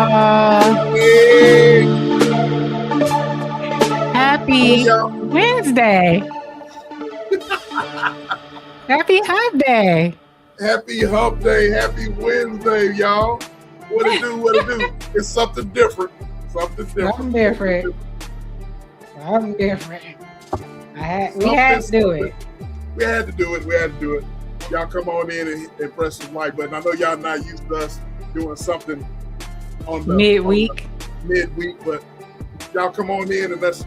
Hey. Happy Wednesday. Happy Hump Day. Happy Hump Day. Happy Wednesday, y'all. What it do? What it do? It's something different. Something different. Something different. We had to do it. We had to do it. Y'all come on in and press the like button. I know y'all not used to us doing something on the midweek, but y'all come on in and let's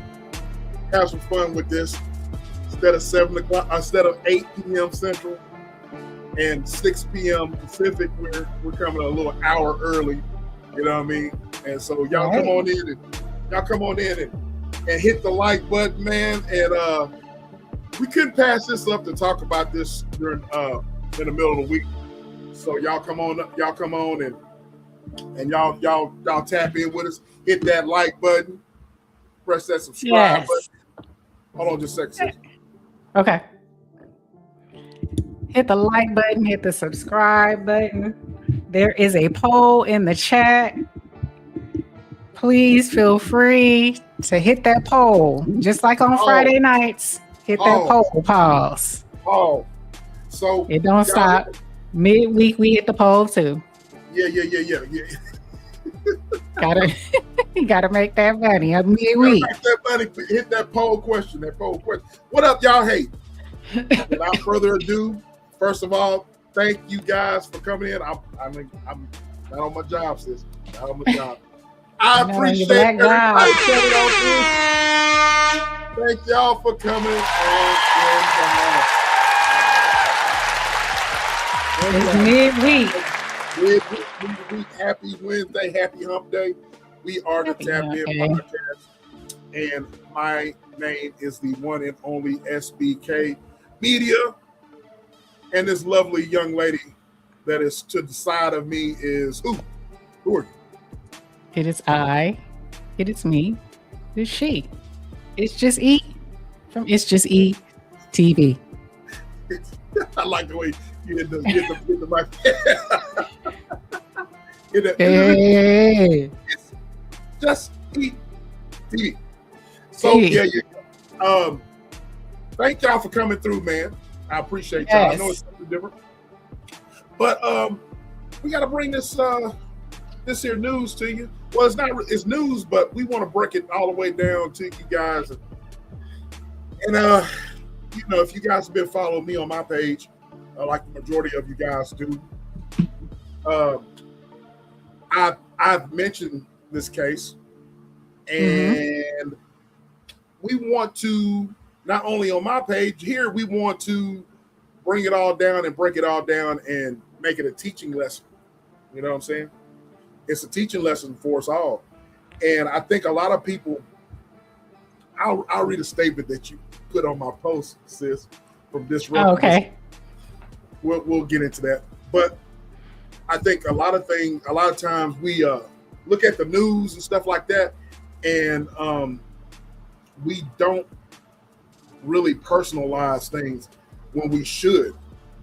have some fun with this. Instead of 8 p.m. Central and 6 p.m. Pacific, we're coming a little hour early. You know what I mean? And so y'all come on in and hit the like button, man. And we couldn't pass this up to talk about this during in the middle of the week. So y'all come on and y'all tap in with us. Hit that like button. Press that subscribe button. Hold on just a second. Okay. Hit the like button, hit the subscribe button. There is a poll in the chat. Please feel free to hit that poll. Just like on Friday nights, hit that poll. Pause. Oh. So it don't stop. Midweek we hit the poll too. Yeah. Gotta make that money. Midweek. Hit that poll question. What up, y'all? Hey, without further ado, first of all, thank you guys for coming in. I'm not on my job, sis. Not on my job. I appreciate everybody coming on through. Thank y'all for coming on. It's midweek. Happy Wednesday, happy Hump Day. We are the Tap In Podcast, and my name is the one and only SBK Media. And this lovely young lady that is to the side of me is who? Who are you? It is I. It is me. It's she. It's just E from It's Just E TV. I like the way you hit the mic. Hey. It's just E TV. So yeah. Thank y'all for coming through, man. I appreciate y'all. I know it's something different, but we got to bring this here news to you. Well, it's news, but we want to break it all the way down to you guys. And if you guys have been following me on my page, like the majority of you guys do, I've mentioned this case, and we want to, not only on my page here, we want to bring it all down and break it all down and make it a teaching lesson. You know what I'm saying? It's a teaching lesson for us all. And I think a lot of people, I'll read a statement that you put on my post, sis, from Disrupt. Okay. We'll get into that. But I think a lot of times we look at the news and stuff like that, and we don't really personalize things when we should.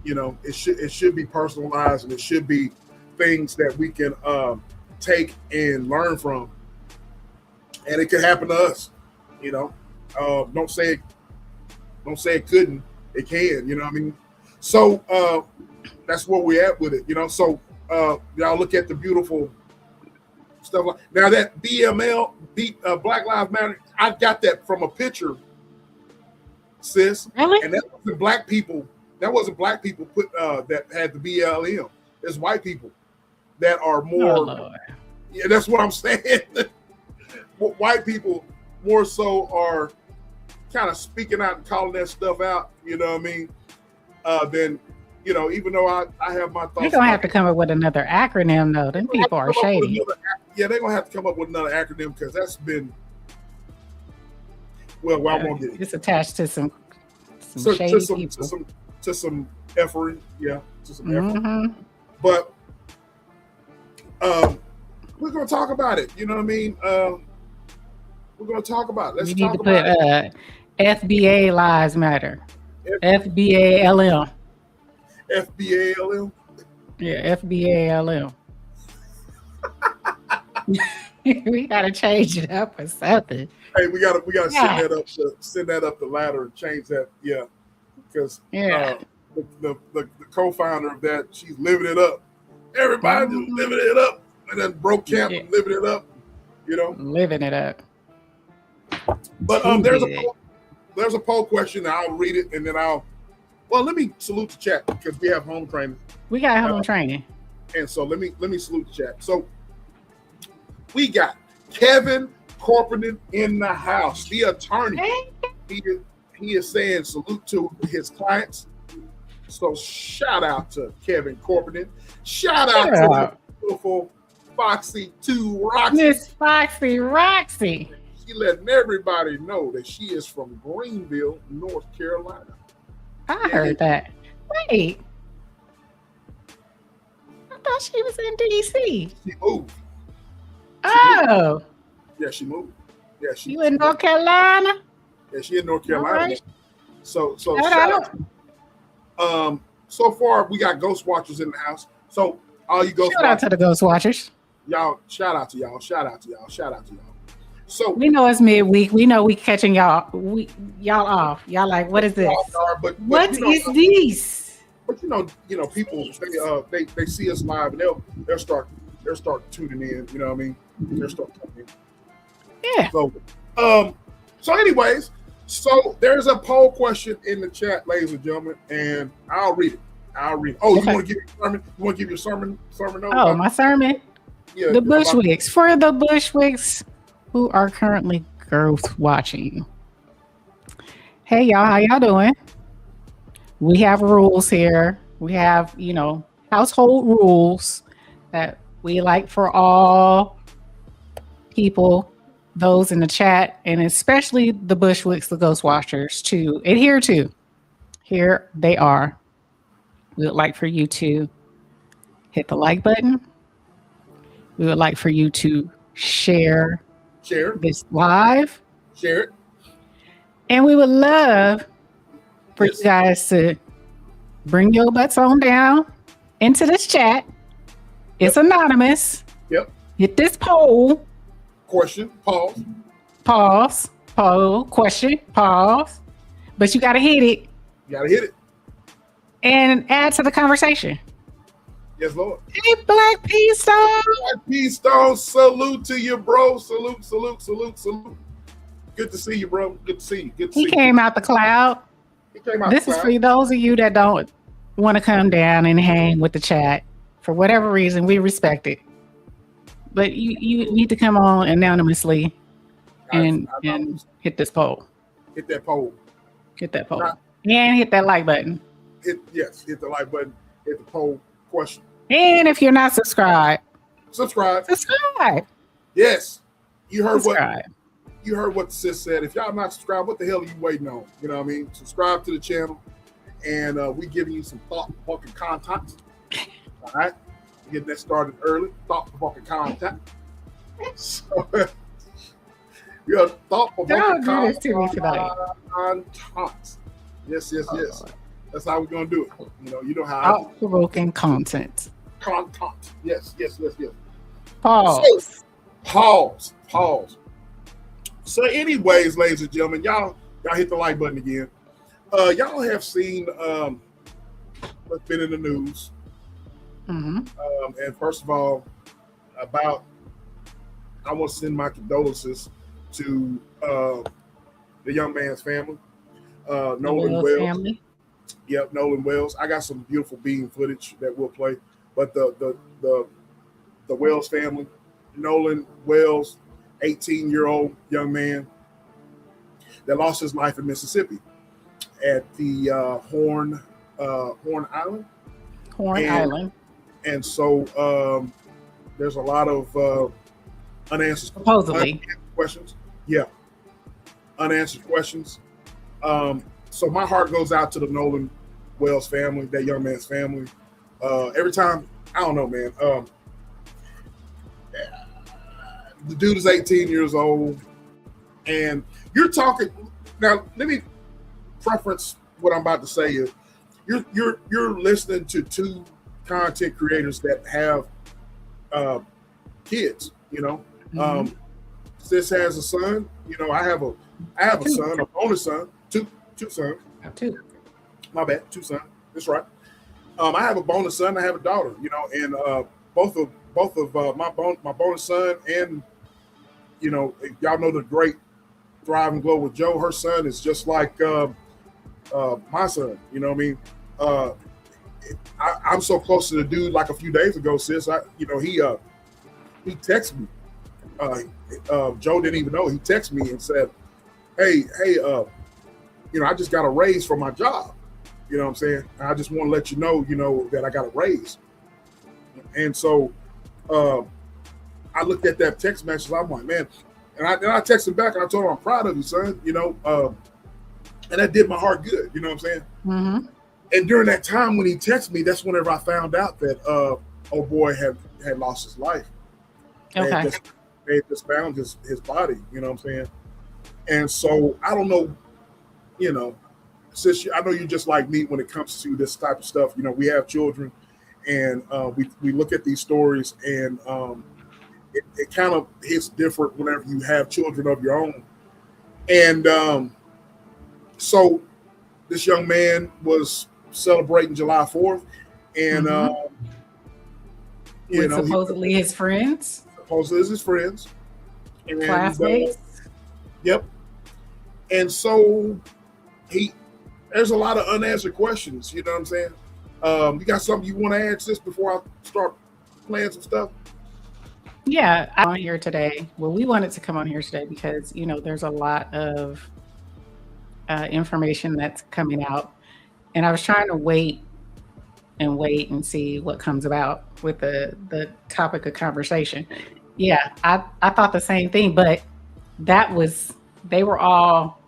You know, it should be personalized, and it should be things that we can take and learn from. And it could happen to us. You know, don't say it couldn't. It can. You know what I mean? So that's where we're at with it. You know, so y'all look at the beautiful stuff. Now that BML, Black Lives Matter, I got that from a picture, sis. Really? And that wasn't black people. That wasn't black people put that had the BLM. It's white people that are more. Yeah, that's what I'm saying. White people more so are kind of speaking out and calling that stuff out. You know what I mean? Then, you know, even though I have my thoughts. You're going to have to come up with another acronym, though. Them people are shady. They're going to have to come up with another acronym because that's been, I won't get it. It's attached to some shady people. To some efforting, to some effort. But we're going to talk about it. You know what I mean? We're going to talk about it. We need to put FBA Lives Matter. FBALM. FBALM? Yeah, FBALM. We gotta change it up or something. Hey, we gotta Yeah. send that up the ladder and change that. Yeah, because Yeah. the co-founder of that, she's living it up. Everybody just Mhm. living it up, and then broke camp Yeah. and living it up. You know. Living it up. But Too there's big. a poll question. I'll read it and then let me salute the chat because we have home training, We got home training. and so let me salute the chat. So we got Kevin Corporation in the house, the attorney. He is saying salute to his clients. So shout out to Kevin Corporation. Shout out to the beautiful Foxy 2 Roxy. Miss Foxy Roxy. She letting everybody know that she is from Greenville, North Carolina. I heard that. Wait. I thought she was in DC. She moved. Oh. Yeah, she moved. Yeah, You in North Carolina? Yeah, she in North Carolina. All right. So Shout out. so far we got ghost watchers in the house. So all you ghost Shout out to watchers, the Ghost Watchers. y'all, shout out to y'all. Shout out to y'all. Shout out to y'all. So We know it's midweek. We know we catching y'all off. Y'all like, what is this? but What you know, is this? But you know, people they see us live and they'll start tuning in. You know what I mean? They'll start tuning in. Yeah. So anyways, so there's a poll question in the chat, ladies and gentlemen, and I'll read it. Oh, Okay. You want to give your sermon? You want to give your sermon note? Oh, my sermon. Yeah, The Bushwicks. For the Bushwicks who are currently ghost watching. Hey y'all, how y'all doing? We have rules here. We have, household rules that we like for all people, those in the chat, and especially the Bushwicks, the Ghost Watchers, to adhere to. Here they are. We would like for you to hit the like button. We would like for you to share this live. Share it. And we would love for Yes. you guys to bring your butts on down into this chat. It's anonymous. Yep. Hit this poll. Question. Pause. Pause. Poll. Question. Pause. But you got to hit it You gotta hit it. and add to the conversation. Yes, Lord. Hey, Black P Stone. P Stone, salute to you, bro. Salute. Good to see you, bro. Good to see you. Good to He see came out the cloud. you. He came out. This is for those of you that don't want to come down and hang with the chat. For whatever reason, we respect it. But you need to come on anonymously and hit this poll. Hit that poll. Hit that poll. Right. And hit that like button. Hit the like button. Hit the poll question. And if you're not subscribed, Subscribe. Yes. You heard what the sis said. If y'all not subscribed, what the hell are you waiting on? You know what I mean? Subscribe to the channel, and we giving you some thought-provoking content. All right, getting that started early. Thought-provoking content. So, thought-provoking Don't do content. this to me tonight. Yes. That's how we're gonna do it. You know how I do. Thought-provoking content. Content. Yes. Pause. Pause. So, anyways, ladies and gentlemen, y'all hit the like button again. Y'all have seen what's been in the news. Mm-hmm. And first of all, I want to send my condolences to the young man's family, Nolan Wells. Family. Yep, Nolan Wells. I got some beautiful beam footage that we'll play, but the Wells family, Nolan Wells, 18-year-old young man that lost his life in Mississippi at the Horn Island. Island. And so there's a lot of unanswered questions. Yeah, unanswered questions. So my heart goes out to the Nolan Wells family, that young man's family. Every time, I don't know, man. The dude is 18 years old, and you're talking. Now, let me preference what I'm about to say is you're listening to two content creators that have kids, You know, Mhm. sis has a son. You know, I have a Two. son, a bonus son, two sons. Two. My bad, two sons. That's right. I have a bonus son. I have a daughter. You know, and both of my bonus son and y'all know the great Thrive and Glow with Joe. Her son is just like my son. You know what I mean? Uh, I'm so close to the dude. Like a few days ago, sis, he texted me. Joe didn't even know. He texted me and said, "Hey, I just got a raise for my job. You know what I'm saying? I just want to let you know, that I got a raise." And so uh, I looked at that text message. I'm like, man, and I texted him back and I told him, "I'm proud of you, son." And that did my heart good. You know what I'm saying? Mm-hmm. And during that time when he texted me, that's whenever I found out that old boy had lost his life. Okay. They had just found his body. You know what I'm saying? And so I don't know, since I know you just like me when it comes to this type of stuff. We have children, and we look at these stories, and it kind of hits different whenever you have children of your own. And so this young man was celebrating July 4th, and Mm-hmm. With supposedly his friends, supposedly his friends, and classmates. yep. And so there's a lot of unanswered questions. You know what I'm saying? You got something you want to add, sis, before I start playing some stuff? Yeah, I'm on here today. Well, we wanted to come on here today because there's a lot of information that's coming out, and I was trying to wait and see what comes about with the topic of conversation. Yeah, I thought the same thing, but they were all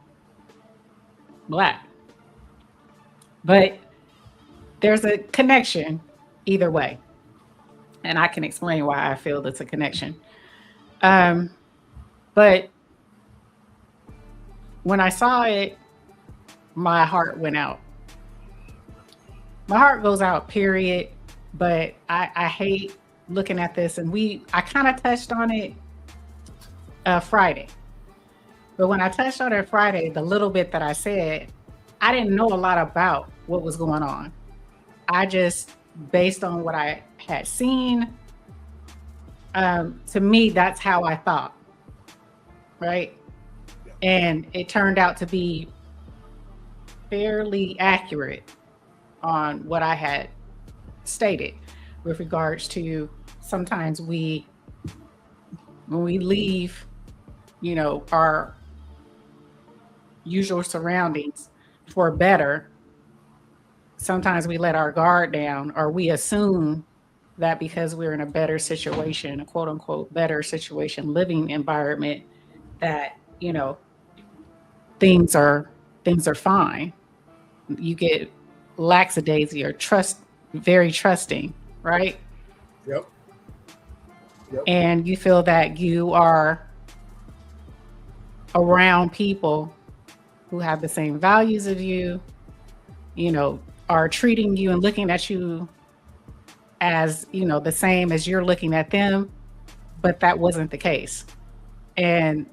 black, but there's a connection either way, and I can explain why I feel it's a connection. Um, but when I saw it, my heart went out. My heart goes out, period. But I hate looking at this, and I kind of touched on it Friday. But when I touched on it Friday, the little bit that I said, I didn't know a lot about what was going on. I just, based on what I had seen, to me, that's how I thought, right? And it turned out to be fairly accurate on what I had stated with regards to sometimes when we leave, our usual surroundings for better, sometimes we let our guard down, or we assume that because we're in a better situation, a quote unquote better situation, living environment, that, things are fine. You get lackadaisy or very trusting, right? Yep. Yep. And you feel that you are around people who have the same values of you, are treating you and looking at you as, the same as you're looking at them, but that wasn't the case. And,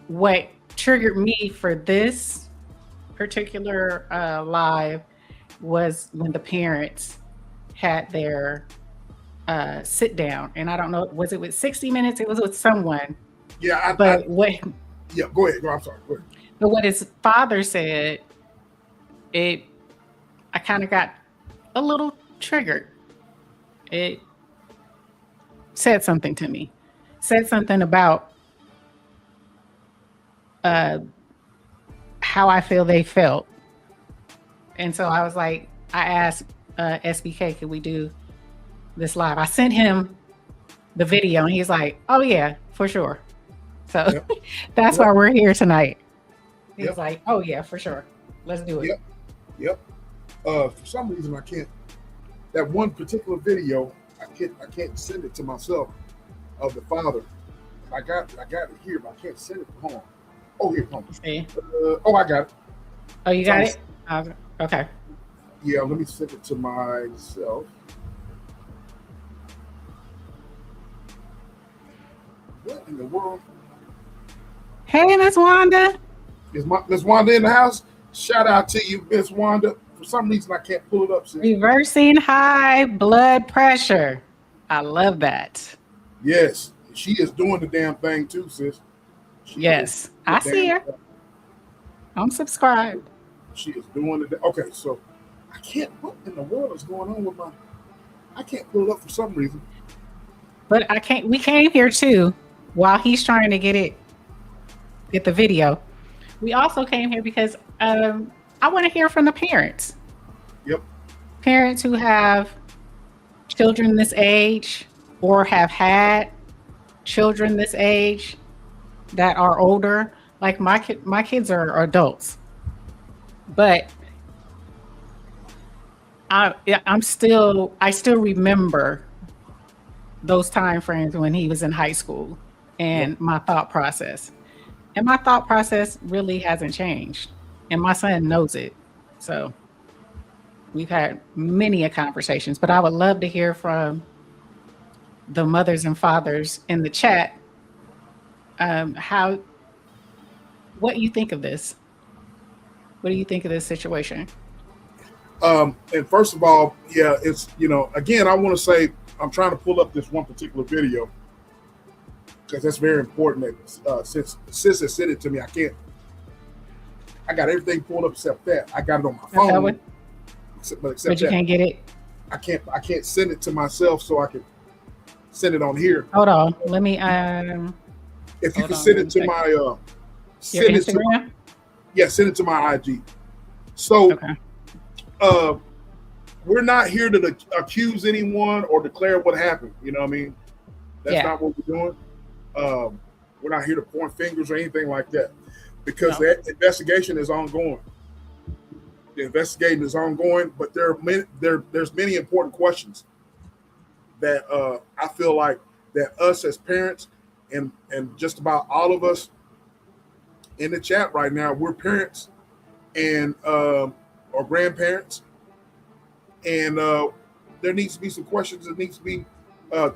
what triggered me for this particular live was when the parents had their sit down, and I don't know, was it with 60 Minutes? It was with someone. Yeah, Go ahead. Go ahead. I'm sorry. Go ahead. But what his father said, I kind of got a little triggered. It said something to me. Said something about how I feel they felt. And so I was like, I asked SBK, could we do this live? I sent him the video and he's like, oh yeah, for sure. So Yep. that's why we're here tonight. He's Yep. like, oh yeah, for sure. Let's do it. Yep. For some reason I can't. That one particular video, I can't send it to myself of the father. I got it here, but I can't send it. Hold on. Oh, here, hold on. See? I got it. Oh, you got it? Okay. Yeah, let me send it to myself. What in the world? Hey, Miss Wanda. Is Miss Wanda in the house? Shout out to you, Miss Wanda. For some reason, I can't pull it up, sis. Reversing high blood pressure. I love that. Yes, she is doing the damn thing too, sis. She Yes, I see her. I'm subscribed. She is doing it. Okay, so I can't. What in the world is going on with my? I can't pull it up for some reason. But I can't. We came here too while he's trying to get the video. We also came here because I want to hear from the parents. Yep. Parents who have children this age or have had children this age that are older. Like my kids are adults, but I still remember those time frames when he was in high school and my thought process. And my thought process really hasn't changed. And my son knows it. So we've had many conversations, but I would love to hear from the mothers and fathers in the chat what you think of this. What do you think of this situation? And first of all, yeah, it's, again, I want to say, I'm trying to pull up this one particular video because that's very important. That since Sis has sent it to me, I got everything pulled up except that. I got it on my phone. But you can't get it? I can't send it to myself, so I can send it on here. Hold on. Let me if you can send it to my send it Instagram? Send it to my IG. So we're not here to accuse anyone or declare what happened. You know what I mean? That's not what we're doing. We're not here to point fingers or anything like that because that investigation is ongoing. The investigation is ongoing, but there's many important questions that I feel like that us as parents and just about all of us in the chat right now, we're parents and or grandparents, and there needs to be some questions. There needs to be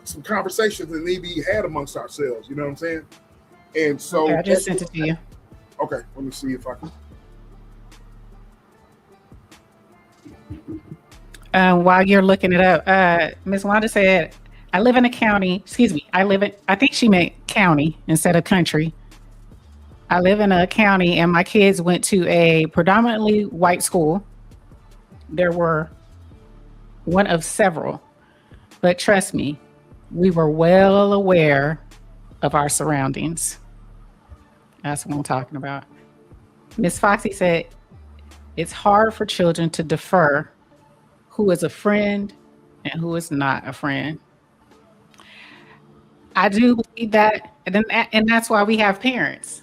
some conversations that need to be had amongst ourselves. You know what I'm saying? And so I just sent it to you. Okay, let me see if I can. While you're looking it up, Ms. Wanda said, I live in a county. Excuse me. I think she meant county instead of country. I live in a county and my kids went to a predominantly white school. There were one of several, but trust me, we were well aware of our surroundings. That's what I'm talking about. Miss Foxy said, it's hard for children to defer who is a friend and who is not a friend. I do believe that, and that's why we have parents,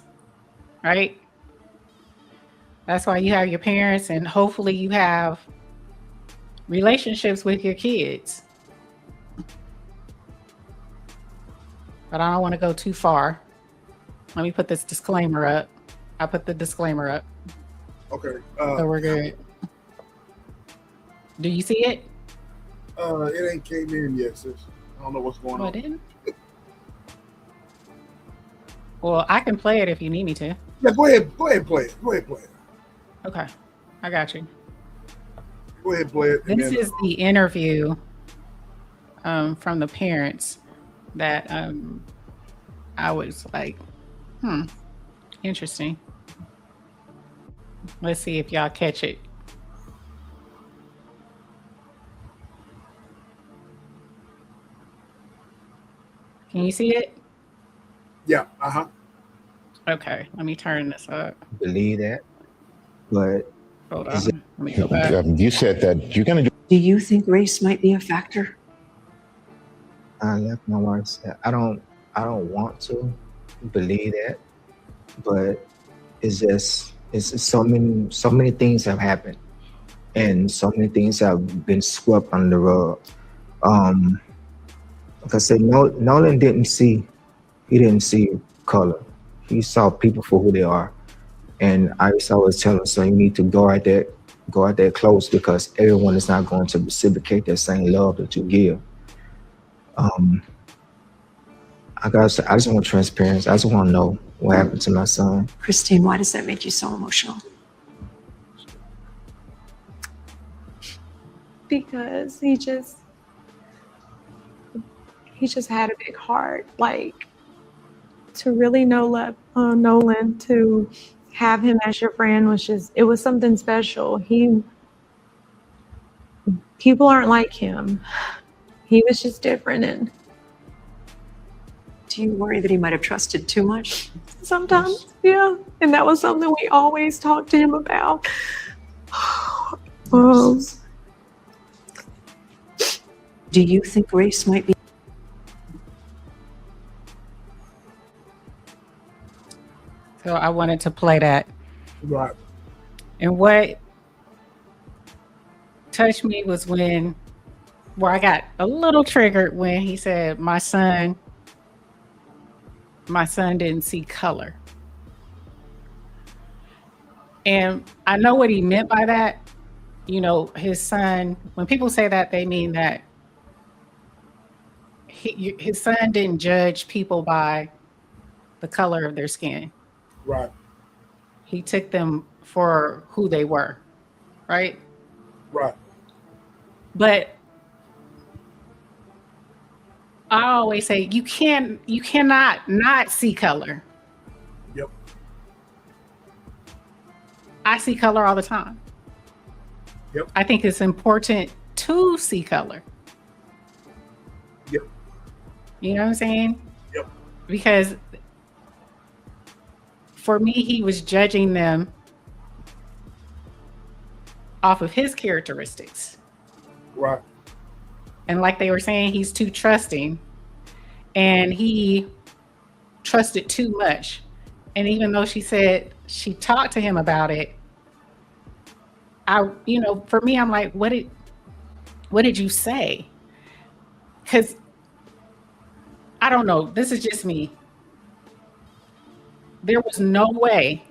right? That's why you have your parents, and hopefully you have relationships with your kids. But I don't want to go too far. Let me put this disclaimer up. I put the disclaimer up. Okay. So we're good. Do you see it? It ain't came in yet, sis. I don't know what's going on. It didn't? Well, I can play it if you need me to. Yeah, go ahead and play it. Go ahead and play it. Okay, I got you. Go ahead and play it. This is the interview from the parents that I was like, interesting. Let's see if y'all catch it. Can you see it? Yeah. Okay, let me turn this up. Believe that, but hold on. Let me go back. You said that you're gonna do. Do you think race might be a factor? Like my wife said, I don't want to believe that, but it's so many things have happened, and so many things have been swept under the rug. Like I said, Nolan didn't see color. He saw people for who they are, and I used to always tell him, so you need to go out there close, because everyone is not going to reciprocate that same love that you give. I just want transparency. I just want to know what happened to my son. Christine, why does that make you so emotional? Because he just had a big heart. Like, to really know Nolan, to have him as your friend it was something special. People aren't like him. He was just different, and Do you worry that he might have trusted too much? sometimes, yeah. And that was something we always talked to him about. Do you think Grace might be? So I wanted to play that. Right. And what touched me was where I got a little triggered when he said, my son didn't see color. And I know what he meant by that. You know, his son, when people say that, they mean that his son didn't judge people by the color of their skin. Right. He took them for who they were, right? Right. But I always say you cannot not see color. Yep. I see color all the time. Yep. I think it's important to see color. Yep. You know what I'm saying? Yep. Because for me, he was judging them off of his characteristics. Right. And like they were saying, he's too trusting, and he trusted too much. And even though she said she talked to him about it, for me, I'm like, what did you say? Because I don't know. This is just me. There was no way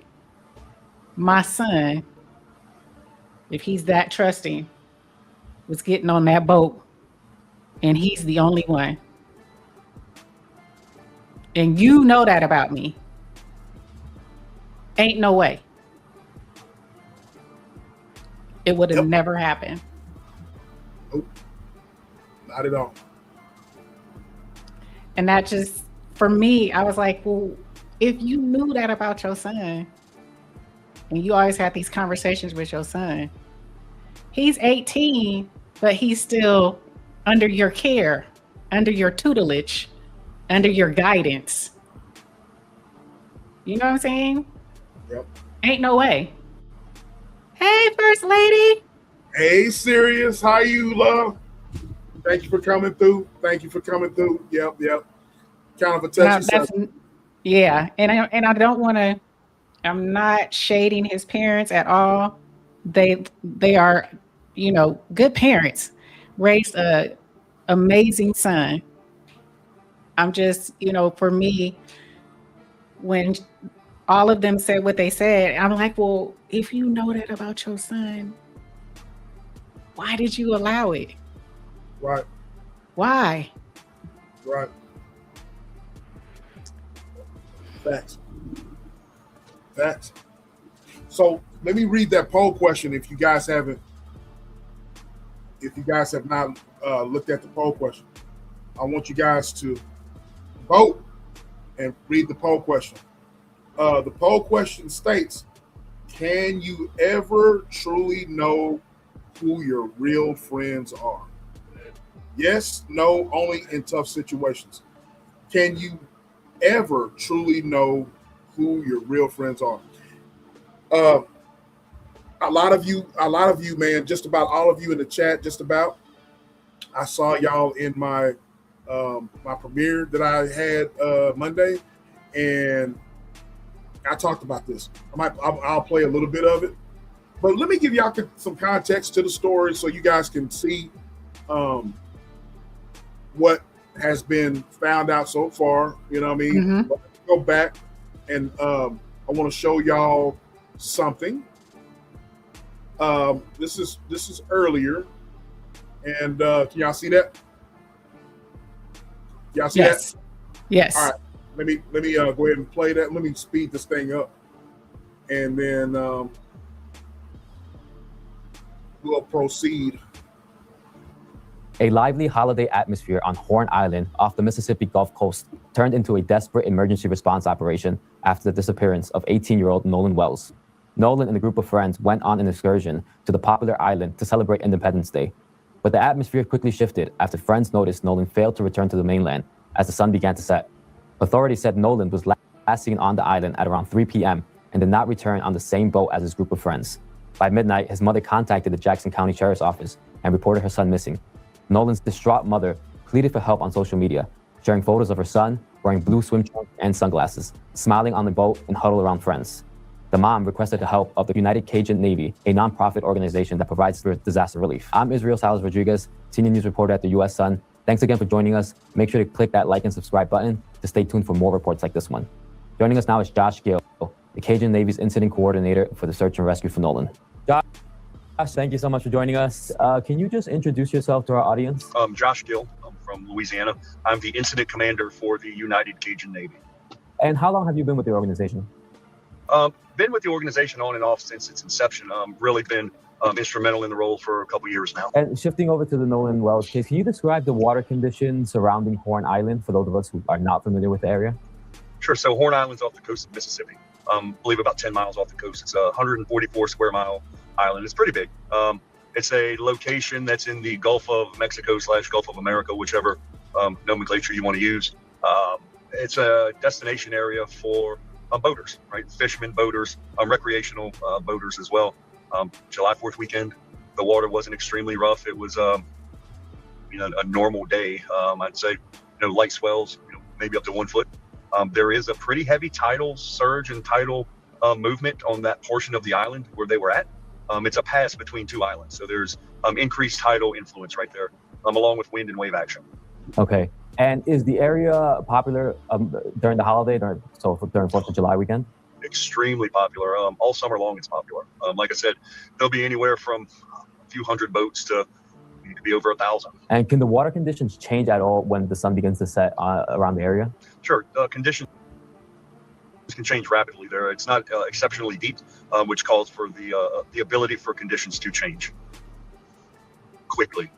my son, if he's that trusting, was getting on that boat and he's the only one. And you know that about me. Ain't no way. It would have never happened. Nope. Not at all. And that just, for me, I was like, well, if you knew that about your son, and you always had these conversations with your son, he's 18, but he's still under your care, under your tutelage, under your guidance. You know what I'm saying? Yep. Ain't no way. Hey, First Lady. Hey, Sirius, how you, love? Thank you for coming through. Yep. Kind of a touchy subject. Yeah, and I don't want to. I'm not shading his parents at all. They are, good parents. Raised a amazing son. I'm just, for me, when all of them said what they said, I'm like, well, if you know that about your son, why did you allow it? Right. Why? Right. Facts. So let me read that poll question if you guys have not looked at the poll question. I want you guys to vote and read the poll question. The poll question states, can you ever truly know who your real friends are? Yes, no, only in tough situations. Can you ever truly know who your real friends are? A lot of you, man, just about all of you in the chat, just about. I saw y'all in my my premiere that I had Monday, and I talked about this. I'll play a little bit of it, but let me give y'all some context to the story so you guys can see what has been found out so far. You know what I mean? Mm-hmm. Let me go back, and I want to show y'all something. This is earlier, and can y'all see that? Y'all see Yes. that? Yes. All right. Let me go ahead and play that. Let me speed this thing up, and then we'll proceed. A lively holiday atmosphere on Horn Island off the Mississippi Gulf Coast turned into a desperate emergency response operation after the disappearance of 18-year-old Nolan Wells. Nolan and a group of friends went on an excursion to the popular island to celebrate Independence Day. But the atmosphere quickly shifted after friends noticed Nolan failed to return to the mainland as the sun began to set. Authorities said Nolan was last seen on the island at around 3 p.m. and did not return on the same boat as his group of friends. By midnight, his mother contacted the Jackson County Sheriff's Office and reported her son missing. Nolan's distraught mother pleaded for help on social media, sharing photos of her son wearing blue swim trunks and sunglasses, smiling on the boat and huddled around friends. The mom requested the help of the United Cajun Navy, a nonprofit organization that provides disaster relief. I'm Israel Salas Rodriguez, senior news reporter at the U.S. Sun. Thanks again for joining us. Make sure to click that like and subscribe button to stay tuned for more reports like this one. Joining us now is Josh Gill, the Cajun Navy's incident coordinator for the search and rescue for Nolan. Josh, thank you so much for joining us. Can you just introduce yourself to our audience? Josh Gill. I'm from Louisiana. I'm the incident commander for the United Cajun Navy. And how long have you been with the organization? Been with the organization on and off since its inception. Really been instrumental in the role for a couple years now. And shifting over to the Nolan Wells case, can you describe the water conditions surrounding Horn Island for those of us who are not familiar with the area? Sure. So Horn Island's off the coast of Mississippi. I believe about 10 miles off the coast. It's a 144 square mile island. It's pretty big. It's a location that's in the Gulf of Mexico / Gulf of America, whichever nomenclature you want to use. It's a destination area for boaters, right? Fishermen, boaters, recreational boaters as well. July 4th weekend, the water wasn't extremely rough. It was a normal day. I'd say light swells, maybe up to 1 foot. There is a pretty heavy tidal surge and tidal movement on that portion of the island where they were at. It's a pass between two islands, so there's increased tidal influence right there, along with wind and wave action. Okay. And is the area popular during the holiday, during 4th of July weekend? Extremely popular. All summer long, it's popular. Like I said, there'll be anywhere from a few hundred boats to it could be over 1,000. And can the water conditions change at all when the sun begins to set around the area? Sure. Conditions can change rapidly there. It's not exceptionally deep, which calls for the ability for conditions to change quickly.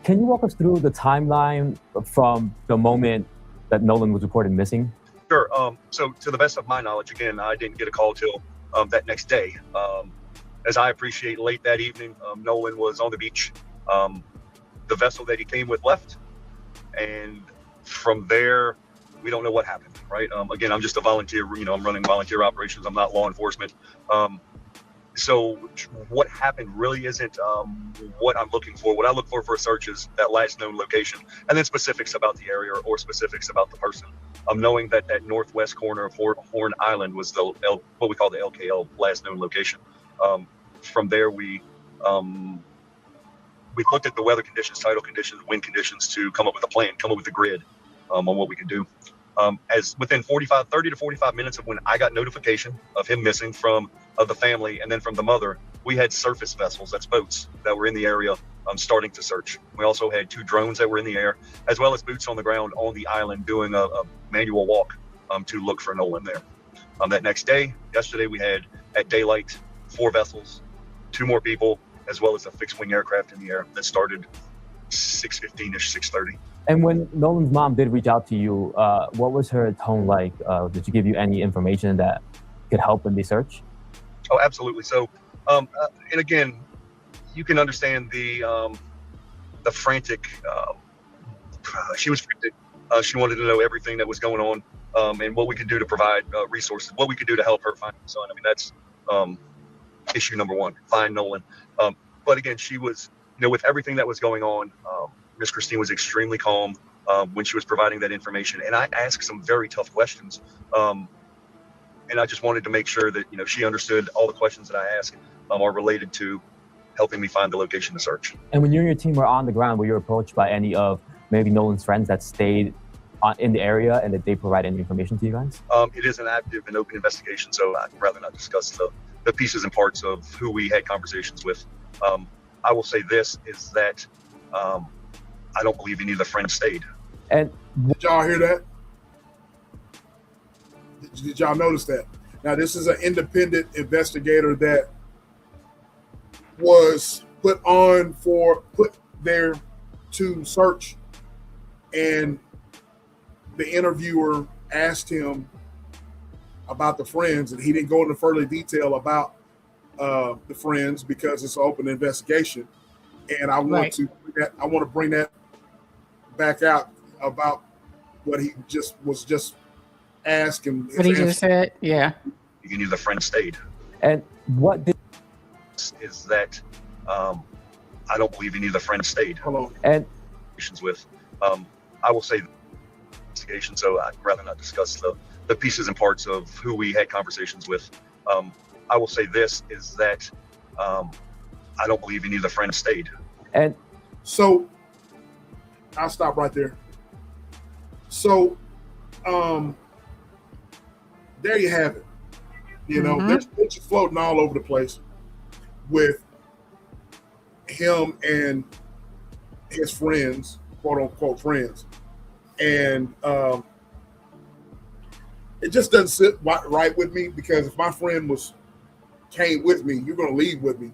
Can you walk us through the timeline from the moment that Nolan was reported missing? Sure. So to the best of my knowledge, again, I didn't get a call till that next day. As I appreciate, late that evening, Nolan was on the beach. The vessel that he came with left. And from there, we don't know what happened, right? Again, I'm just a volunteer, I'm running volunteer operations. I'm not law enforcement. So what happened really isn't what I'm looking for. What I look for a search is that last known location, and then specifics about the area or specifics about the person. Knowing that northwest corner of Horn Island was what we call the LKL, last known location. From there, we looked at the weather conditions, tidal conditions, wind conditions to come up with a plan, come up with a grid on what we could do. As within 30 to 45 minutes of when I got notification of him missing from the family and then from the mother, we had surface vessels, that's boats, that were in the area starting to search. We also had 2 drones that were in the air, as well as boots on the ground on the island doing a manual walk to look for Nolan there. That next day, yesterday, we had at daylight 4 vessels, 2 more people, as well as a fixed wing aircraft in the air that started 6:15-ish, 6:30. And when Nolan's mom did reach out to you, what was her tone like? Did she give you any information that could help in the search? Oh, absolutely. So, and again, you can understand the frantic. She was frantic. She wanted to know everything that was going on and what we could do to provide resources, what we could do to help her find her son. I mean, that's issue number 1, find Nolan. But again, she was, with everything that was going on, Miss Christine was extremely calm when she was providing that information. And I asked some very tough questions. And I just wanted to make sure that, she understood all the questions that I asked are related to helping me find the location to search. And when you and your team were on the ground, were you approached by any of maybe Nolan's friends that stayed in the area and that they provide any information to you guys? It is an active and open investigation, so I'd rather not discuss the pieces and parts of who we had conversations with. I will say this is that I don't believe any of the friends stayed. And did y'all hear that? Did y'all notice that? Now, this is an independent investigator that was put there to search, and the interviewer asked him about the friends, and he didn't go into further detail about the friends because it's an open investigation. And I want to bring that back out about what he was just asking. What he just said, yeah. You knew the friend stayed. And what did is that I don't believe any of the friends stayed. Hold on. and With I will say investigation, so I'd rather not discuss the pieces and parts of who we had conversations with. I will say this is that I don't believe any of the friends stayed. and So I'll stop right there. So there you have it. You know, there's pictures floating all over the place with him and his friends, quote unquote friends. And it just doesn't sit right with me, because if my friend came with me, you're going to leave with me.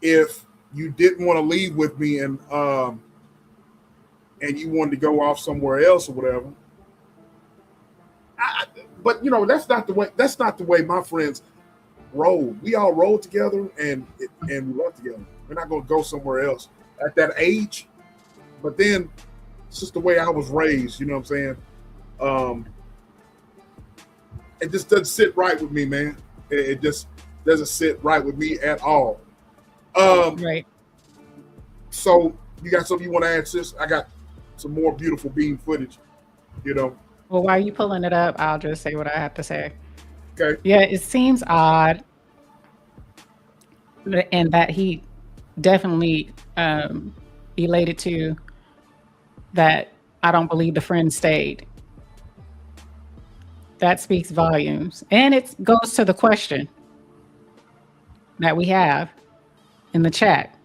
If you didn't want to leave with me and you wanted to go off somewhere else or whatever, but you know, that's not the way my friends roll. We all roll together and we love together. We're not going to go somewhere else at that age. But then it's just the way I was raised. You know what I'm saying? It just doesn't sit right with me, man. It just doesn't sit right with me at all. Right. So you got something you want to add, sis? I got some more beautiful beam footage, you know. Well, while you pulling it up, I'll just say what I have to say. Okay. Yeah, it seems odd, and that he definitely elated to that. I don't believe the friend stayed. That speaks volumes, and it goes to the question that we have in the chat.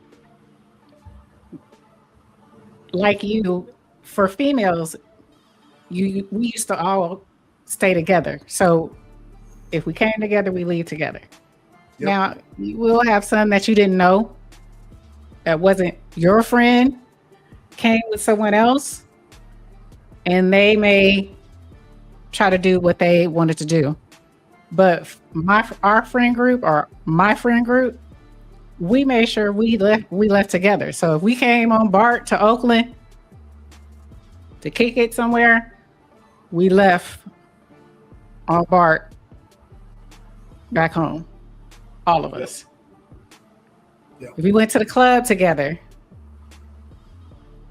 Like you, for females, we used to all stay together. So if we came together, we leave together. Yep. Now, you will have some that you didn't know, that wasn't your friend, came with someone else, and they may try to do what they wanted to do. But our friend group, or my friend group, we made sure we left together. So if we came on BART to Oakland to kick it somewhere, we left on BART back home, all of us. Yeah. If we went to the club together,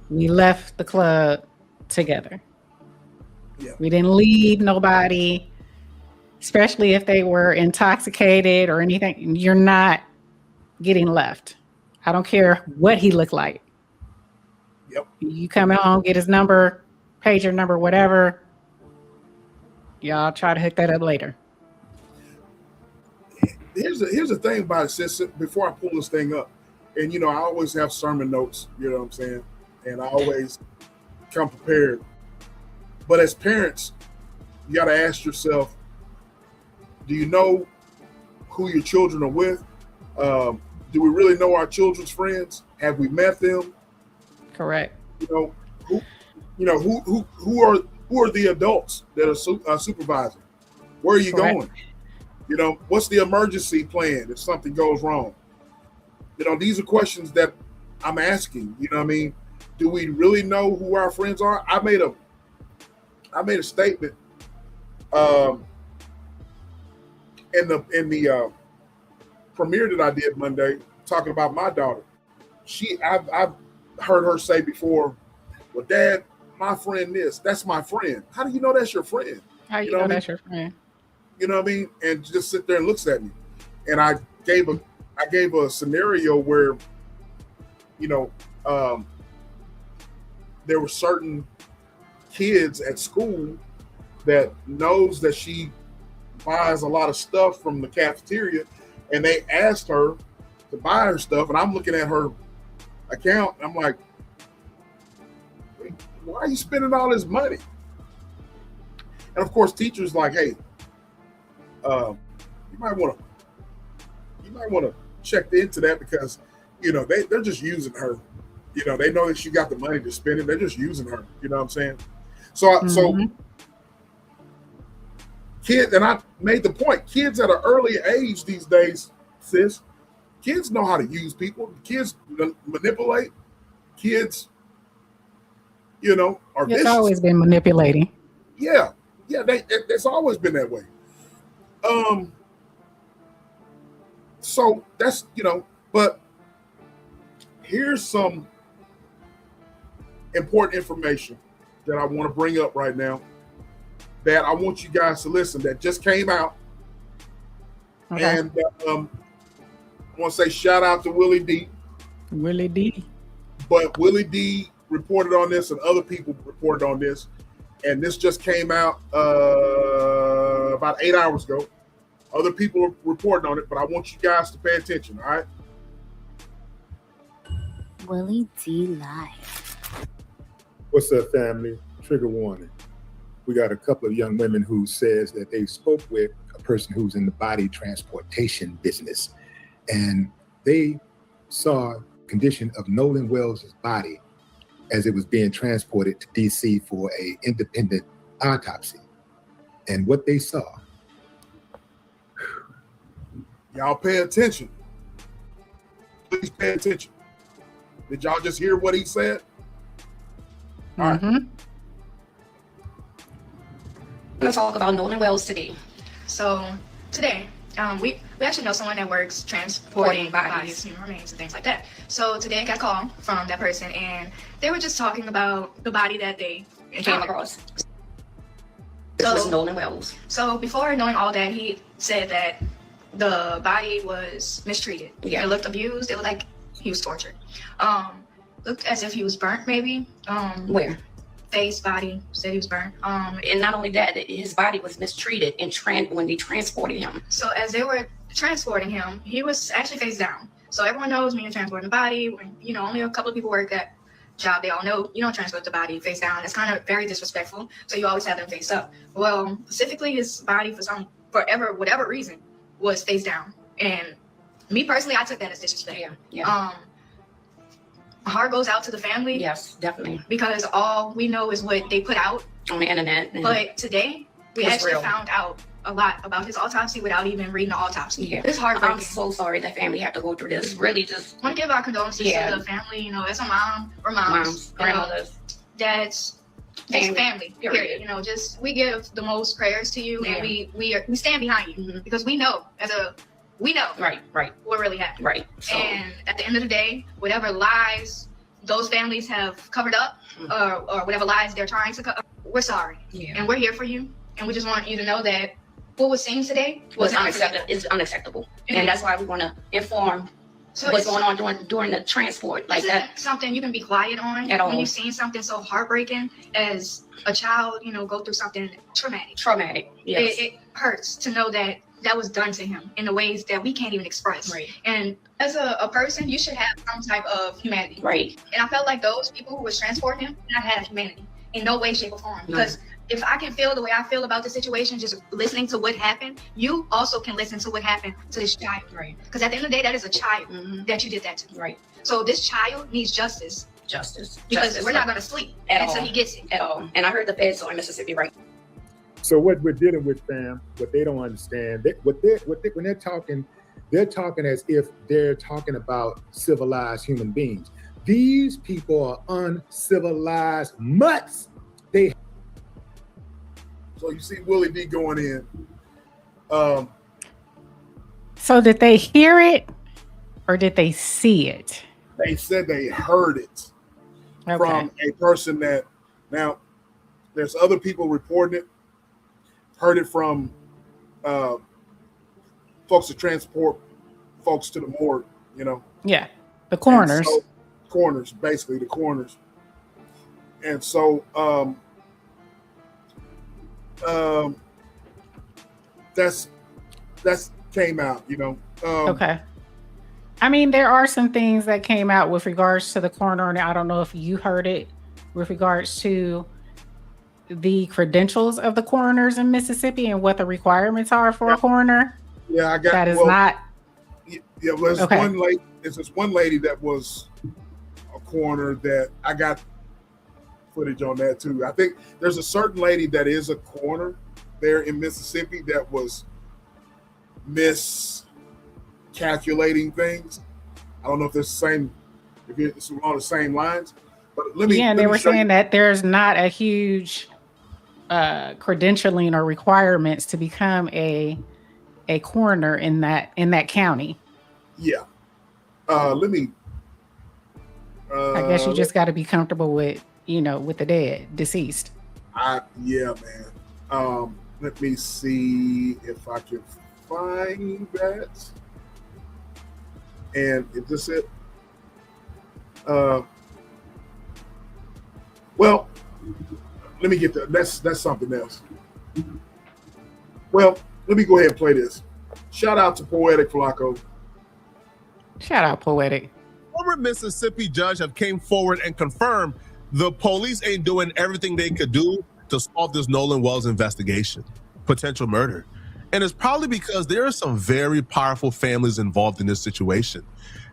we left the club together. Yeah. We didn't leave nobody, especially if they were intoxicated or anything. You're not getting left. I don't care what he looked like. Yep. You come home, get his number, pager number, whatever. Y'all try to hook that up later. Here's the thing about it, sis, before I pull this thing up. And, you know, I always have sermon notes, you know what I'm saying? And I always come prepared. But as parents, you got to ask yourself, do you know who your children are with? Do we really know our children's friends? Have we met them? Correct. You know, who are the adults that are supervising? Where are you Correct. going? You know, what's the emergency plan if something goes wrong? You know, these are questions that I'm asking. You know what I mean? Do we really know who our friends are? I made a statement in the premiere that I did Monday, talking about my daughter. I've heard her say before, well, Dad, my friend that's my friend. How do you know that's your friend? How you know that's your friend? You know what I mean? And just sit there and looks at me. And I gave a scenario where, you know, there were certain kids at school that knows that she buys a lot of stuff from the cafeteria, and they asked her to buy her stuff, and I'm looking at her account, and I'm like, why are you spending all this money? And of course, teachers like, hey, you might want to check into that because they're just using her. They know that she got the money to spend it. They're just using her. You know what I'm saying? So kids, and I made the point, kids at an early age these days, sis, kids know how to use people. Kids manipulate. Kids, are It's vicious. always been manipulating. Yeah. It's always been that way. So that's, but here's some important information that I want to bring up right now that I want you guys to listen, that just came out. Okay. And I want to say shout out to Willie D. Willie D. But Willie D reported on this and other people reported on this. And this just came out about 8 hours ago. Other people are reporting on it, but I want you guys to pay attention, all right? Willie D live. What's up, family? Trigger warning. We got a couple of young women who says that they spoke with a person who's in the body transportation business, and they saw condition of Nolan Wells' body as it was being transported to DC for a independent autopsy. And what they saw. Y'all pay attention. Please pay attention. Did y'all just hear what he said? All right. I'm going to talk about Nolan Wells today. So today, we actually know someone that works transporting bodies, remains and things like that. So today I got a call from that person and they were just talking about the body that they came across. This was Nolan Wells. So before knowing all that, he said that the body was mistreated. Yeah. It looked abused. It looked like he was tortured. Looked as if he was burnt, maybe. Where? Face, body, said he was burnt. And not only that, his body was mistreated when they transported him. So as they were transporting him, he was actually face down. So everyone knows when you're transporting the body, when only a couple of people work that job, they all know you don't transport the body face down. It's kind of very disrespectful. So you always have them face up. Well, specifically his body for whatever reason was face down. And me personally, I took that as disrespect. Yeah. My heart goes out to the family. Yes, definitely. Because all we know is what they put out on the internet. But today, we actually found out a lot about his autopsy without even reading the autopsy. Yeah. It's heartbreaking. I'm so sorry that family had to go through this. Really just want to give our condolences to the family. As a mom or moms, grandmothers, dads, just family. Period. Just we give the most prayers to you, and we stand behind you because we know right what really happened. Right. So, and at the end of the day, whatever lies those families have covered up, or whatever lies they're trying to cover, we're sorry. Yeah. And we're here for you. And we just want you to know that what was seen today was unacceptable. It's unacceptable. And that's why we want to inform what's going on during the transport like that. Something you can be quiet on at all. When you've seen something so heartbreaking as a child, go through something traumatic. Traumatic. Yes. It hurts to know that was done to him in the ways that we can't even express. Right. And as a person, you should have some type of humanity. Right. And I felt like those people who was transporting him did not have humanity in no way, shape, or form. Because if I can feel the way I feel about the situation, just listening to what happened, you also can listen to what happened to this child. Right. Because at the end of the day, that is a child that you did that to. Right. So this child needs justice. Because we're not going to sleep until he gets it. At all. And I heard the feds are in Mississippi right. So what we're dealing with, fam, what they don't understand, when they're talking as if they're talking about civilized human beings. These people are uncivilized mutts. So you see Willie D going in. So did they hear it or did they see it? They said they heard it from a person that, now there's other people reporting it, heard it from folks that transport folks to the morgue, Yeah, the coroners. Basically the coroners. And so that's came out, Okay. I mean, there are some things that came out with regards to the coroner, and I don't know if you heard it with regards to the credentials of the coroners in Mississippi and what the requirements are for a coroner? Yeah, I got That is not. Yeah, well, there's Okay. one lady. There's this one lady that was a coroner that I got footage on that too. I think there's a certain lady that is a coroner there in Mississippi that was miscalculating things. I don't know if it's the same, if it's on the same lines, but let me. Yeah, and they were saying that there's not a huge credentialing or requirements to become a coroner in that county. Yeah. Let me. I guess you just got to be comfortable with, with the dead, deceased. Yeah, man. Let me see if I can find that. And is this it? Well, let me get that. That's something else. Well, let me go ahead and play this. Shout out to Poetic Flacco. Shout out Poetic. Former Mississippi judge have came forward and confirmed the police ain't doing everything they could do to solve this Nolan Wells investigation, potential murder. And it's probably because there are some very powerful families involved in this situation.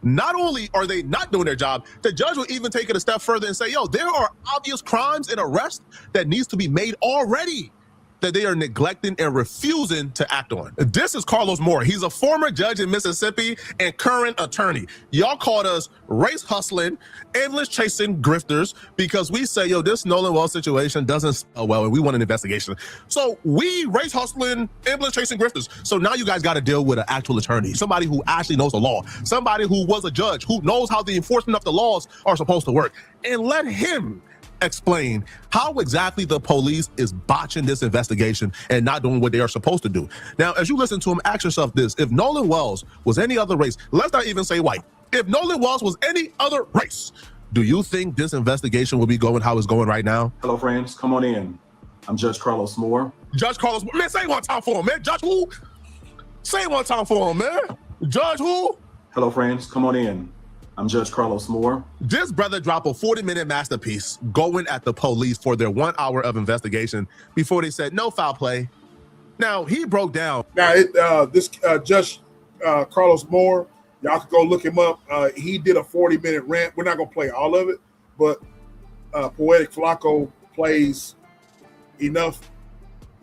Not only are they not doing their job, the judge will even take it a step further and say, yo, there are obvious crimes and arrests that needs to be made already that they are neglecting and refusing to act on. This is Carlos Moore. He's a former judge in Mississippi and current attorney. Y'all called us race hustling, ambulance chasing grifters because we say, yo, this Nolan Wells situation doesn't spell well and we want an investigation. So we race hustling, ambulance chasing grifters. So now you guys got to deal with an actual attorney, somebody who actually knows the law, somebody who was a judge, who knows how the enforcement of the laws are supposed to work. And let him explain how exactly the police is botching this investigation and not doing what they are supposed to do. Now, as you listen to him, ask yourself this: if Nolan Wells was any other race, let's not even say white, if Nolan Wells was any other race, do you think this investigation will be going how it's going right now? Hello, friends. Come on in. I'm Judge Carlos Moore. Judge Carlos Moore. Man, say it one time for him, man. Judge who? Say it one time for him, man. Judge who? Hello, friends. Come on in. I'm Judge Carlos Moore. This brother dropped a 40-minute masterpiece going at the police for their 1 hour of investigation before they said no foul play. Now, he broke down. Now, this Judge Carlos Moore, y'all can go look him up. He did a 40-minute rant. We're not going to play all of it, but Poetic Flacco plays enough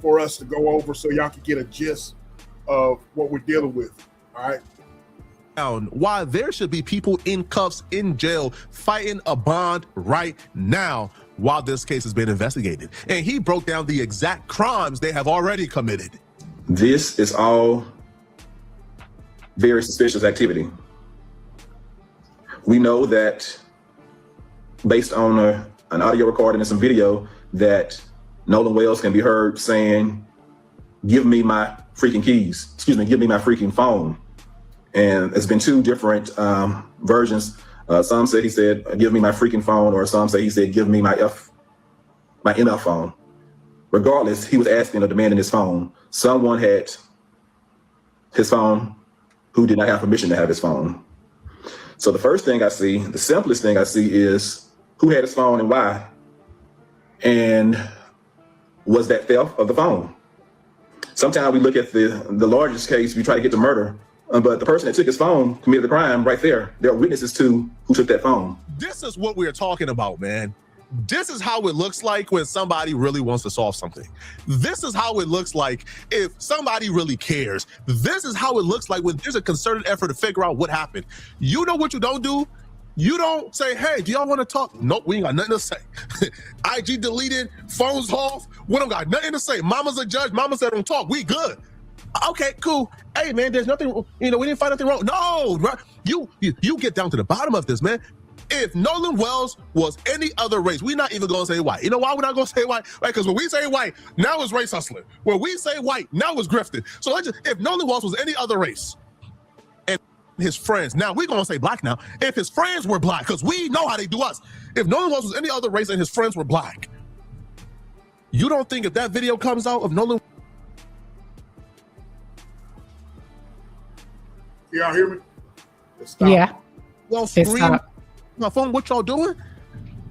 for us to go over so y'all can get a gist of what we're dealing with, all right? Why there should be people in cuffs in jail fighting a bond right now while this case has been investigated. And he broke down the exact crimes they have already committed. This is all very suspicious activity. We know that based on an audio recording and some video that Nolan Wells can be heard saying, give me my freaking keys. Excuse me, give me my freaking phone. And it's been two different versions. Some say he said, give me my freaking phone, or some say he said, give me my MF phone. Regardless, he was asking or demanding his phone. Someone had his phone who did not have permission to have his phone. So the first thing I see, the simplest thing I see is who had his phone and why? And was that theft of the phone? Sometimes we look at the largest case, we try to get to murder. But the person that took his phone committed the crime right there. There are witnesses to who took that phone. This is what we're talking about, man. This is how it looks like when somebody really wants to solve something. This is how it looks like if somebody really cares. This is how it looks like when there's a concerted effort to figure out what happened. You know what you don't do? You don't say, hey, do y'all want to talk? Nope, we ain't got nothing to say. IG deleted, phones off. We don't got nothing to say. Mama's a judge. Mama said don't talk. We good. Okay, cool. Hey, man, there's nothing, we didn't find nothing wrong. No, right? You get down to the bottom of this, man. If Nolan Wells was any other race, we're not even going to say white. You know why we're not going to say white? Right? Because when we say white, now it's race hustling. When we say white, now it's grifting. So if Nolan Wells was any other race and his friends, now we're going to say black now. If his friends were black, because we know how they do us. If Nolan Wells was any other race and his friends were black, you don't think if that video comes out of Nolan Y'all hear me? Stop. Yeah. Well, scream my phone, what y'all doing?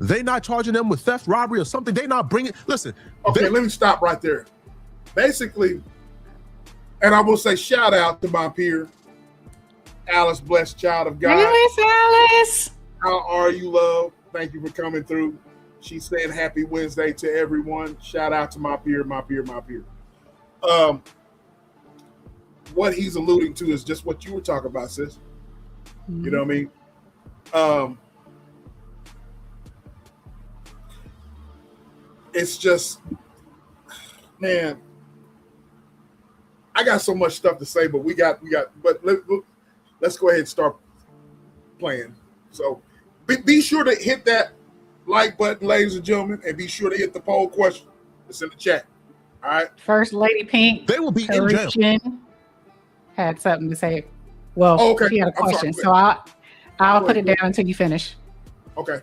They not charging them with theft, robbery, or something. They not bringing. Listen. Okay, let me stop right there. Basically, and I will say shout out to my peer, Alice, blessed child of God. Alice, Alice. How are you, love? Thank you for coming through. She's saying happy Wednesday to everyone. Shout out to my peer. What he's alluding to is just what you were talking about, sis. You know what I mean? It's just, man, I got so much stuff to say, but but let's go ahead and start playing. So be sure to hit that like button, ladies and gentlemen, and be sure to hit the poll question. It's in the chat. All right. First Lady Pink. They will be in jail. Had something to say. Well, okay. She had a question, so I'll put it down until you finish. Okay.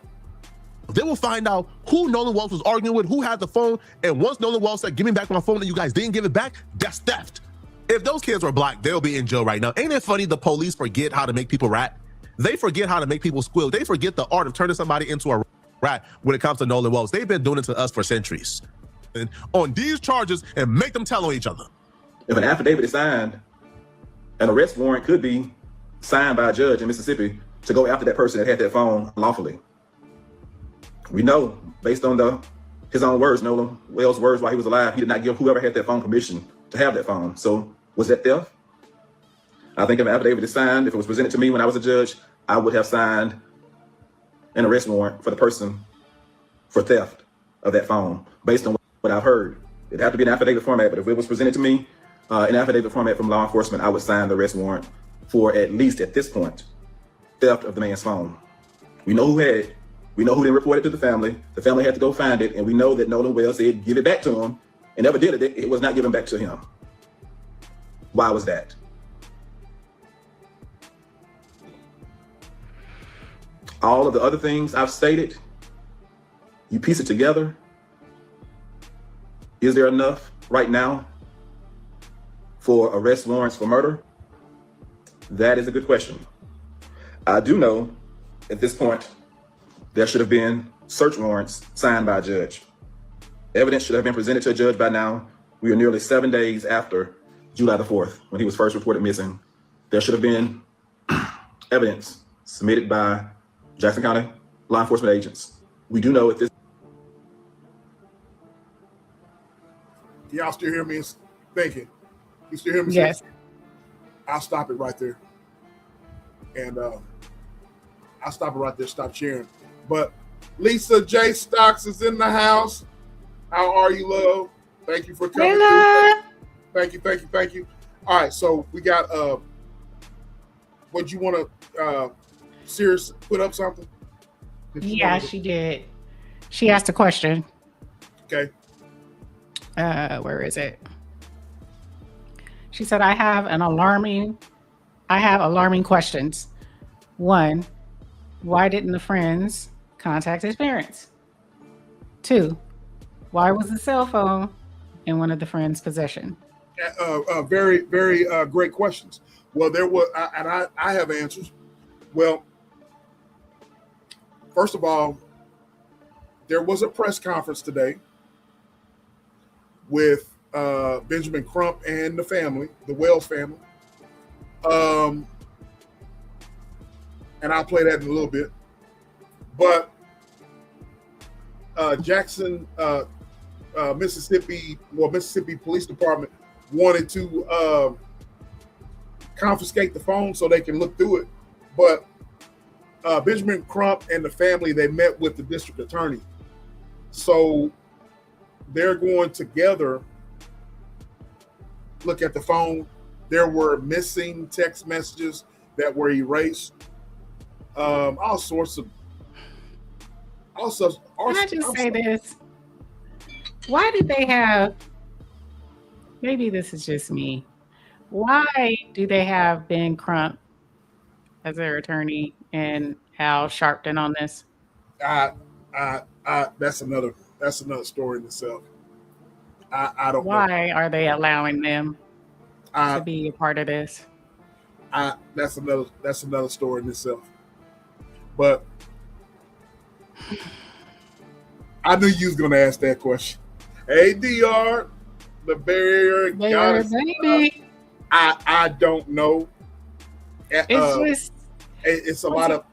They will find out who Nolan Wells was arguing with, who had the phone, and once Nolan Wells said, "Give me back my phone," and you guys didn't give it back, that's theft. If those kids were black, they'll be in jail right now. Ain't it funny the police forget how to make people rat? They forget how to make people squeal. They forget the art of turning somebody into a rat when it comes to Nolan Wells. They've been doing it to us for centuries. And on these charges and make them tell on each other. If an affidavit is signed, an arrest warrant could be signed by a judge in Mississippi to go after that person that had that phone lawfully. We know, based on his own words, Nolan Wells' words while he was alive, he did not give whoever had that phone permission to have that phone. So was that theft? I think if an affidavit is signed, if it was presented to me when I was a judge, I would have signed an arrest warrant for the person for theft of that phone, based on what I've heard. It'd have to be an affidavit format, but if it was presented to me, an affidavit format from law enforcement, I would sign the arrest warrant for, at least at this point, theft of the man's phone. We know who had it. We know who didn't report it to the family. The family had to go find it, and we know that Nolan Wells said, give it back to him, and never did it. It was not given back to him. Why was that? All of the other things I've stated, you piece it together. Is there enough right now for arrest warrants for murder? That is a good question. I do know at this point, there should have been search warrants signed by a judge. Evidence should have been presented to a judge by now. We are nearly 7 days after July the 4th, when he was first reported missing. There should have been evidence submitted by Jackson County law enforcement agents. We do know at this. Y'all still hear me thinking? You still hear me? Yes. Saying? I'll stop it right there. And I'll stop it right there, stop sharing. But Lisa J. Stocks is in the house. How are you, love? Thank you for coming. Thank you. All right, so we got what you want to Sirius put up something? Yeah, she did. She asked a question. Okay. Where is it? She said, I have alarming questions. 1, why didn't the friends contact his parents? 2, why was the cell phone in one of the friends' possession? Very, very great questions. Well, there was, and I have answers. Well, first of all, there was a press conference today with Benjamin Crump and the family, the Wells family. And I'll play that in a little bit. But Jackson, Mississippi Police Department wanted to confiscate the phone so they can look through it. But Benjamin Crump and the family, they met with the district attorney. So they're going together look at the phone. There were missing text messages that were erased. All sorts of. Can I just say this? Why did they have? Maybe this is just me. Why do they have Ben Crump as their attorney and Al Sharpton on this? That's another story in itself. I don't know. Why are they allowing them to be a part of this? That's another story in itself. But I knew you was gonna ask that question. Hey, Dr. The barrier baby. I don't know. It's just it's a lot of.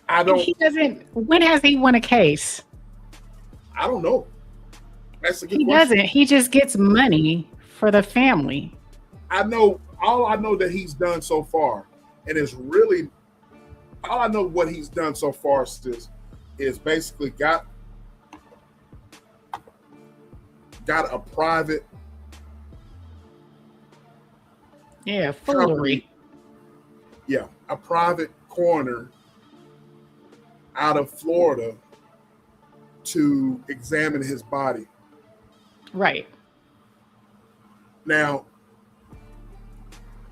I don't. He doesn't. When has he won a case? I don't know. That's a good He question. doesn't. He just gets money for the family. I know. All I know that he's done so far, and it's really all I know what he's done so far is basically got a private. Yeah, foolery. Yeah, a private coroner out of Florida to examine his body. Right. Now,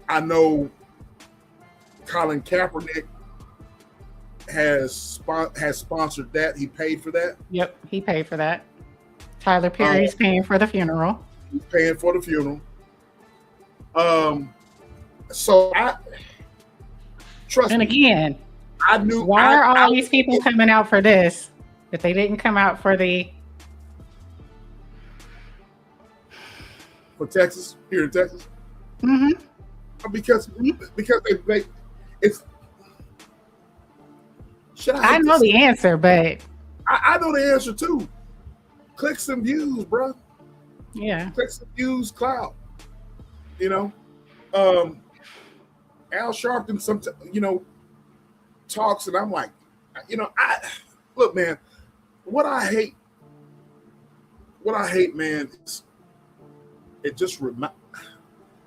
I know Colin Kaepernick has sponsored that. He paid for that. Yep, he paid for that. Tyler Perry's paying for the funeral. He's paying for the funeral. So I trust and me. Again, I knew. Why are all these people coming out for this if they didn't come out for Texas, here in Texas? Mm-hmm. Because they it's. I know the answer, but I know the answer too. Clicks and views, bro. Yeah. Clicks and views, cloud. You know, Al Sharpton sometimes, talks, and I'm like, look, man, what I hate, man, is it just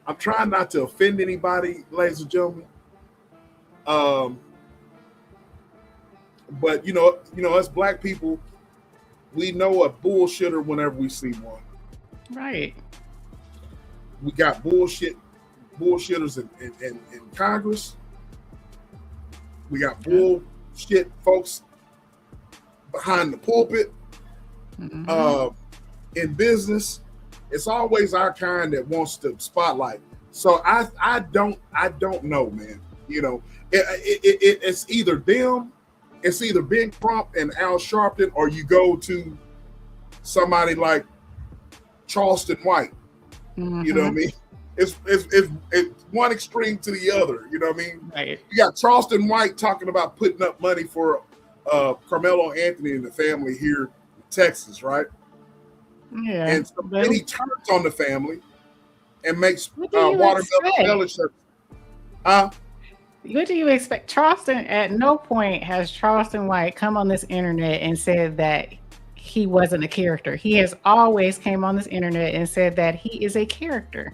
I'm trying not to offend anybody, ladies and gentlemen. But us black people, we know a bullshitter whenever we see one. Right. We got bullshitters in Congress. We got bullshit folks behind the pulpit. Mm-hmm. In business, it's always our kind that wants the spotlight. So I don't know, man. It's either them, it's either Ben Crump and Al Sharpton, or you go to somebody like Charleston White. Mm-hmm. You know what I mean? It's one extreme to the other. You know what I mean? Right. You got Charleston White talking about putting up money for Carmelo Anthony and the family here in Texas, right? Yeah. And so then he turns on the family and makes watermelon shirts. What do you expect? Charleston, at no point has Charleston White come on this internet and said that he wasn't a character. He has always came on this internet and said that he is a character.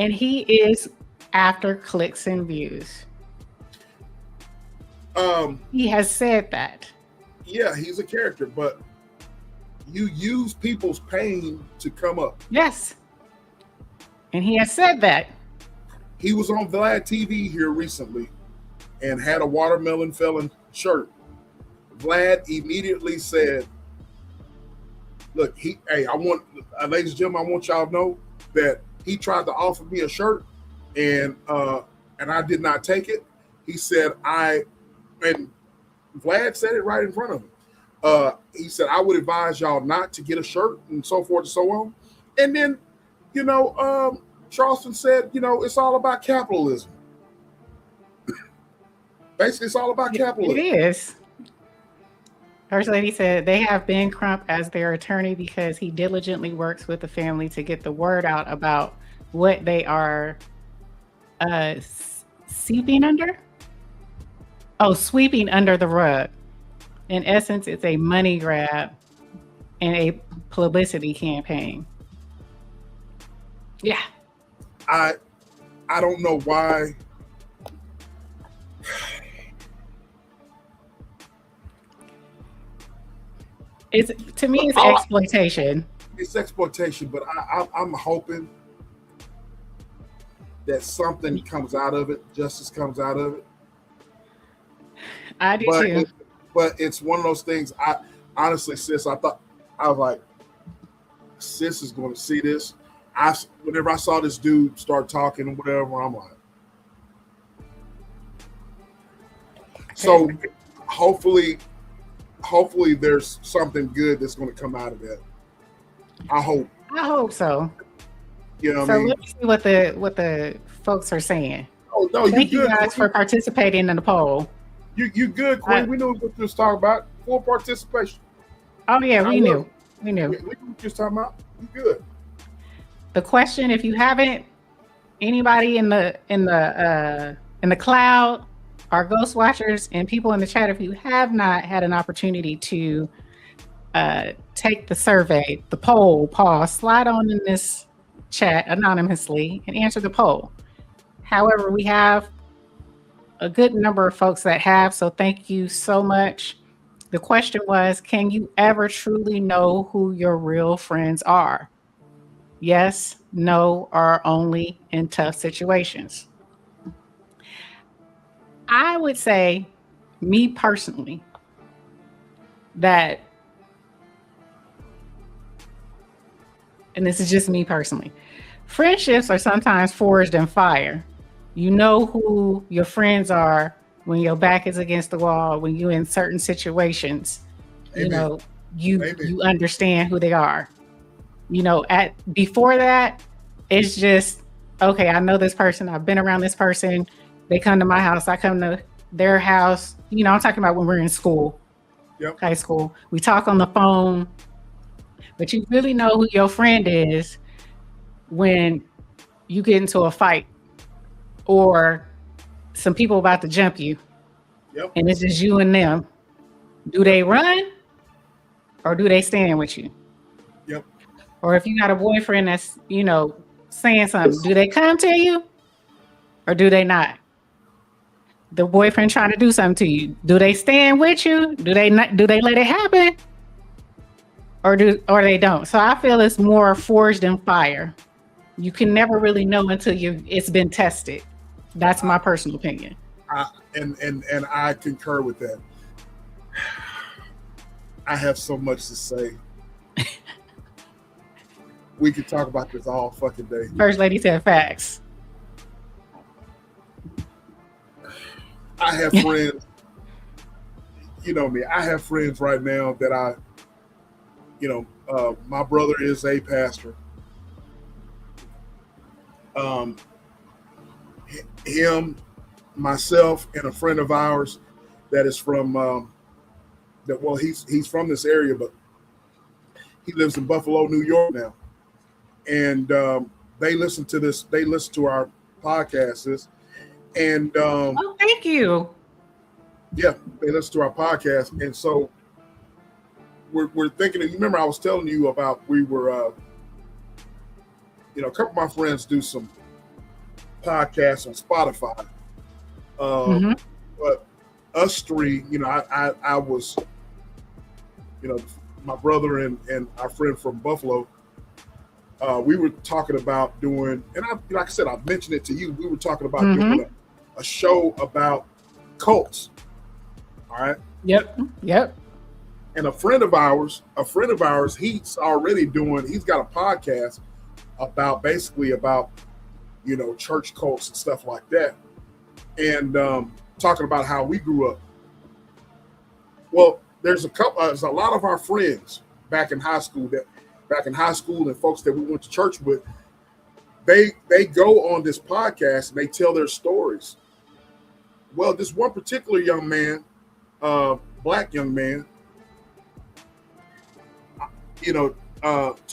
And he is after clicks and views. He has said that. Yeah, he's a character, but you use people's pain to come up. Yes. And he has said that. He was on Vlad TV here recently and had a watermelon felon shirt. Vlad immediately said, look, ladies and gentlemen, I want y'all to know that he tried to offer me a shirt and I did not take it. He said, and Vlad said it right in front of him. He said, I would advise y'all not to get a shirt and so forth and so on. And then, Charleston said, it's all about capitalism. Basically, it's all about capitalism. It is. First Lady said they have Ben Crump as their attorney because he diligently works with the family to get the word out about what they are sweeping under the rug. In essence, it's a money grab and a publicity campaign. Yeah. I don't know why. To me, it's exploitation. It's exploitation, but I'm hoping that something comes out of it, justice comes out of it. I do too. But it's one of those things. I honestly, sis, I was like, sis is going to see this. Whenever I saw this dude start talking or whatever, I'm like, so hopefully hopefully there's something good that's going to come out of that. I hope. I hope so. You know what So I mean? let me see what the folks are saying. Oh no, Thank you you good. guys for participating in the poll. You good, Queen. We knew what you was talking about. Full participation. Oh yeah, we knew. We knew. We knew what you was talking about. You good. The question, if you haven't, anybody in the cloud, our ghost watchers and people in the chat, if you have not had an opportunity to take the survey, the poll, pause, slide on in this chat anonymously and answer the poll. However, we have a good number of folks that have, so thank you so much. The question was, can you ever truly know who your real friends are? Yes, no, or only in tough situations. I would say, me personally, that, and this is just me personally, friendships are sometimes forged in fire. You know who your friends are when your back is against the wall, when you're in certain situations. Amen. You know, you understand who they are. You know, before that, it's just, okay, I know this person, I've been around this person, they come to my house, I come to their house. You know, I'm talking about when we're in school, high school. We talk on the phone, but you really know who your friend is when you get into a fight or some people about to jump you. And it's just you and them. Do they run or do they stand with you? Or if you got a boyfriend that's, you know, saying something, do they come to you or do they not? The boyfriend trying to do something to you, do they stand with you? Do they not? Do they let it happen? Or they don't? So I feel it's more forged in fire. You can never really know until it's been tested. That's my personal opinion. And I concur with that. I have so much to say. We could talk about this all fucking day. First Lady said facts. I have friends, you know me, I have friends right now that my brother is a pastor. Him, myself, and a friend of ours that is from, he's from this area, but he lives in Buffalo, New York now. And they listen to our podcasts. And oh, thank you. Yeah, they listen to our podcast. And so we're thinking, and you remember I was telling you about, we were a couple of my friends do some podcasts on Spotify. But us three, I was, my brother and our friend from Buffalo, we were talking about doing, and like I said, I've mentioned it to you. We were talking about doing a show about cults. All right. Yep. And a friend of ours, he's already he's got a podcast about church cults and stuff like that. And talking about how we grew up. Well, there's a lot of our friends back in high school and folks that we went to church with, they go on this podcast and they tell their stories. Well, this one particular young man, black young man, to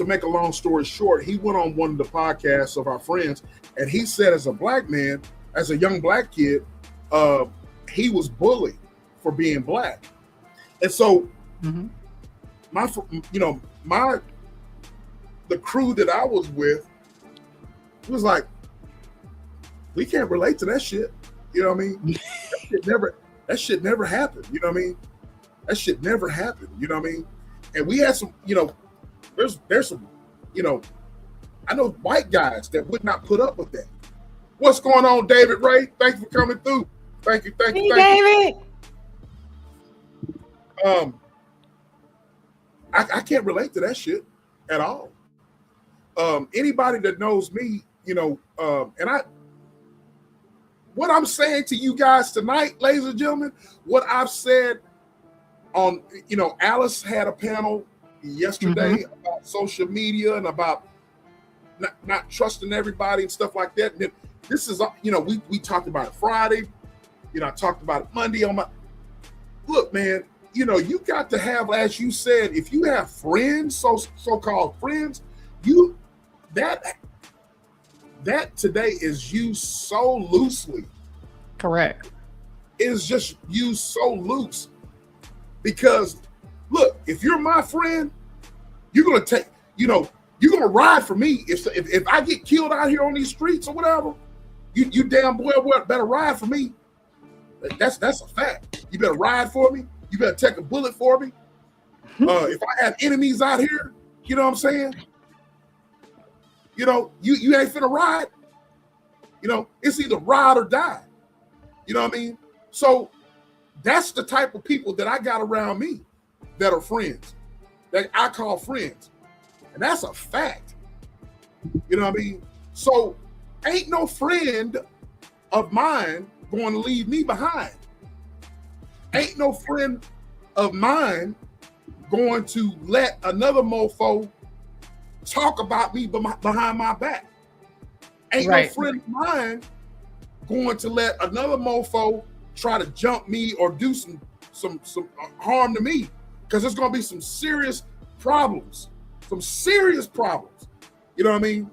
make a long story short, he went on one of the podcasts of our friends, and he said, as a black man, as a young black kid, he was bullied for being black. And so the crew that I was with was like, we can't relate to that shit. You know what I mean? That shit never happened. You know what I mean? That shit never happened. You know what I mean? And we had some, there's some, I know white guys that would not put up with that. What's going on, David Ray? Thank you for coming through. Thank you. Hey, David. I can't relate to that shit at all. Anybody that knows me, what I'm saying to you guys tonight, ladies and gentlemen, what I've said Alice had a panel yesterday about social media and about not trusting everybody and stuff like that. And then this is, we talked about it Friday. I talked about it Monday on my. Look, man, you got to have, as you said, if you have friends, so-called friends, that today is used so loosely. Correct. It is just used so loose because, look, if you're my friend, you're gonna take, you're gonna ride for me. If I get killed out here on these streets or whatever, you damn boy better ride for me. That's a fact. You better ride for me. You better take a bullet for me. If I have enemies out here, you know what I'm saying? You ain't finna ride. It's either ride or die. You know what I mean? So that's the type of people that I got around me that are friends, that I call friends. And that's a fact. You know what I mean? So ain't no friend of mine going to leave me behind. Ain't no friend of mine going to let another mofo talk about me behind my back. Ain't no friend of mine going to let another mofo try to jump me or do some harm to me, because there's going to be some serious problems. You know what I mean?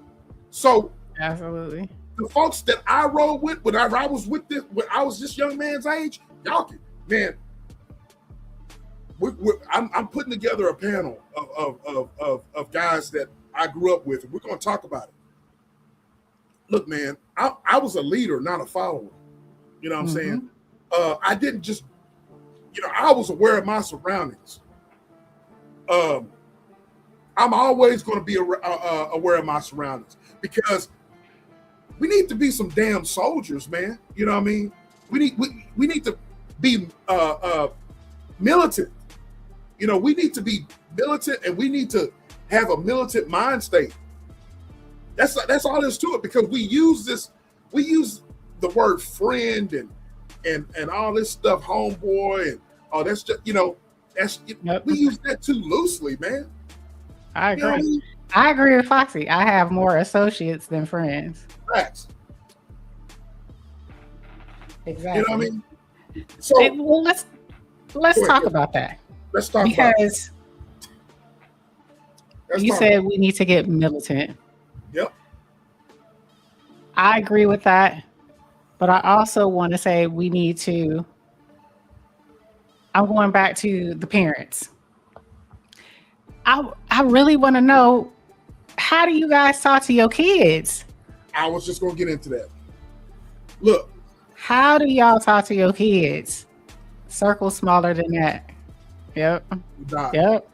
So absolutely, the folks that I rode with when I was this young man's age, y'all, man, I'm putting together a panel of guys that I grew up with, and we're going to talk about it. Look, man, I was a leader, not a follower. You know what I'm saying? I didn't just, I was aware of my surroundings. I'm always going to be aware of my surroundings, because we need to be some damn soldiers, man. You know what I mean? We need to be militant. We need to be militant, and we need to have a militant mind state. That's all there's to it, because we use the word friend and all this stuff, homeboy, and that's just we use that too loosely, man. I agree. I agree with Foxy. I have more associates than friends. Facts. Exactly. You know what I mean? So well, let's talk about that. Let's talk because you said we need to get militant. Yep. I agree with that, but I also want to say we need to. I'm going back to the parents. I really want to know, how do you guys talk to your kids? I was just going to get into that. Look. How do y'all talk to your kids? Circle smaller than that. Yep. Yep.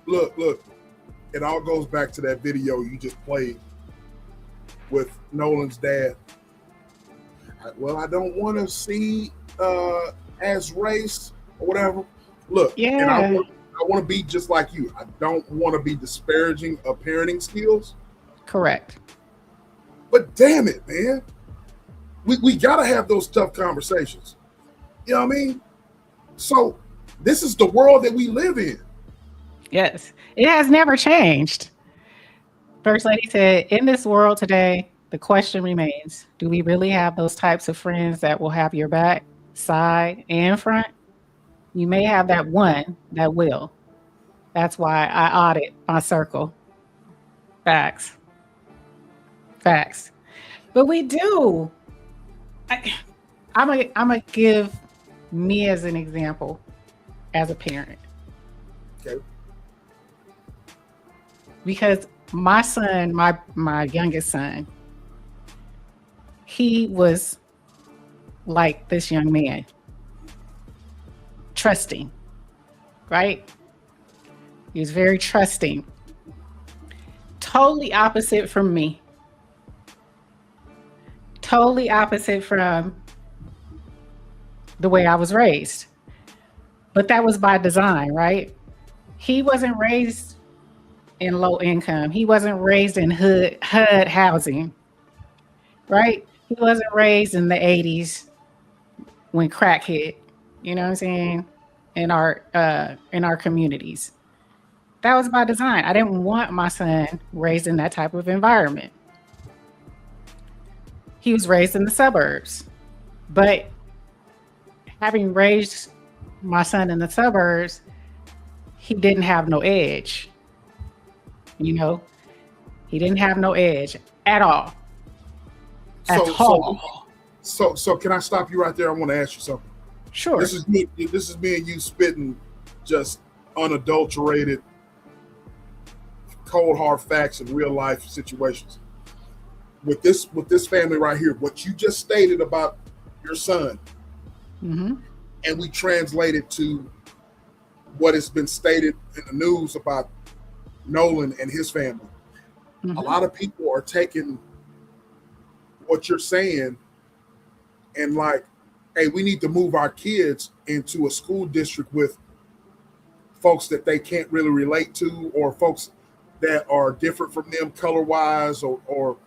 Look. It all goes back to that video you just played with Nolan's dad. I don't want to see as race or whatever. Look, and I want to be just like you. I don't want to be disparaging of parenting skills. Correct. But damn it, man. We got to have those tough conversations. You know what I mean? So this is the world that we live in. Yes. It has never changed. First Lady said, in this world today, the question remains, do we really have those types of friends that will have your back, side, and front? You may have that one that will. That's why I audit my circle. Facts. But we do. I'm gonna give me as an example as a parent. Okay. Because my son, my youngest son, he was like this young man. Trusting, right? He was very trusting. Totally opposite from me. Totally opposite from the way I was raised. But that was by design, right? He wasn't raised in low income. He wasn't raised in HUD housing, right? He wasn't raised in the 80s when crack hit. You know what I'm saying? in our communities. That was by design. I didn't want my son raised in that type of environment. He was raised in the suburbs, but having raised my son in the suburbs, he didn't have no edge. You know, he didn't have no edge at all. So can I stop you right there? I want to ask you something. Sure. This is me and you spitting just unadulterated, cold hard facts in real life situations. With this family right here, what you just stated about your son, Mm-hmm. and we translate it to what has been stated in the news about Nolan and his family. Mm-hmm. A lot of people are taking what you're saying and like, hey, we need to move our kids into a school district with folks that they can't really relate to, or folks that are different from them color-wise or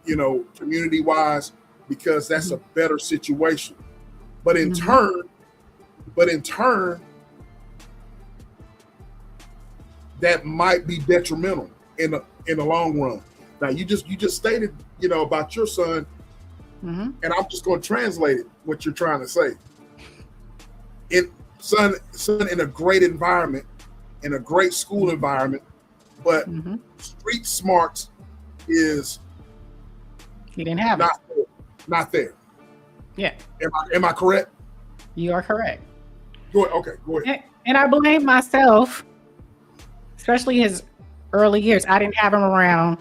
you know, community-wise, because that's a better situation. But in turn, that might be detrimental in the long run. Now, you just stated, you know, about your son, and I'm just going to translate it, what you're trying to say. Son in a great environment, in a great school environment, but street smarts is he didn't have not there. Yeah. Am I correct? You are correct. Go ahead. Okay, go ahead. And I blame myself, especially his early years. I didn't have him around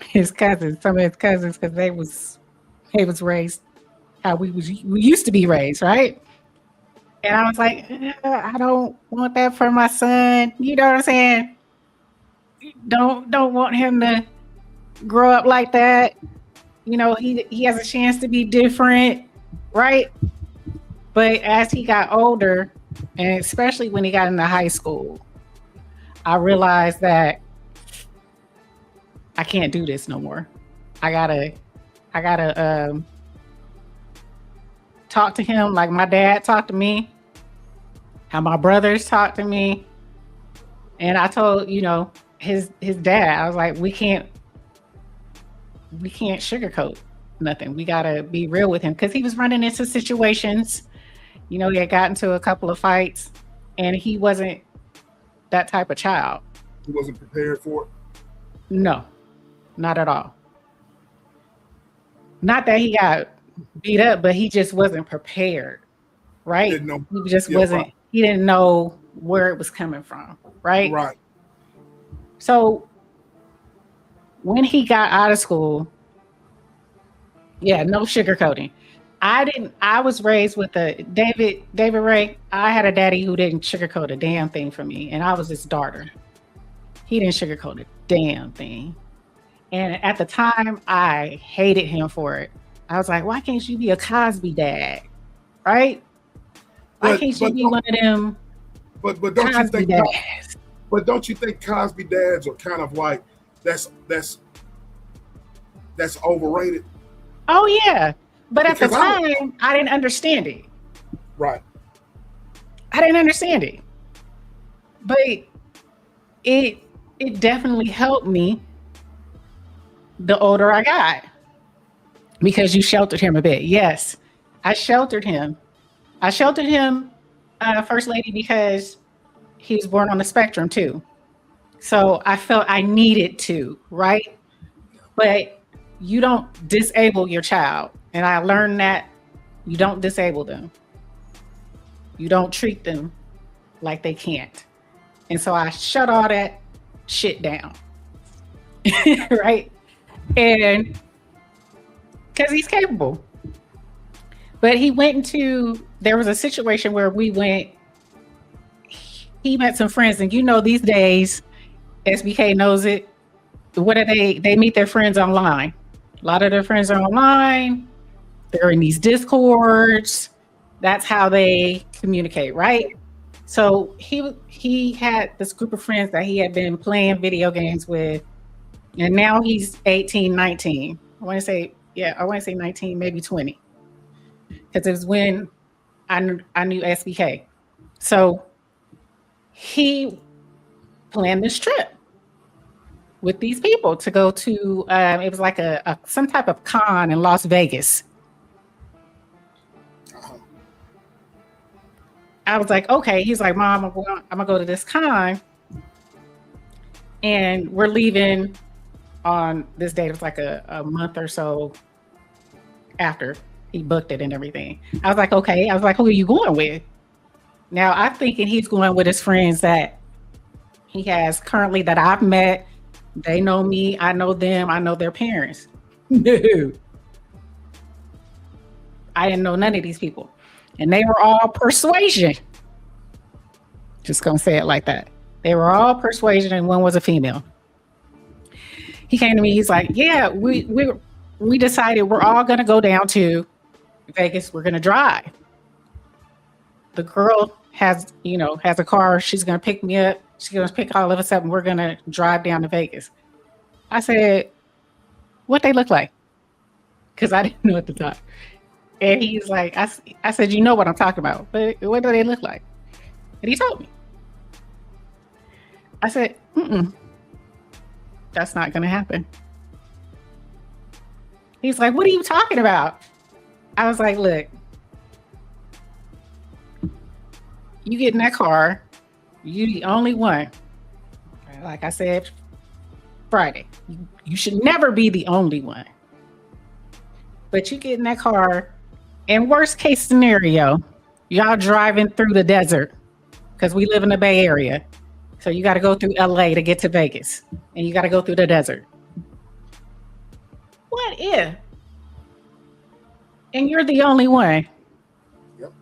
his cousins, some of his cousins, because they was raised how we used to be raised, right? And I was like, I don't want that for my son. You know what I'm saying? Don't want him to grow up like that. You know, he has a chance to be different, right? But as he got older, and especially when he got into high school, I realized that I can't do this no more. I gotta talk to him like my dad talked to me, how my brothers talk to me. And I told, you know, his dad, I was like, we can't sugarcoat nothing. We gotta be real with him, because he was running into situations. You know, he had gotten into a couple of fights, and he wasn't that type of child. He wasn't prepared for it? No, not at all. Not that he got beat up, but he just wasn't prepared, right? He just wasn't, he didn't know where it was coming from, right? Right. So when he got out of school, yeah, no sugarcoating. I was raised with David Ray. I had a daddy who didn't sugarcoat a damn thing for me, and I was his daughter. He didn't sugarcoat a damn thing. And at the time, I hated him for it. I was like, why can't you be a Cosby dad? Right? Why can't you be one of them but don't Cosby you think dads? But don't you think Cosby dads are kind of like that's overrated? Oh yeah. But at the Because time, I didn't understand it. Right. I didn't understand it. But it definitely helped me the older I got, because you sheltered him a bit. Yes, I sheltered him. First Lady, because he was born on the spectrum too. So I felt I needed to, right? But you don't disable your child. And I learned that you don't disable them. You don't treat them like they can't. And so I shut all that shit down. Right? And because he's capable. But there was a situation where he met some friends, and you know, these days, SBK knows it. What are they meet their friends online. A lot of their friends are online. They're in these discords. That's how they communicate, right? So he had this group of friends that he had been playing video games with, and now he's 18, 19. I want to say 19, maybe 20. Because it was when I knew SBK. So he planned this trip with these people to go to, it was like some type of con in Las Vegas. I was like, okay. He's like, Mom, I'm gonna go to this con, and we're leaving on this date. It was like a month or so after he booked it and everything. I was like, okay. I was like, who are you going with? Now I'm thinking he's going with his friends that he has currently that I've met. They know me, I know them, I know their parents. No. I didn't know none of these people. And they were all persuasion. Just gonna say it like that. They were all persuasion, and one was a female. He came to me, he's like, yeah, we decided we're all gonna go down to Vegas, we're gonna drive. The girl has a car, she's gonna pick me up, she's gonna pick all of us up, and we're gonna drive down to Vegas. I said, what they look like? Because I didn't know at the time. And he's like, I said, you know what I'm talking about, but what do they look like? And he told me. I said, that's not gonna happen. He's like, what are you talking about? I was like, look, you get in that car, you the only one. Like I said Friday, you should never be the only one. But you get in that car, and worst case scenario, y'all driving through the desert, because we live in the Bay Area. So you got to go through LA to get to Vegas, and you got to go through the desert. What if? And you're the only one. Yep.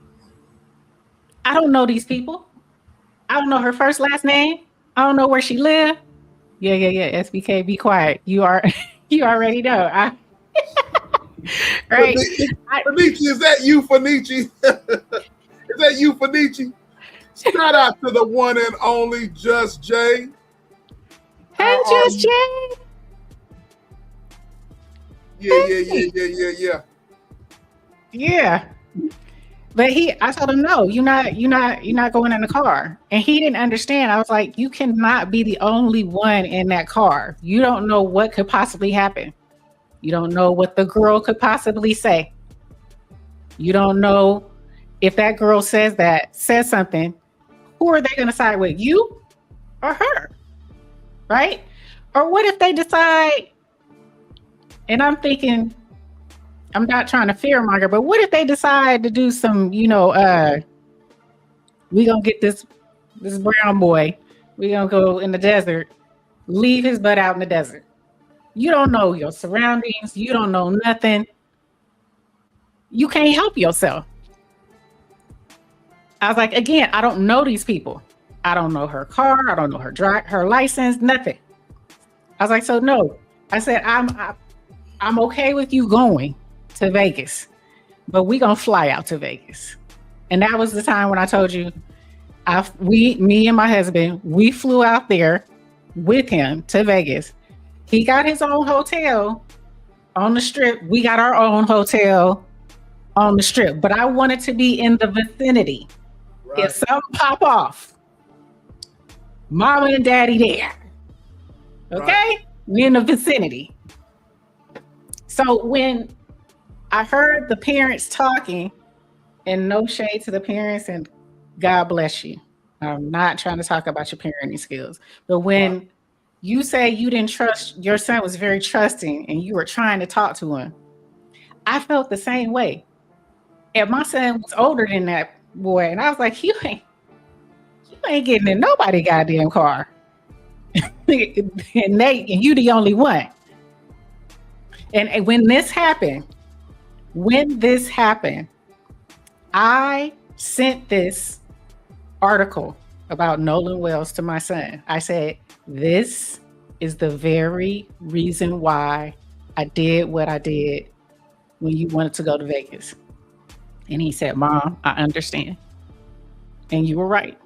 I don't know these people. I don't know her first, last name. I don't know where she lived. Yeah. SBK, be quiet. You already know. Right. Fanichi, is that you, Fanichi? Is that you, Fanichi? Shout out to the one and only Just Jay. Hey, Just Jay. Yeah. Yeah. But I told him, no, you're not going in the car. And he didn't understand. I was like, you cannot be the only one in that car. You don't know what could possibly happen. You don't know what the girl could possibly say. You don't know if that girl says something, who are they going to side with, you or her? Right? Or what if they decide, and I'm thinking, I'm not trying to fearmonger, but what if they decide to do some, we gonna get this brown boy, we gonna go in the desert, leave his butt out in the desert. You don't know your surroundings, you don't know nothing. You can't help yourself. I was like, again, I don't know these people. I don't know her car, I don't know her license, nothing. I was like, so no. I said, I'm okay with you going to Vegas, but we gonna fly out to Vegas. And that was the time when I told you, me and my husband, we flew out there with him to Vegas. He got his own hotel on the strip. We got our own hotel on the strip, but I wanted to be in the vicinity. Right. If something pop off, mama and daddy there. Okay? Right. We in the vicinity. So when I heard the parents talking, and no shade to the parents, and God bless you. I'm not trying to talk about your parenting skills, but when you say you didn't trust, your son was very trusting and you were trying to talk to him, I felt the same way. And my son was older than that boy, and I was like, you ain't getting in nobody goddamn car. and you the only one. And when this happened, I sent this article about Nolan Wells to my son. I said, this is the very reason why I did what I did when you wanted to go to Vegas. And he said, Mom, I understand. And you were right.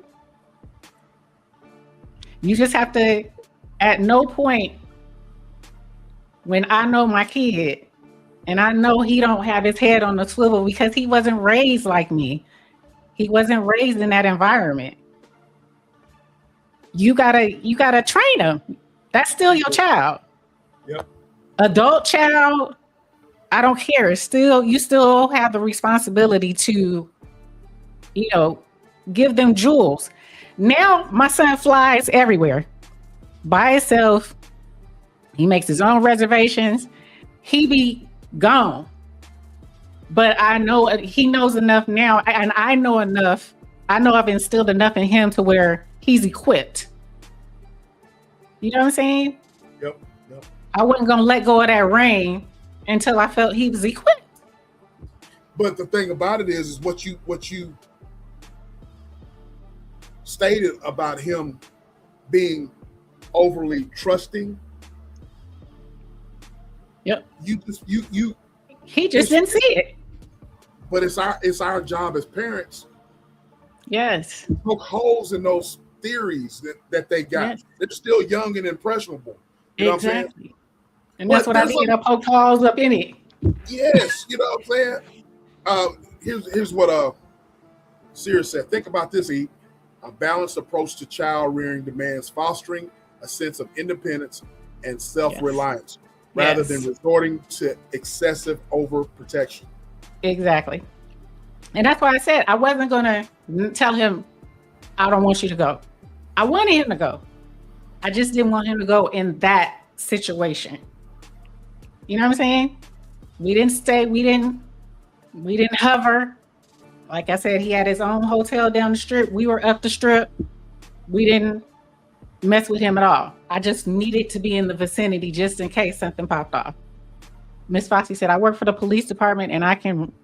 You just have to, at no point, when I know my kid, and I know he don't have his head on the swivel because he wasn't raised like me. He wasn't raised in that environment. You gotta train him. That's still your child. Yep. Adult child, I don't care. It's still, you still have the responsibility to, give them jewels. Now my son flies everywhere by himself. He makes his own reservations. He be gone. But I know he knows enough now, and I know enough. I know I've instilled enough in him to where he's equipped. You know what I'm saying? Yep. I wasn't gonna let go of that reign until I felt he was equipped. But the thing about it is what you stated about him being overly trusting. Yep. He just didn't see it. But it's our job as parents. Yes. To poke holes in those theories that they got. Yes. They're still young and impressionable. You know what I'm saying? Exactly. And that's what I did. I poked holes up in it. Yes, you know what I'm saying? Here's what Sirius said. Think about this, E. A balanced approach to child rearing demands fostering a sense of independence and self-reliance rather than resorting to excessive overprotection. Exactly. And that's why I said I wasn't going to tell him, I don't want you to go. I wanted him to go. I just didn't want him to go in that situation. You know what I'm saying? We didn't stay, we didn't hover. Like I said, he had his own hotel down the strip. We were up the strip. We didn't mess with him at all. I just needed to be in the vicinity just in case something popped off. Miss Foxy said, I work for the police department and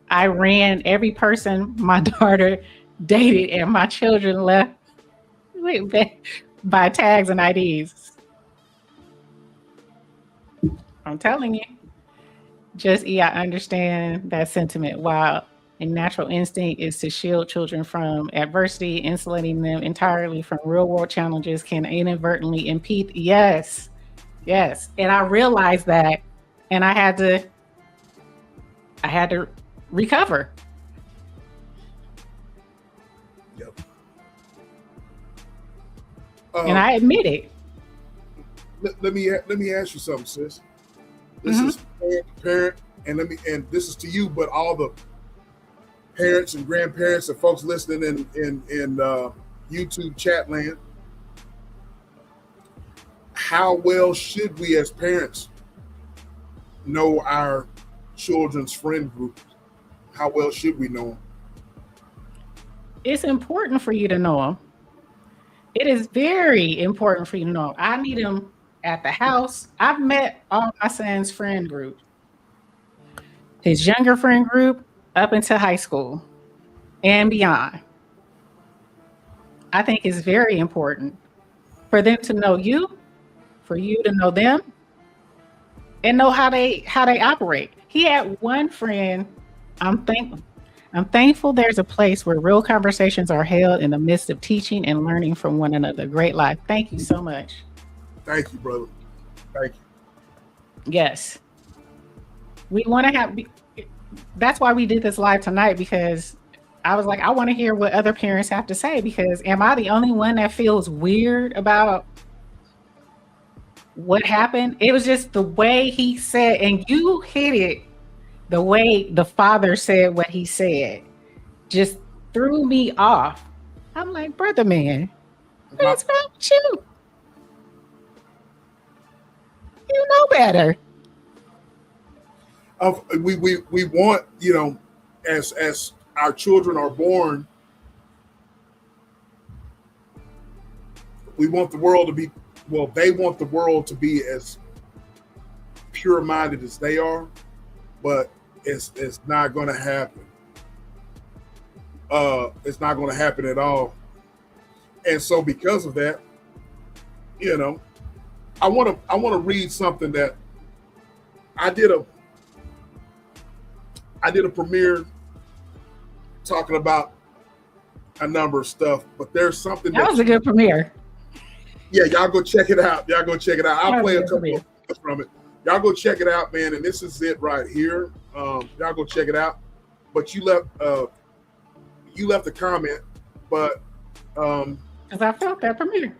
I ran every person my daughter dated and my children left by tags and IDs. I'm telling you. I understand that sentiment. While a natural instinct is to shield children from adversity, insulating them entirely from real world challenges can inadvertently impede. Yes. And I realized that, and I had to recover. Yep. And I admit it. Let me ask you something, sis. This is parent, and this is to you, but all the parents and grandparents and folks listening in YouTube chat land. How well should we as parents know our children's friend group? How well should we know them? It's important for you to know them. It is very important for you to know them. I need them at the house. I've met all my son's friend group. His younger friend group up until high school and beyond. I think it's very important for them to know you, for you to know them, and know how they operate. He had one friend. I'm thankful there's a place where real conversations are held in the midst of teaching and learning from one another. Great life. Thank you so much. Thank you, brother. Thank you. Yes. We want to have, that's why we did this live tonight, because I was like, I want to hear what other parents have to say, because am I the only one that feels weird about what happened? It was just the way he said, and you hit it, the way the father said what he said just threw me off. I'm like, brother man, what's wrong with you? You know better. We want, as our children are born, we want the world to be, they want the world to be as pure-minded as they are, but it's not going to happen. It's not going to happen at all. And so because of that, I want to read something that I did a premiere talking about a number of stuff, but there's something that was a good premiere. Yeah, y'all go check it out. I'll play a couple of from it. Y'all go check it out, man. And this is it right here. Y'all go check it out. But you you left a comment, but because I felt that premiere.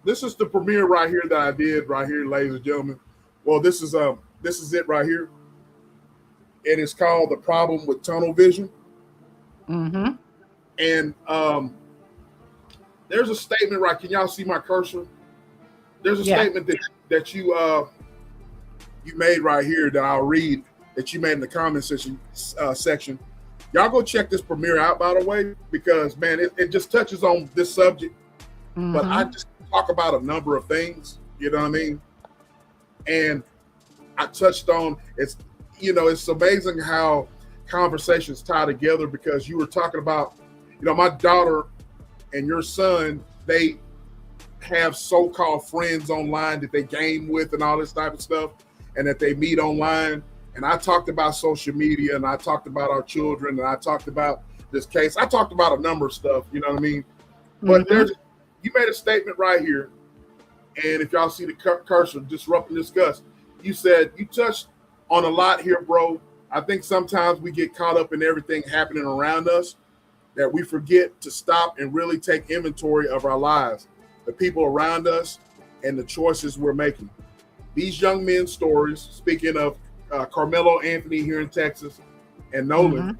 This is the premiere right here that I did right here, ladies and gentlemen. Well, this is it right here. It is called The Problem with Tunnel Vision. Mm-hmm. And there's a statement, right? Can y'all see my cursor? There's a statement that you made right here that I'll read, that you made in the comment section. Y'all go check this premiere out, by the way, because man, it just touches on this subject. Mm-hmm. But I just talk about a number of things, you know what I mean? And I touched on it's amazing how conversations tie together, because you were talking about, my daughter and your son, they have so-called friends online that they game with and all this type of stuff, and that they meet online. And I talked about social media, and I talked about our children, and I talked about this case. I talked about a number of stuff, you know what I mean? But you made a statement right here, and if y'all see the cursor, disrupt and discuss, you said you touched on a lot here, bro. I think sometimes we get caught up in everything happening around us, that we forget to stop and really take inventory of our lives, the people around us, and the choices we're making. These young men's stories, speaking of Carmelo Anthony here in Texas and Nolan,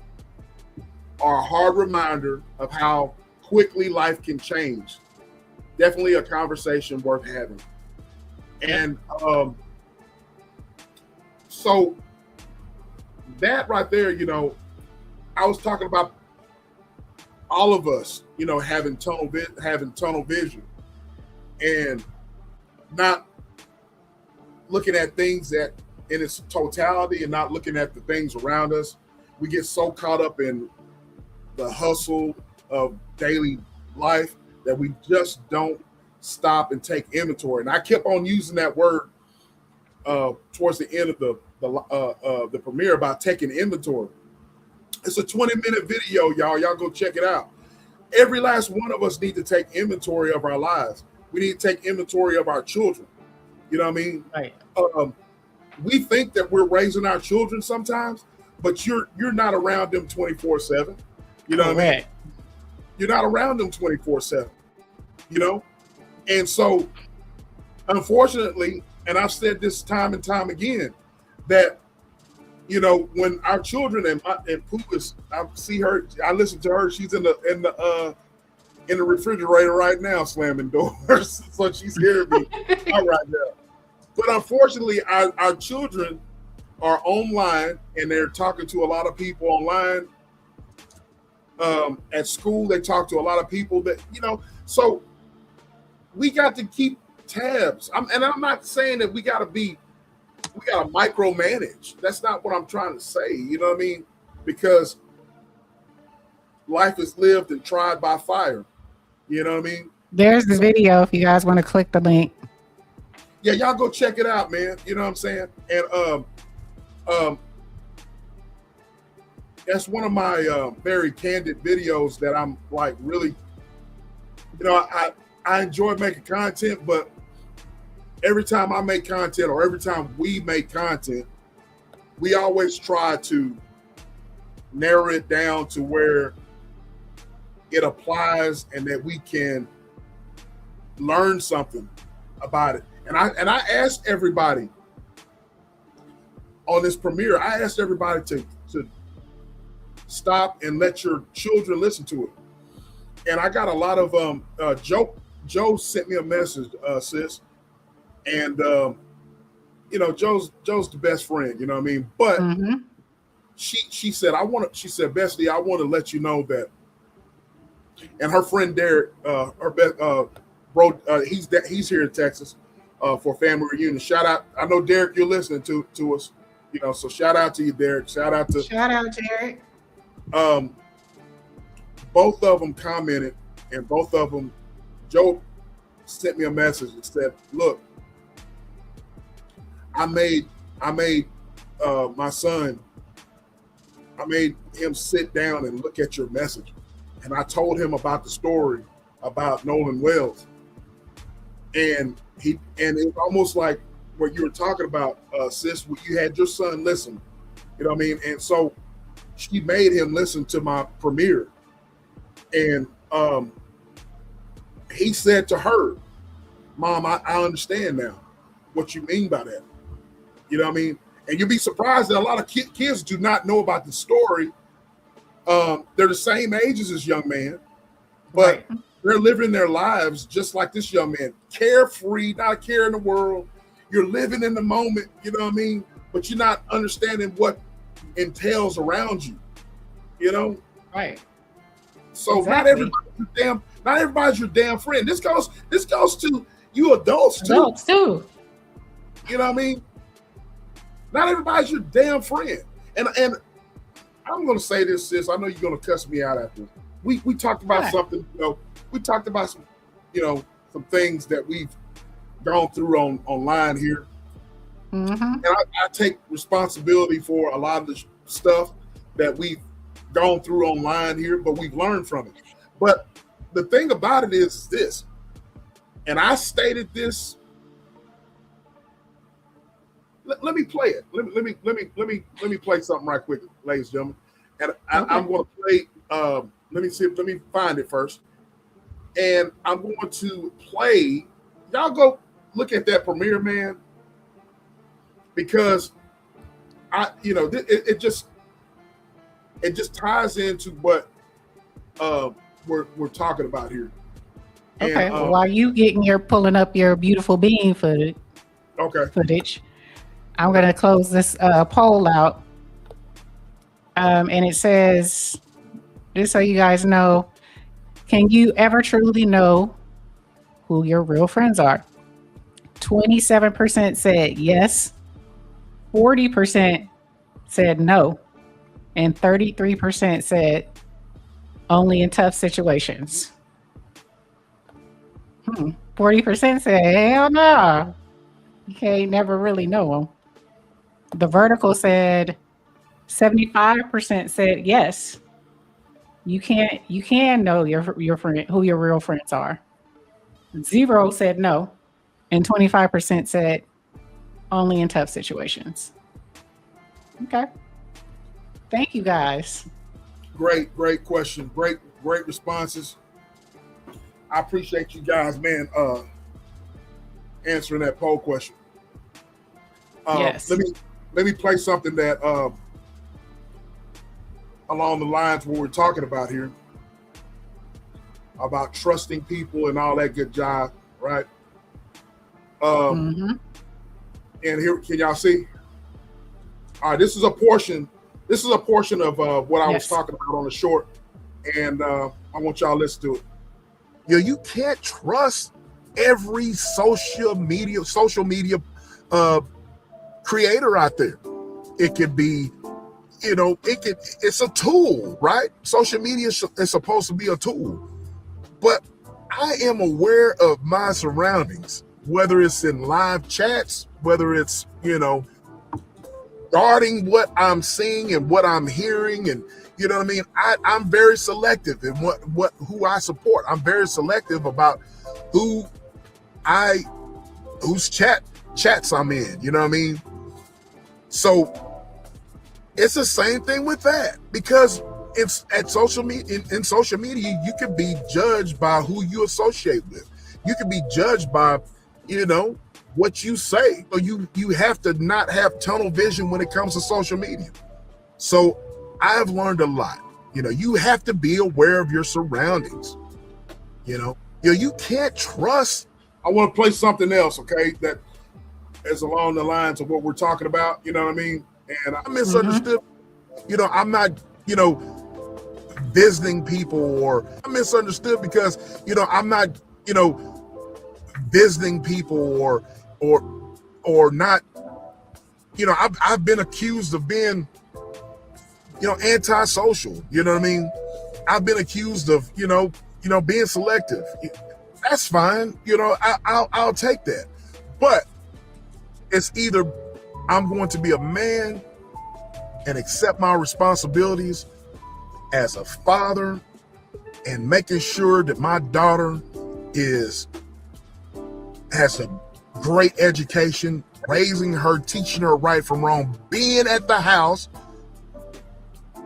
are a hard reminder of how quickly life can change. Definitely a conversation worth having. And so that right there, I was talking about all of us, having tunnel vision and not looking at things that in its totality and not looking at the things around us. We get so caught up in the hustle of daily life that we just don't stop and take inventory. And I kept on using that word towards the end of the premiere about taking inventory. It's a 20-minute video, y'all. Y'all go check it out. Every last one of us need to take inventory of our lives. We need to take inventory of our children. You know what I mean? Right. We think that we're raising our children sometimes, but you're not around them 24/7. You know what I mean? You're not around them 24/7. And so, unfortunately, and I've said this time and time again, that when our children and Pooh is, I see her, I listen to her. She's in the refrigerator right now, slamming doors, so she's hearing me all right now. But unfortunately, our children are online and they're talking to a lot of people online. At school, they talk to a lot of people that, so we got to keep tabs. I'm not saying that we got to micromanage. That's not what I'm trying to say. You know what I mean? Because life is lived and tried by fire. You know what I mean? There's the video if you guys want to click the link. Yeah, y'all go check it out, man. You know what I'm saying? And that's one of my very candid videos that I'm like really, I enjoy making content, but every time I make content or every time we make content, we always try to narrow it down to where it applies and that we can learn something about it. And I asked everybody on this premiere, I asked everybody to stop and let your children listen to it. And I got a lot of Joe sent me a message, sis. And Joe's the best friend, you know what I mean? But she said, Bestie, I want to let you know that. And her friend Derek, he's here in Texas for family reunion. Shout out. I know Derek, you're listening to us, so shout out to you, Derek. Shout out Derek. Both of them commented, and both of them, Joe sent me a message and said, look, I made my son, I made him sit down and look at your message. And I told him about the story about Nolan Wells. And it was almost like what you were talking about, sis, you had your son listen. You know what I mean? And so she made him listen to my premiere, and he said to her, "Mom, I understand now what you mean by that." You know what I mean? And you'd be surprised that a lot of kids do not know about the story. They're the same age as this young man, but they're living their lives just like this young man, carefree, not a care in the world. You're living in the moment, you know what I mean? But you're not understanding what entails around you, you know? Right. So Exactly. not everybody's your damn friend. This goes to you adults too. Adults too. You know what I mean? Not everybody's your damn friend. And I'm gonna say this, sis. I know you're gonna cuss me out after. We talked about something, you know, we talked about some, you know, some things that we've gone through online here. And I take responsibility for a lot of the stuff that we've gone through online here, but we've learned from it. But the thing about it is this, and I stated this. Let me play it. Let me play something right quick, ladies and gentlemen. And I'm going to play. Let me find it first. And I'm going to play. Y'all go look at that premiere, man, because it just ties into what we're talking about here. Okay. And, While you pulling up your beautiful being footage. I'm going to close this poll out. And it says, just so you guys know, can you ever truly know who your real friends are? 27% said yes, 40% said no, and 33% said only in tough situations. 40% said, hell no. You can't never really know them. The vertical said 75% said yes. You can know your friend, who your real friends are. 0 said no, and 25% said only in tough situations. Okay. Thank you guys. Great question. Great responses. I appreciate you guys, man, answering that poll question. Yes. Let me play something that along the lines what we're talking about here, about trusting people and all that good jive, right? And here, can y'all see? All right, this is a portion of what I was talking about on the short, and I want y'all to listen to it. You can't trust every social media creator out there. It could be, it's a tool, right? Social media is supposed to be a tool, but I am aware of my surroundings, whether it's in live chats, whether it's, guarding what I'm seeing and what I'm hearing, and you know what I mean? I'm very selective in who I support. I'm very selective about whose chats I'm in, you know what I mean? So it's the same thing with that, because it's at social media. In social media, you can be judged by who you associate with. You can be judged by, what you say. So you have to not have tunnel vision when it comes to social media. So I've learned a lot. You have to be aware of your surroundings. You can't trust. I want to play something else, okay, that is along the lines of what we're talking about. You know what I mean? And I misunderstood. I'm not, visiting people, or I misunderstood because, I'm not, visiting people or not, I've been accused of being, antisocial. You know what I mean? I've been accused of, being selective. That's fine. I'll take that. But it's either I'm going to be a man and accept my responsibilities as a father and making sure that my daughter has a great education, raising her, teaching her right from wrong, being at the house,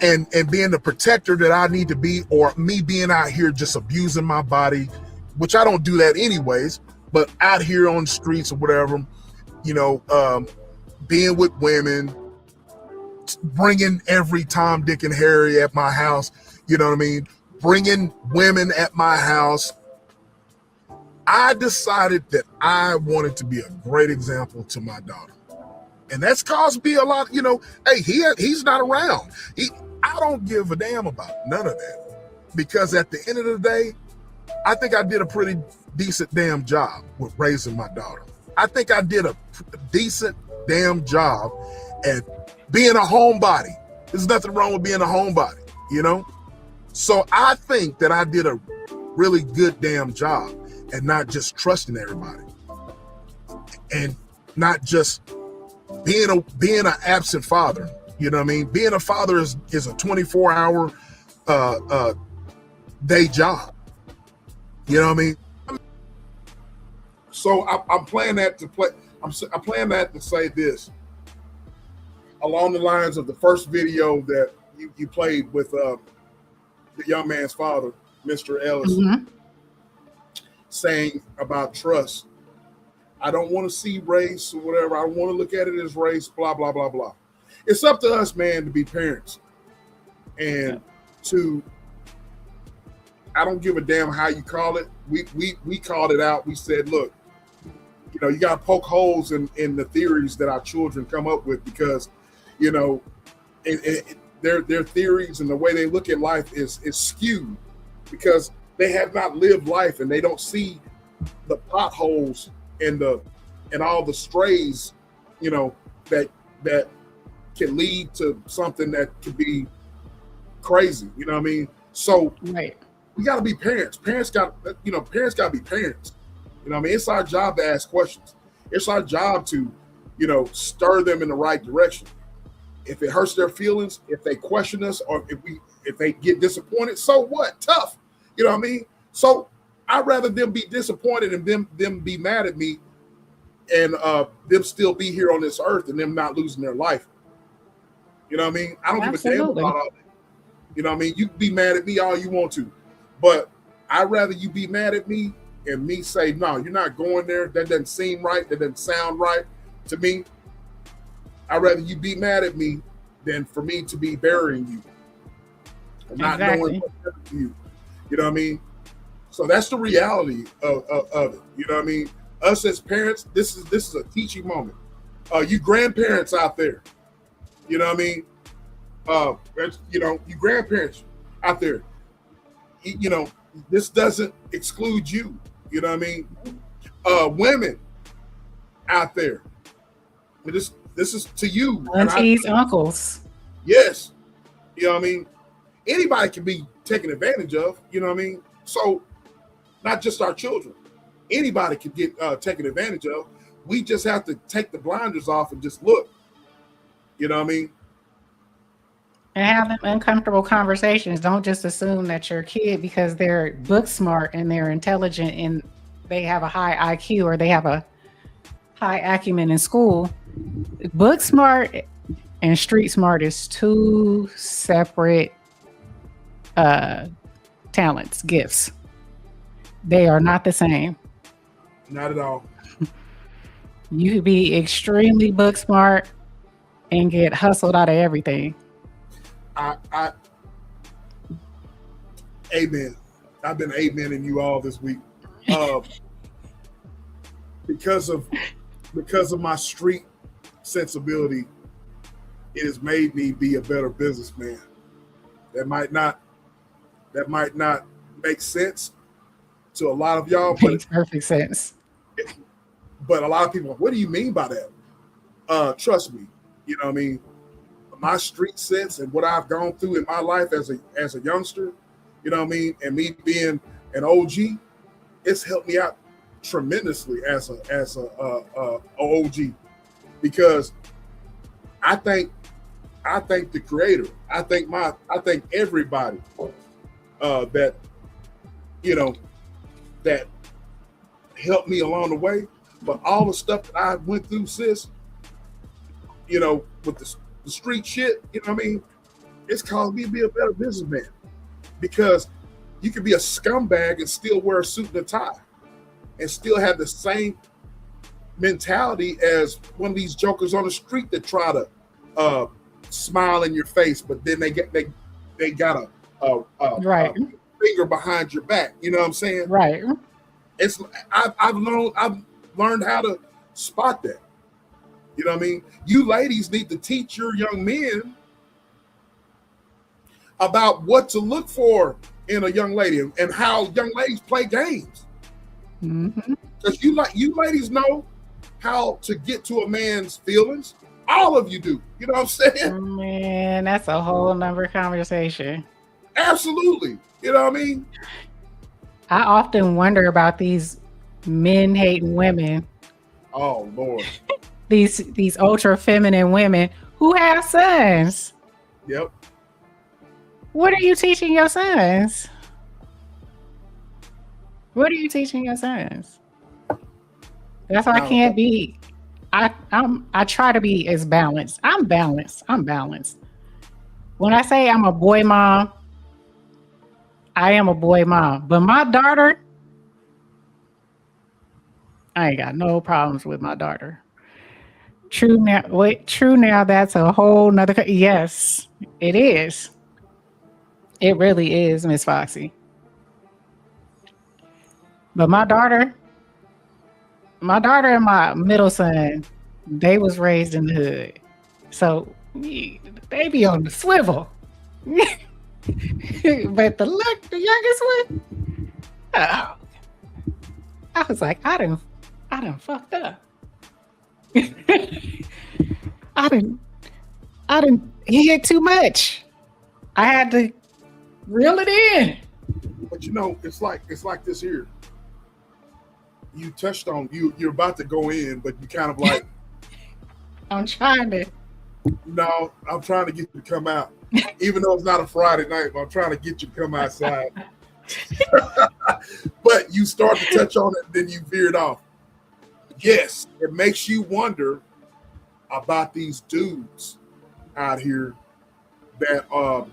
and being the protector that I need to be, or me being out here just abusing my body, which I don't do that anyways, but out here on the streets or whatever, being with women, bringing every Tom, Dick, and Harry at my house, you know what I mean? Bringing women at my house. I decided that I wanted to be a great example to my daughter. And that's caused me a lot, hey, he's not around. I don't give a damn about none of that. Because at the end of the day, I think I did a pretty decent damn job with raising my daughter. I think I did a decent damn job at being a homebody. There's nothing wrong with being a homebody, So I think that I did a really good damn job and not just trusting everybody. And not just being an absent father. You know what I mean? Being a father is a 24-hour day job. You know what I mean? So I'm playing that to play. I'm playing that to say this, along the lines of the first video that you played with the young man's father, Mr. Ellis, saying about trust. I don't want to see race or whatever. I don't want to look at it as race, blah, blah, blah, blah. It's up to us, man, to be parents. And I don't give a damn how you call it. We called it out. We said, look, you got to poke holes in the theories that our children come up with, because, their theories and the way they look at life is skewed, because they have not lived life and they don't see the potholes and all the strays, that can lead to something that could be crazy. You know what I mean? So right. We got to be parents. Parents got to be parents. You know what I mean? It's our job to ask questions. It's our job to, stir them in the right direction. If it hurts their feelings, if they question us, or if they get disappointed, so what? Tough. You know what I mean? So I'd rather them be disappointed and them be mad at me, and them still be here on this earth and them not losing their life. You know what I mean? I don't give a damn about all that. You know what I mean? You can be mad at me all you want to, but I'd rather you be mad at me and me say, no, you're not going there. That doesn't seem right. That doesn't sound right to me. I'd rather you be mad at me than for me to be burying you and not knowing what's happened to you. You know what I mean? So that's the reality of it. You know what I mean? Us as parents, this is a teaching moment. You grandparents out there, you know what I mean? You grandparents out there, this doesn't exclude you. You know what I mean? Women out there, this is to you. Aunties, uncles. Yes. You know what I mean? Anybody can be taken advantage of, you know what I mean? So not just our children. Anybody can get taken advantage of. We just have to take the blinders off and just look. You know what I mean? And have them uncomfortable conversations. Don't just assume that your kid, because they're book smart and they're intelligent and they have a high IQ or they have a high acumen in school. Book smart and street smart is two separate talents, gifts. They are not the same. Not at all. You could be extremely book smart and get hustled out of everything. Amen. I've been amening you all this week. Because of my street sensibility, it has made me be a better businessman. That might not make sense to a lot of y'all. Makes perfect sense. But a lot of people, what do you mean by that? Trust me, you know what I mean? My street sense and what I've gone through in my life as a youngster, you know what I mean, and me being an OG, it's helped me out tremendously as a OG, because I think the creator, I think everybody that that helped me along the way, but all the stuff that I went through, sis, with the street shit, you know what I mean? It's caused me to be a better businessman, because you can be a scumbag and still wear a suit and a tie and still have the same mentality as one of these jokers on the street that try to smile in your face, but then they got a finger behind your back. You know what I'm saying? Right. It's I've learned how to spot that. You know what I mean? You ladies need to teach your young men about what to look for in a young lady and how young ladies play games. Because you ladies know how to get to a man's feelings. All of you do. You know what I'm saying? Man, that's a whole nother conversation. Absolutely. You know what I mean? I often wonder about these men hating women. Oh Lord. These ultra feminine women who have sons. Yep. What are you teaching your sons? What are you teaching your sons? That's why I can't be. I try to be as balanced. I'm balanced. When I say I'm a boy mom, I am a boy mom. But my daughter, I ain't got no problems with my daughter. True now, that's a whole nother. Yes, it is. It really is, Miss Foxy. But my daughter and my middle son, they was raised in the hood. So they be on the swivel. But the youngest one, oh, I was like, I done fucked up. I didn't hit too much. I had to reel it in. But you know, it's like this here. You touched on you're about to go in, but you kind of like I'm trying to. No, I'm trying to get you to come out. Even though it's not a Friday night, but I'm trying to get you to come outside. But you start to touch on it, then you veered off. Yes, it makes you wonder about these dudes out here that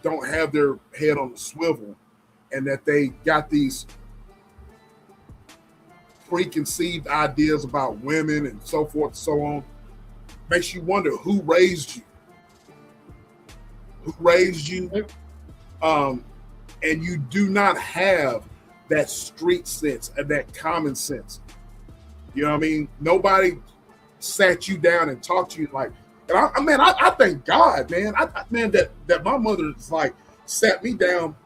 don't have their head on the swivel, and that they got these preconceived ideas about women and so forth and so on. Makes you wonder who raised you. And you do not have that street sense and that common sense. You know what I mean? Nobody sat you down and talked to you like, and I thank God, man. That my mother is like sat me down,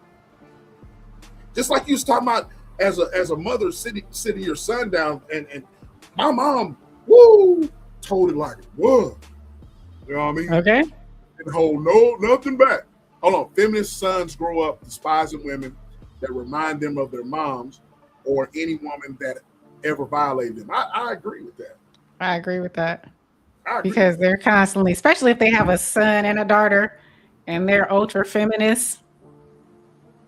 just like you was talking about as a mother sitting your son down, and my mom, told it like it was. You know what I mean? Okay. And hold nothing back. Hold on. Feminist sons grow up despising women that remind them of their moms or any woman that ever violated them. I agree with that. I agree with that. Because they're constantly, especially if they have a son and a daughter and they're ultra feminists.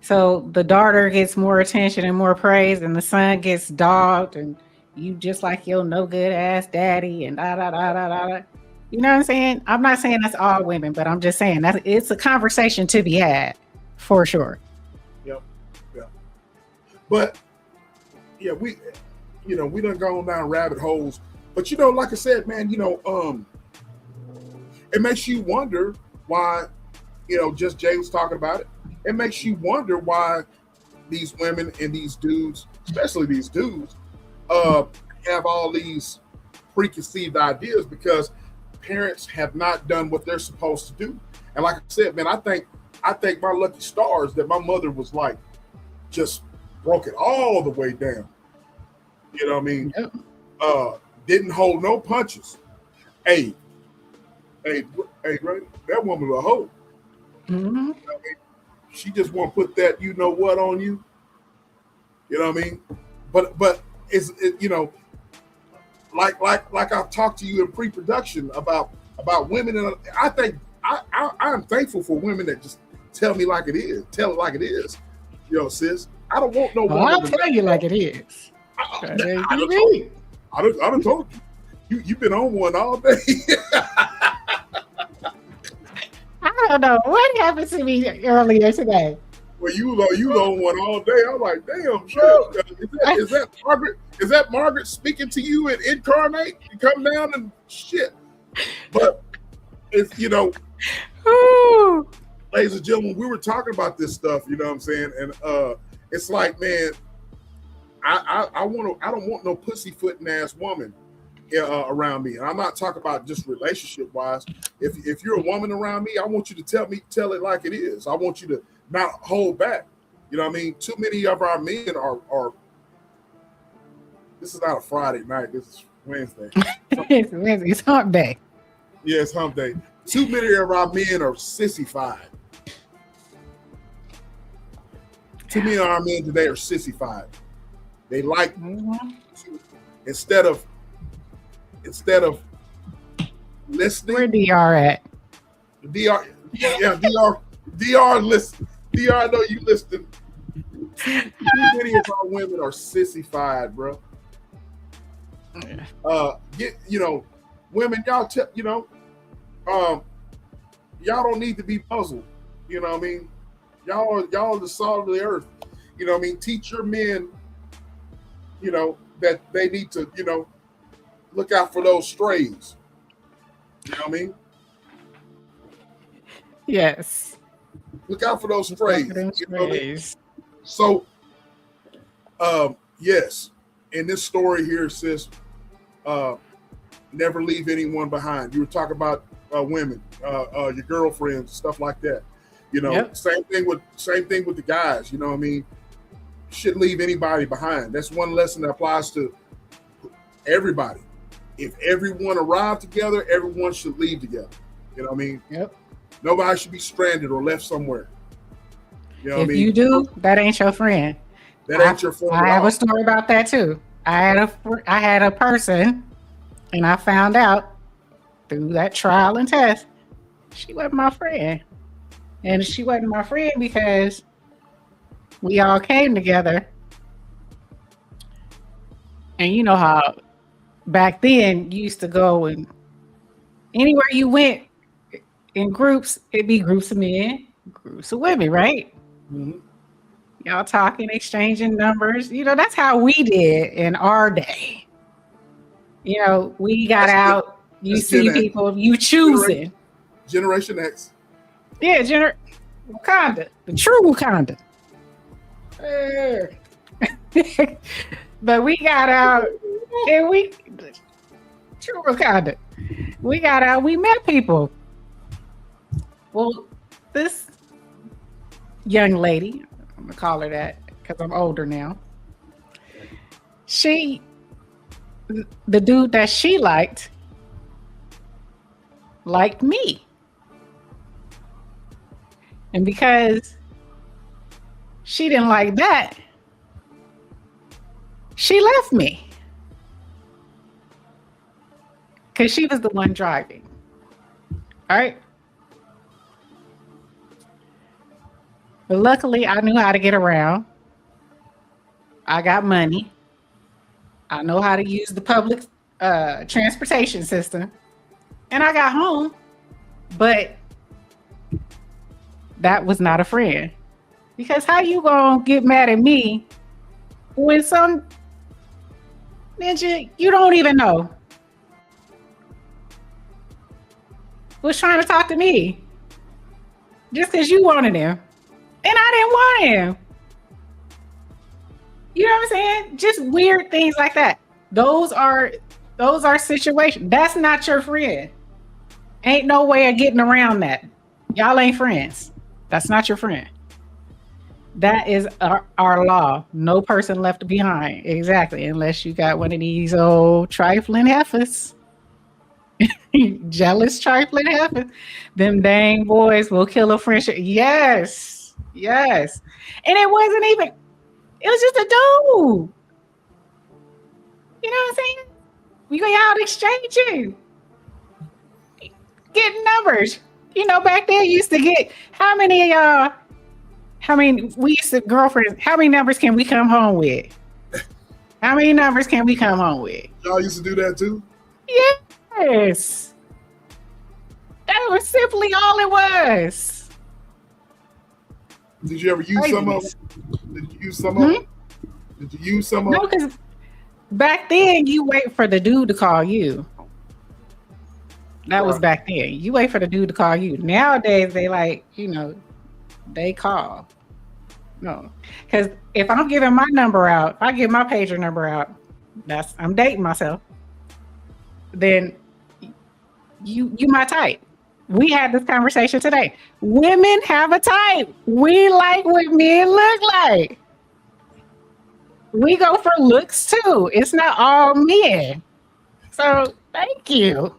So the daughter gets more attention and more praise, and the son gets dogged, and you just like your no good ass daddy and da da da da da. You know what I'm saying? I'm not saying that's all women, but I'm just saying that it's a conversation to be had for sure. Yep. Yeah. But yeah, we done gone down rabbit holes. But like I said, man, it makes you wonder why, just Jay was talking about it. It makes you wonder why these women and these dudes, especially these dudes, have all these preconceived ideas because parents have not done what they're supposed to do. And like I said, man, I think my lucky stars that my mother was like, just broke it all the way down. You know what I mean? Yep. Didn't hold no punches. Hey, right? That woman was a hoe. Mm-hmm. You know what I mean? She just want to put that you know what on you. You know what I mean? But it's like I've talked to you in pre-production about women, and I think I'm thankful for women that just tell me like it is, tell it like it is. Sis, I don't want no woman. I'll tell you like it is. I done told you. You've been on one all day. I don't know what happened to me earlier today. Well, you on one all day. I'm like, damn, shit. Is that Margaret? Is that Margaret speaking to you and incarnate? You come down and shit. But it's ladies and gentlemen, we were talking about this stuff. You know what I'm saying? And it's like, man, I don't want no pussyfooting ass woman around me. And I'm not talking about just relationship wise. If you're a woman around me, I want you to tell it like it is. I want you to not hold back. You know what I mean? Too many of our men are this is not a Friday night. This is Wednesday. It's Wednesday. It's hump day. Yeah, it's hump day. Too many of our men are sissified. Too many of our men today are sissified. They like instead of listening. Where DR at? DR, yeah, DR listen. DR, I know you listen. Too many of our women are sissified, bro. Women, y'all don't need to be puzzled. You know what I mean? Y'all are the salt of the earth. You know what I mean? Teach your men, that they need to, look out for those strays. You know what I mean? Yes. Look out for those strays. You know what I mean? So, yes, in this story here, sis, never leave anyone behind. You were talking about women, your girlfriends, stuff like that. Yep. Same thing with the guys. You know what I mean? Shouldn't leave anybody behind. That's one lesson that applies to everybody. If everyone arrived together, everyone should leave together. You know what I mean? Yep. Nobody should be stranded or left somewhere. You know what I mean? If you do, that ain't your friend. That ain't your friend. I have a story about that too. I had a person, and I found out through that trial and test, she wasn't my friend. And she wasn't my friend because we all came together. And you know how back then you used to go, and anywhere you went in groups, it'd be groups of men, groups of women, right? Mm-hmm. Y'all talking, exchanging numbers. That's how we did in our day. We got out, you see people, you choosing. Generation X. Yeah, Wakanda, the true Wakanda. But we got out, and true Wakanda. We got out, we met people. Well, this young lady, I'm gonna call her that because I'm older now. The dude that she liked me. And because she didn't like that, she left me. Because she was the one driving. All right. But luckily, I knew how to get around. I got money. I know how to use the public transportation system. And I got home. But that was not a friend. Because how you gonna get mad at me when some ninja you don't even know was trying to talk to me just because you wanted him and I didn't want him? You know what I'm saying? Just weird things like that. Those are situations. That's not your friend. Ain't no way of getting around that. Y'all ain't friends. That's not your friend. That is our law. No person left behind. Exactly. Unless you got one of these old trifling heifers. Jealous trifling heifers. Them dang boys will kill a friendship. Yes. Yes. And it was just a dude. You know what I'm saying? We go out exchanging. Getting numbers. Back then you used to get how many we used to girlfriends, how many numbers can we come home with? How many numbers can we come home with? Y'all used to do that too? Yes. That was simply all it was. Did you ever use some of them? Did you use some of them? Did you use some of them? No, because back then you wait for the dude to call you. That was back then. You wait for the dude to call you. Nowadays they like, they call. No, because if I'm giving my number out, if I give my pager number out, I'm dating myself. Then you my type. We had this conversation today. Women have a type. We like what men look like. We go for looks too. It's not all men. So thank you.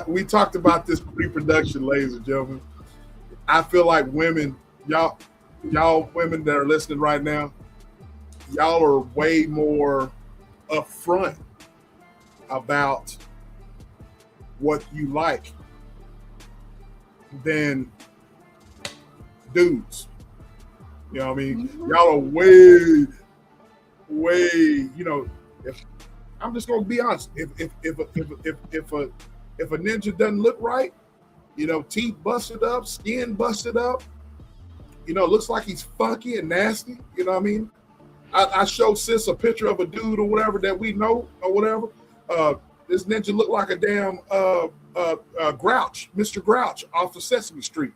We talked about this pre-production, ladies and gentlemen. I feel like women, y'all women that are listening right now, y'all are way more upfront about what you like than dudes. You know what I mean? Mm-hmm. Y'all are way, if I'm just gonna be honest, if a ninja doesn't look right, teeth busted up, skin busted up, looks like he's funky and nasty, you know what I mean? I showed sis a picture of a dude or whatever that we know or whatever. This ninja looked like a damn Grouch, Mr. Grouch off of Sesame Street.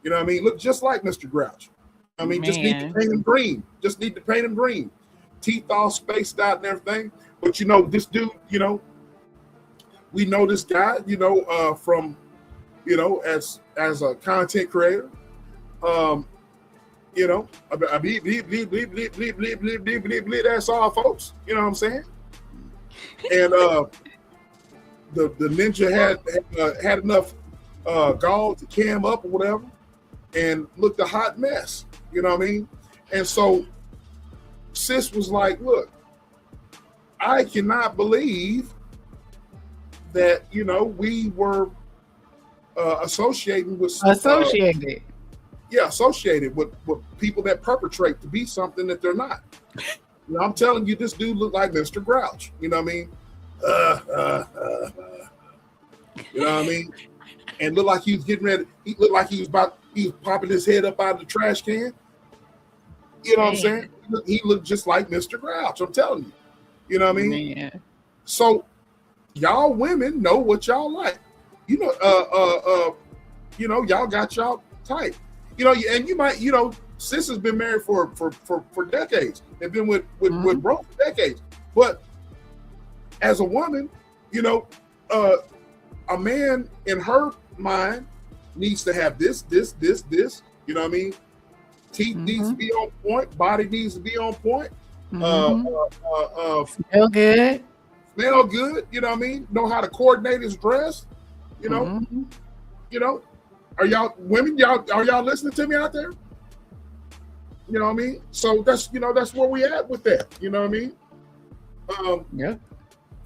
You know what I mean? Look just like Mr. Grouch. I mean, just need to paint him green. Teeth all spaced out and everything. But this dude, we know this guy, from, as a content creator. That's all, folks. You know what I'm saying? And the ninja had enough gall to cam up or whatever, and looked a hot mess. You know what I mean? And so sis was like, "Look, I cannot believe that we were associated with people that perpetrate to be something that they're not." I'm telling you, this dude looked like Mr. Grouch. You know what I mean? You know what I mean? And looked like he was getting ready. He looked like he was popping his head up out of the trash can. You know what I'm saying? He looked just like Mr. Grouch. I'm telling you. You know what I mean? Man. So y'all women know what y'all like. Y'all got y'all type. And you might, sis has been married for decades and been with bro for decades. But as a woman, a man in her mind needs to have this. You know what I mean? Teeth needs to be on point. Body needs to be on point. Smell good. You know what I mean? Know how to coordinate his dress. Are y'all women? Are y'all listening to me out there? You know what I mean? So that's where we at with that. You know what I mean? Yeah.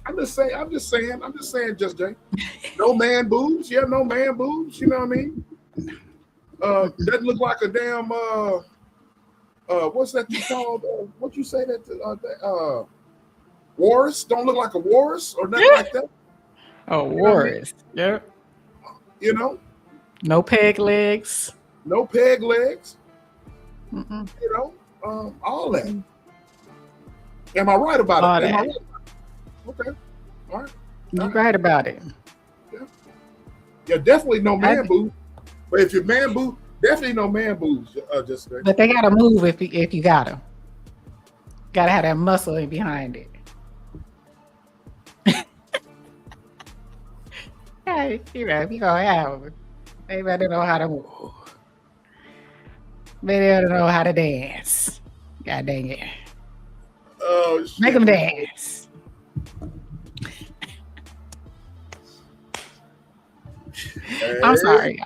I'm just saying, just Jay. No man boobs. Yeah, no man boobs. You know what I mean? Doesn't look like a damn what's that you called? What you say that walrus? Don't look like a walrus or nothing like that. Oh, walrus. Yeah. No peg legs. All that. Am I right about all it? That. Am I right? Okay. All right. You're right about it. Yeah, definitely no man boobs. But if you're man boobs, definitely no man boobs. Jessica. But they gotta move if you got them. Gotta have that muscle in behind it. Hey, you gonna have them. They better know how to move. They better know how to dance. God dang it. Oh shit. Make them dance. Hey. I'm sorry.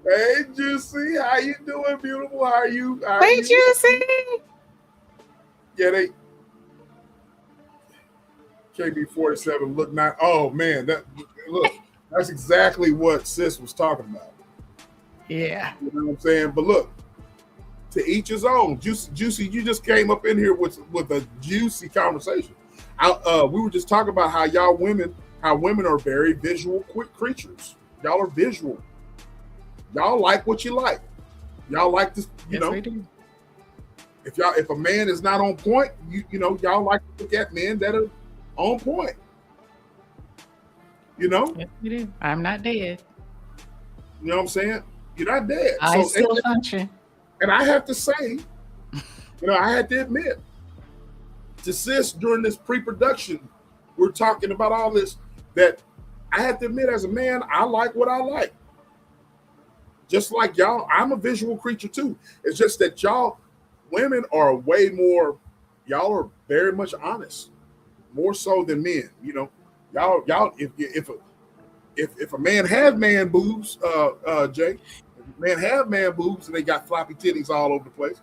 Hey, Juicy, how you doing, beautiful? How are you? Hey, Juicy. Yeah, they KB47 look not. Oh man, that's exactly what sis was talking about. Yeah, you know what I'm saying. But look, to each his own. Juicy, you just came up in here with a juicy conversation. We were just talking about how y'all women how women are very visual creatures. Y'all are visual. Y'all like what you like. Y'all like this, We do. If a man is not on point, y'all like to look at men that are on point. Yes, we do. I'm not dead. You know what I'm saying? You're not dead. I still function. And I have to say, I had to admit, to sis during this pre-production, we're talking about all this, that I have to admit as a man, I like what I like. Just like y'all, I'm a visual creature too. It's just that y'all women are way more, y'all are very much honest, more so than men. Y'all, if a man has man boobs, Jay, if a man have man boobs and they got floppy titties all over the place,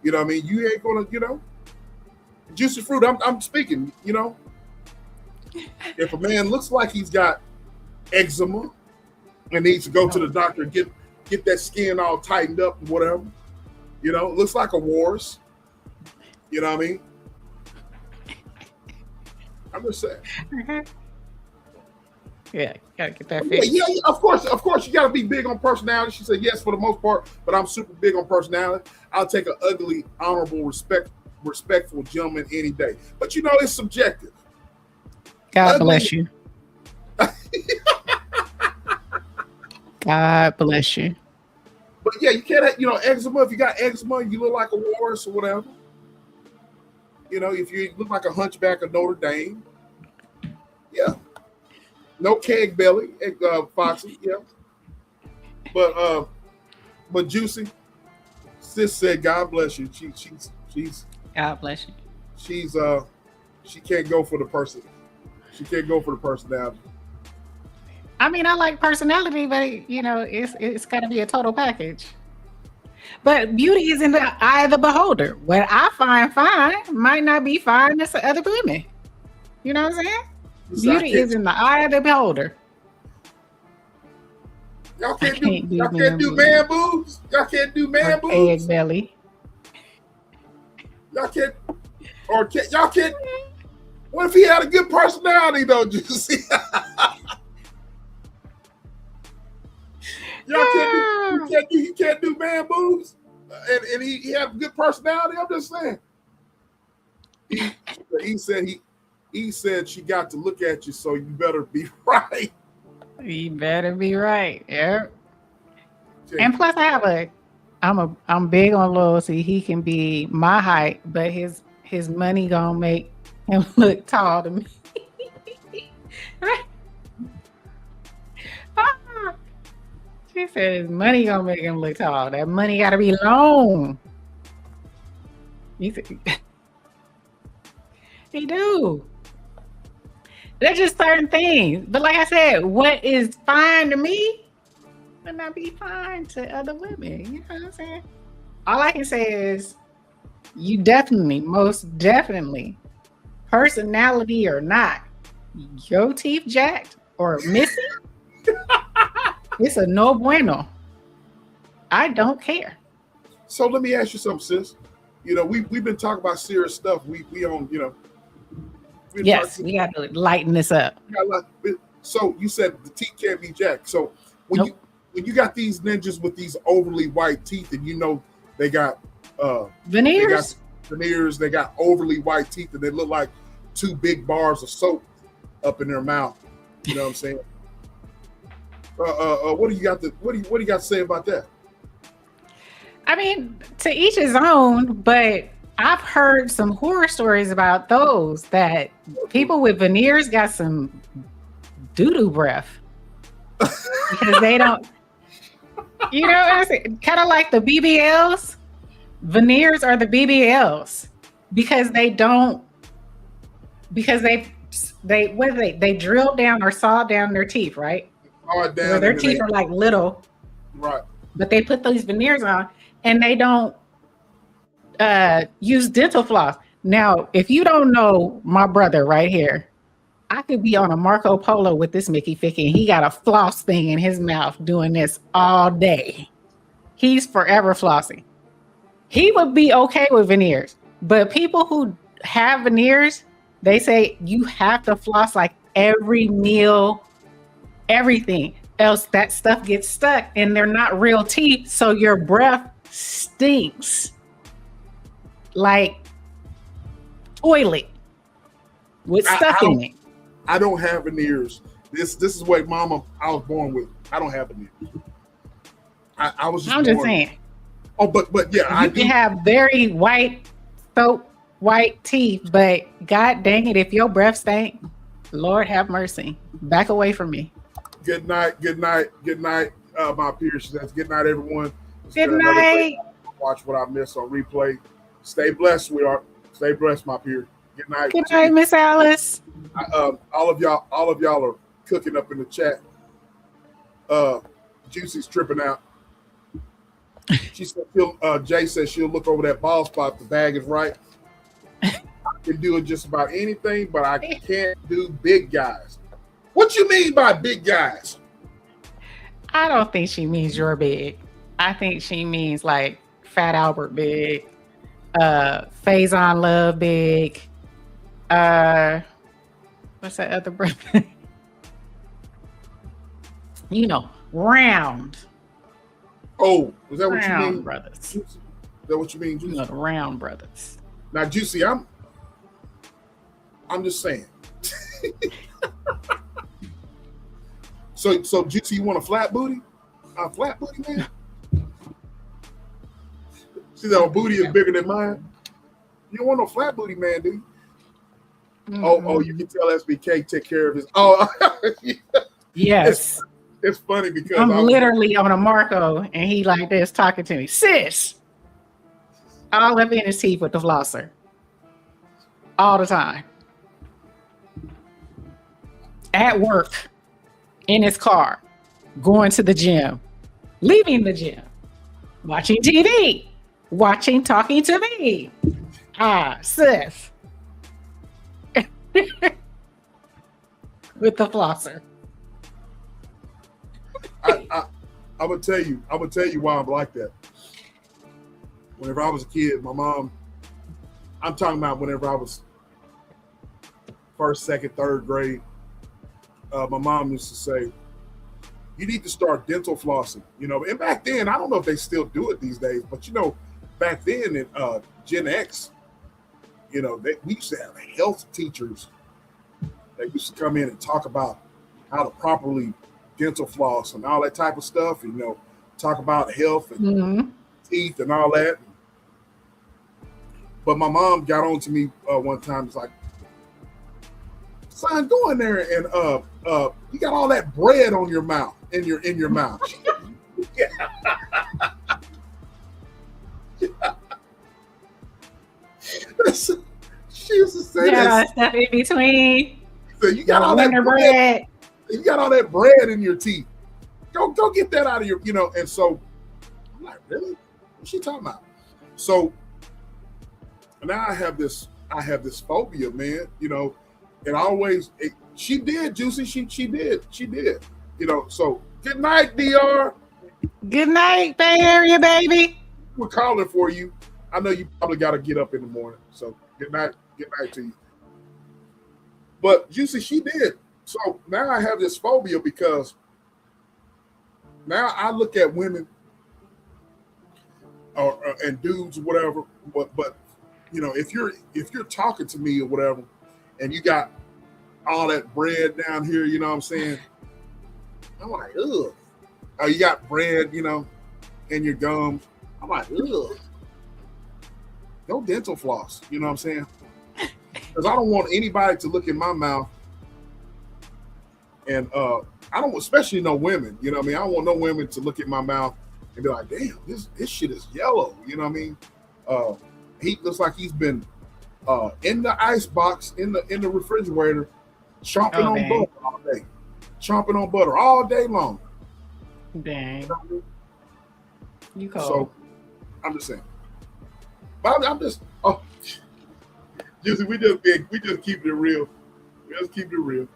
you know what I mean? You ain't gonna, juicy fruit. I'm speaking, If a man looks like he's got eczema and needs to go to the doctor and get that skin all tightened up and whatever, looks like a wars. You know what I mean? I'm just saying. Yeah, gotta get that fixed. Yeah, of course, you gotta be big on personality. She said yes for the most part, but I'm super big on personality. I'll take an ugly, honorable, respectful gentleman any day. But it's subjective. God bless you. God bless you. But yeah, you can't have, eczema. If you got eczema, you look like a walrus or whatever. If you look like a hunchback of Notre Dame. Yeah. No keg belly, Foxy, yeah. But Juicy, sis said, God bless you. She's God bless you. She can't go for the person. She can't go for the personality. I mean, I like personality, but it's got to be a total package. But beauty is in the eye of the beholder. What I find fine might not be fine to other women. You know what I'm saying? Beauty is in the eye of the beholder. Y'all can't do man boobs. Y'all can't do man boobs. Egg belly. Y'all can't. What if he had a good personality though, Juicy? He can't do man boobs, and he have a good personality. I'm just saying. He said she got to look at you, so you better be right. You better be right. Yeah. And plus, I'm big on loyalty. He can be my height, but his money gonna make him look tall to me. She said his money gonna make him look tall. That money gotta be long. He do. They're just certain things. But like I said, what is fine to me would not be fine to other women. You know what I'm saying? All I can say is you definitely, most definitely, personality or not, your teeth jacked or missing, it's a no bueno. I don't care. So let me ask you something, sis. We've been talking about serious stuff. We on, yes, we got to lighten this up. So you said the teeth can't be jacked. So when you got these ninjas with these overly white teeth, and they got veneers, they got overly white teeth, and they look like two big bars of soap up in their mouth. You know what I'm saying? What do you got to say about that? I mean, to each his own, but I've heard some horror stories about those that people with veneers got some doo-doo breath because they don't, what I'm saying? Kind of like the BBLs. Veneers are the BBLs because they drill down or saw down their teeth, right? Where their teeth are like little, right? But they put these veneers on and they don't use dental floss. Now, if you don't know my brother right here, I could be on a Marco Polo with this Mickey Ficky and he got a floss thing in his mouth doing this all day. He's forever flossing. He would be okay with veneers, but people who have veneers, they say you have to floss like every meal, everything else, that stuff gets stuck, and they're not real teeth, so your breath stinks like toilet with stuff in it. I don't have veneers. This is what mama I was born with. I don't have veneers. I was I'm just saying. Oh, but yeah, you can have very white, soap white teeth, but God dang it, if your breath stank, Lord have mercy. Back away from me. Good night, my peers. She says, good night, everyone. Good night. Watch what I missed on replay. Stay blessed, sweetheart. Stay blessed, my peers. Good night. Good night, Miss Alice. All of y'all are cooking up in the chat. Juicy's tripping out. She said, Jay says she'll look over that ball spot if the bag is right. I can do just about anything, but I can't do big guys. What you mean by big guys? I don't think she means you're big. I think she means like Fat Albert big, Faison Love big. What's that other brother? You know, round. Oh, is that what you mean? Brothers. Is that what you mean, Juicy? You know, the round brothers. Now, Juicy, I'm just saying. So Juicy, you want a flat booty? A flat booty, man? See that booty is bigger than mine? You don't want no flat booty, man, do you? Mm-hmm. Oh, you can tell SBK take care of his. Oh, yes. It's funny because I'm literally on a Marco and he like this talking to me. Sis, all up in his teeth with the flosser. All the time. At work, in his car, going to the gym, leaving the gym, watching TV, talking to me. Sis. With the flosser. I'm gonna tell you why I'm like that. Whenever I was a kid, my mom, I'm talking about whenever I was first, second, third grade, my mom used to say, you need to start dental flossing, and back then, I don't know if they still do it these days, but back then in Gen X, we used to have health teachers that used to come in and talk about how to properly dental floss and all that type of stuff, and talk about health and teeth and all that. But my mom got on to me one time. It's like, son, go in there and you got all that bread on your mouth, in your mouth. She used to say that stuff in between. So you got all that bread. You got all that bread in your teeth. Go get that out of your, And so I'm like, really? What's she talking about? So now I have this phobia, man. And always she did, Juicy. She did. So good night, DR. Good night, Bay Area, baby. We're calling for you. I know you probably got to get up in the morning. So good night to you. But Juicy, she did. So now I have this phobia because now I look at women and dudes or whatever, but if you're talking to me or whatever, and you got all that bread down here, you know what I'm saying? I'm like, ugh. Oh, you got bread, in your gums. I'm like, ugh. No dental floss, you know what I'm saying? Because I don't want anybody to look in my mouth. And I don't, especially no women, I don't want no women to look at my mouth and be like, damn, this shit is yellow, you know what I mean? He looks like he's been in the ice box, in the refrigerator, chomping on butter all day. Chomping on butter all day long. Dang. You cold. So I'm just saying. But I'm just Juicy, we just keep it real. We just keep it real.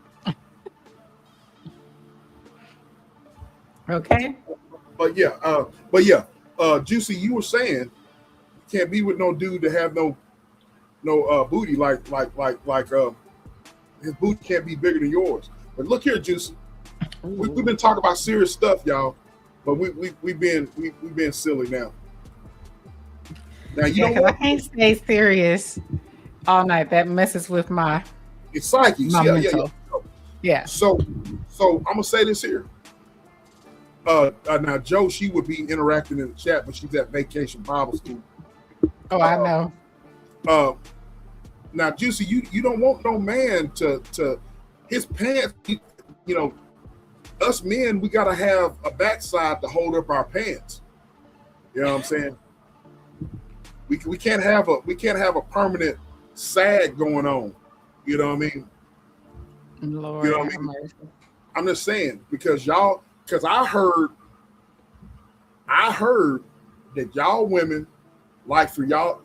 Okay. But yeah, Juicy, you were saying you can't be with no dude to have no booty like his booty can't be bigger than yours. But look here, Juicy. We've been talking about serious stuff, y'all, but we've been silly now. Now you know what? I can't stay serious all night. That messes with my psyche. mental. Yeah. So I'm gonna say this here. Now Joe, she would be interacting in the chat, but she's at Vacation Bible School. Oh, I know. Now, Juicy, you don't want no man to his pants. You know, us men, we gotta have a backside to hold up our pants. You know what I'm saying? We can't have a permanent sag going on. You know what I mean? Lord, you know what I mean? I'm just saying because I heard that y'all women like for y'all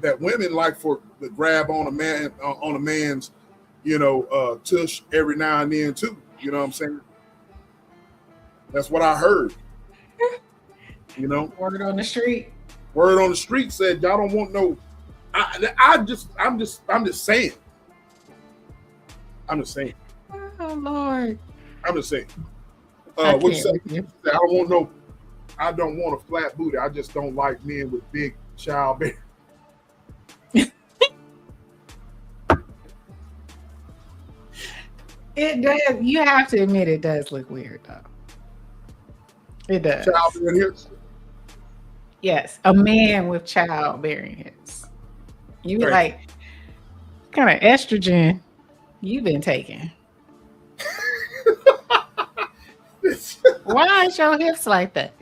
that women like for the grab on a man's tush every now and then too. You know what I'm saying? That's what I heard. You know, word on the street. Word on the street said y'all don't want no. I'm just saying. I'm just saying. Oh Lord. I'm just saying. What you say? I don't want a flat booty. I just don't like men with big childbearing. It does. You have to admit it does look weird though. It does. Childbearing hips? Yes, a man with childbearing hips. You be like, what kind of estrogen you been taking? Why is your hips like that?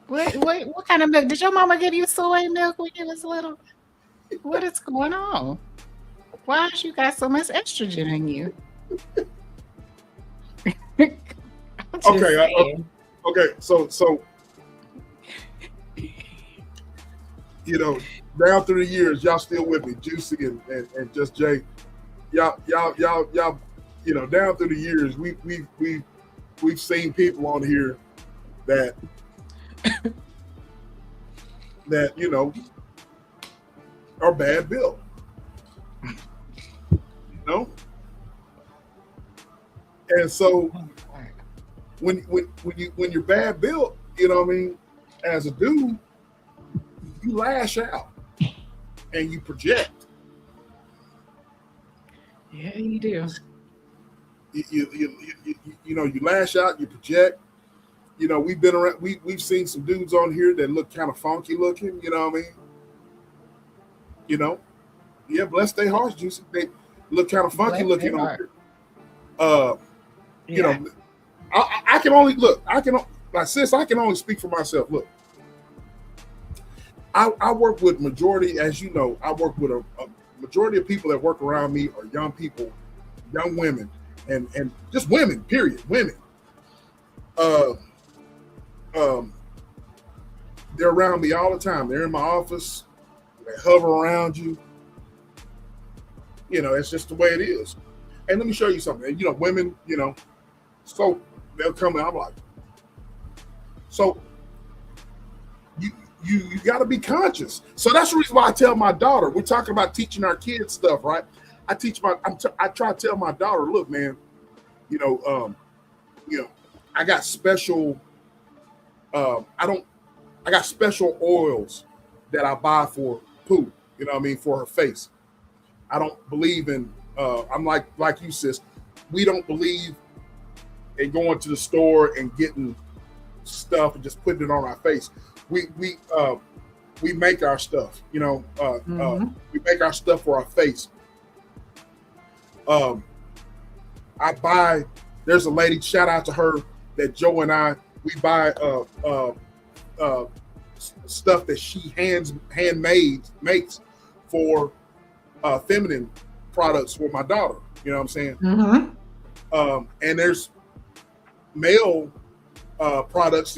What kind of milk? Did your mama give you soy milk when you was little? What is going on? Why you got so much estrogen in you? Okay. So down through the years, y'all still with me, Juicy and Just Jay. Y'all, down through the years, we've seen people on here that are bad built. And so when you're bad built, you know what I mean, as a dude, you lash out and you project. Yeah, you do. You lash out, you project. We've been around. We've seen some dudes on here that look kind of funky looking. You know what I mean? Yeah, bless their hearts, Juicy. They look kind of funky looking on here. I can only look. I can only speak for myself. Look, I work with majority, as you know, I work with a majority of people that work around me are young people, young women, and just women. Period. Women. They're around me all the time. They're in my office. They hover around you. It's just the way it is. And let me show you something. Women, so they'll come and I'm like, so you got to be conscious. So that's the reason why I tell my daughter, we're talking about teaching our kids stuff, right? I try to tell my daughter, look, man, I got special, I got special oils that I buy for Pooh, for her face. I don't believe in, I'm like you, sis, we don't believe in going to the store and getting stuff and just putting it on our face. We make our stuff, we make our stuff for our face. There's a lady, shout out to her, that Joe and I, we buy stuff that she makes for feminine products for my daughter. You know what I'm saying? Mm-hmm. And there's male products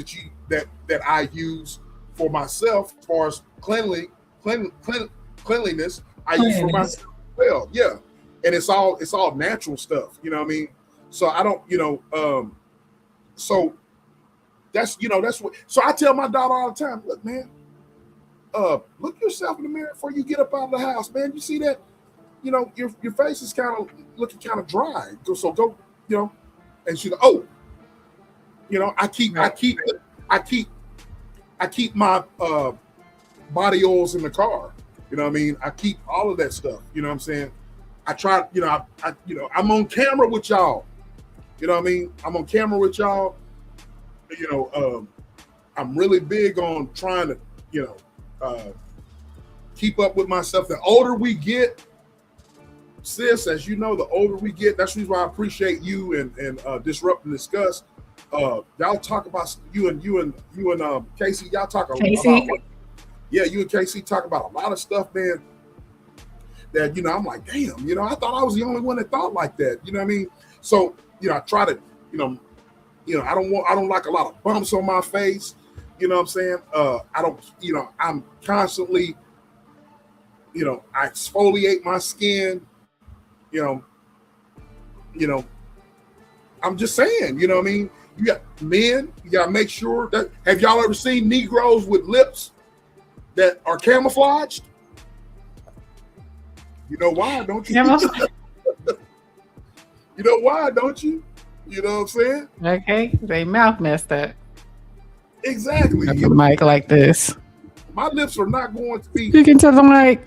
that I use for myself as far as cleanliness. I use for myself as well. Yeah. And it's all natural stuff. You know what I mean? So I don't, so that's what, so I tell my daughter all the time, look, man, look yourself in the mirror before you get up out of the house, man. You see that? your face is kind of looking kind of dry. So go, and she's like, oh, I keep my body oils in the car. You know what I mean? I keep all of that stuff. You know what I'm saying? I try, I'm on camera with y'all. You know what I mean? I'm on camera with y'all. I'm really big on trying to, keep up with myself. The older we get, sis, as you know, the older we get, that's the reason why I appreciate you and Disrupt and Discuss. Y'all talk about you and Casey. Y'all talk about you and Casey talk about a lot of stuff, man. That I'm like, damn, I thought I was the only one that thought like that. You know what I mean? So I try to, I don't like a lot of bumps on my face. You know what I'm saying? I don't, I'm constantly, I exfoliate my skin. I'm just saying, you know what I mean? You got men, you gotta make sure that, have y'all ever seen Negroes with lips that are camouflaged? You know why, don't you? You know why, don't you? You know what I'm saying? Okay, they mouth messed up. Exactly. Got the mic like this. My lips are not going to be. Speaking to the mic.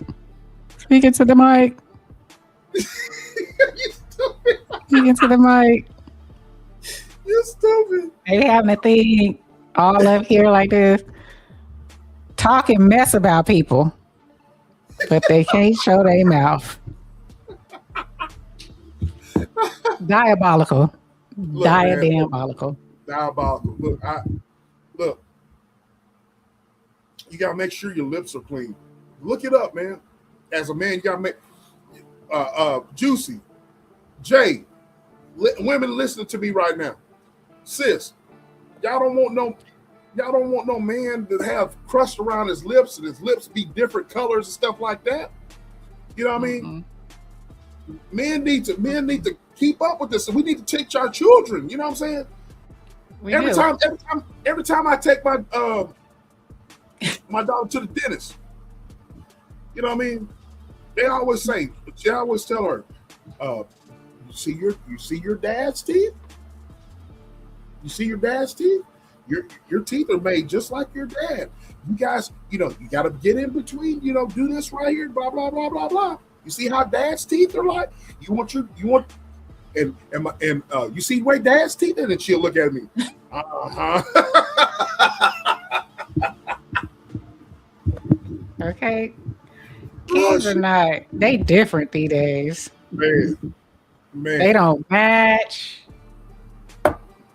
Speaking to the mic. Speaking to the mic. You're stupid. They having a thing all up here like this, talking mess about people, but they can't show their mouth. Diabolical. Look, Diabolical. Diabolical. Look. You gotta make sure your lips are clean. Look it up, man. As a man, you gotta make Juicy, Jay, women listening to me right now. Sis, y'all don't want no man to have crust around his lips and his lips be different colors and stuff like that. You know what I mean? Men need to keep up with this, and we need to teach our children. You know what I'm saying? Every time I take my my daughter to the dentist, you know what I mean? They always tell her, you see your dad's teeth? You see your dad's teeth? Your teeth are made just like your dad. You guys, you got to get in between, do this right here, blah, blah, blah, blah, blah. You see how dad's teeth are like? And you see the way dad's teeth is? And she'll look at me. Okay. Kids are not, they different these days. Man. They don't match.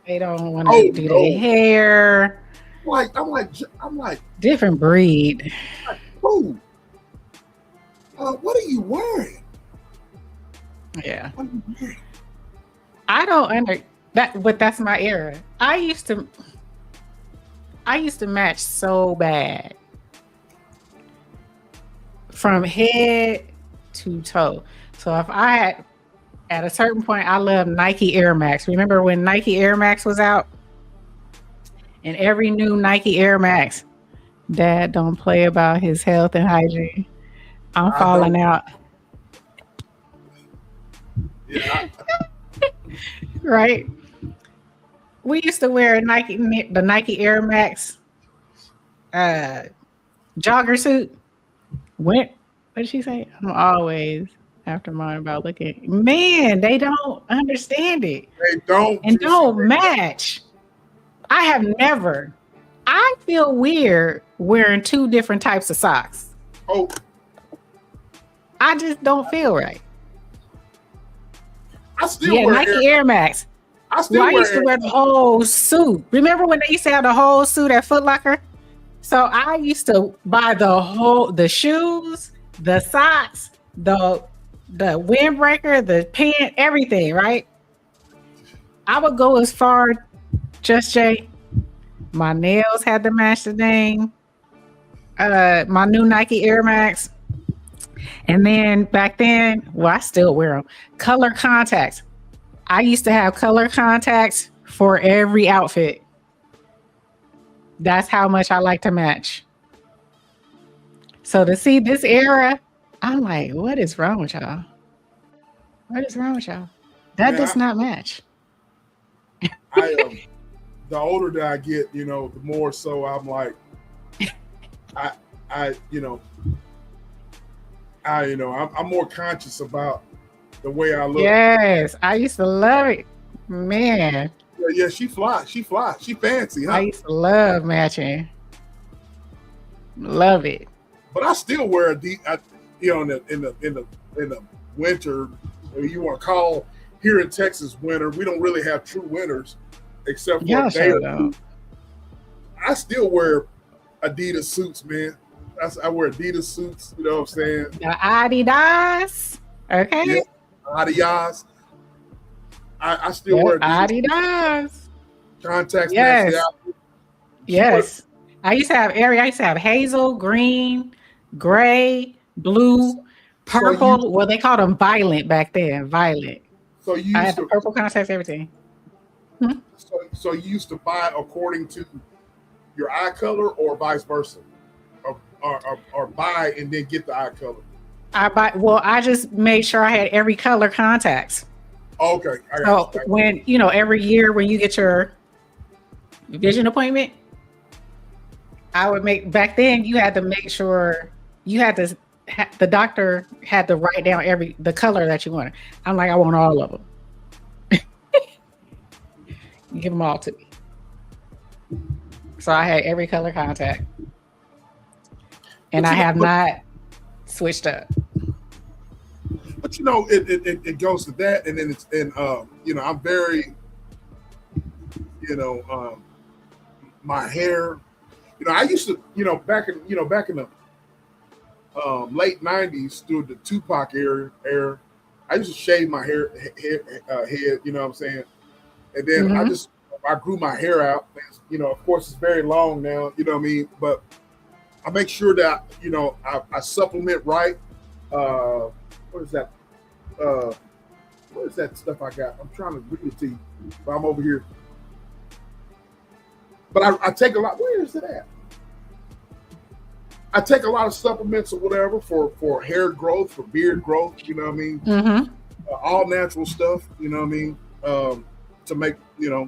They don't want to do their hair. I'm like different breed. Who? What are you wearing? Yeah. What are you wearing? I don't that, but that's my era. I used to match so bad. From head to toe. So if I had, at a certain point, I loved Nike Air Max. Remember when Nike Air Max was out? And every new Nike Air Max, Dad don't play about his health and hygiene. I'm falling out. Yeah. Right? We used to wear the Nike Air Max jogger suit. What did she say? I'm always after mine about looking. Man, they don't understand it. They don't. And don't match. I feel weird wearing two different types of socks. Oh. I just don't feel right. I still wear Nike Air Max. I used to wear the whole suit. Remember when they used to have the whole suit at Foot Locker? So I used to buy the shoes, the socks, the windbreaker, the pant, everything, right? I would go as far, Just Jay. My nails had to match the thing. My new Nike Air Max. And then back then, I still wear them. Color contacts. I used to have color contacts for every outfit. That's how much I like to match. So to see this era I'm like, what is wrong with y'all? What is wrong with y'all? That Man, does not match. I the older that I get, the more so I'm like, I'm more conscious about the way I look. Yes, I used to love it, man. Yeah, she fly, she fancy, huh? I used to love matching. Love it. But I still wear in the winter, you want to call here in Texas winter. We don't really have true winters, except for a day or two. I still wear Adidas suits, man. I wear Adidas suits. You know what I'm saying? The Adidas. Okay. Yeah, Adidas. I still wear Adidas. Contacts. Yes. Yes. I used to have hazel, green, gray, blue, purple. Well, they called them violet back then. Violet. So I had the purple contacts, everything. So you used to buy according to your eye color, or vice versa, or buy and then get the eye color. I just made sure I had every color contacts. Okay. So when every year when you get your vision appointment, I would back then you had to make sure you had to. The doctor had to write down the color that you wanted. I'm like, I want all of them. Give them all to me. So I had every color contact, and I have not switched up. But it goes to that, and then I'm very, my hair. I used to, back in the late '90s through the Tupac era, I used to shave my head. You know what I'm saying? And then I grew my hair out. Of course, it's very long now. You know what I mean? But I make sure that I supplement right. What is that? What is that stuff I got? I'm trying to read it to you, but I'm over here. But I take a lot. Where is it at? I take a lot of supplements or whatever for hair growth, for beard growth. You know what I mean? All natural stuff. You know what I mean? To make it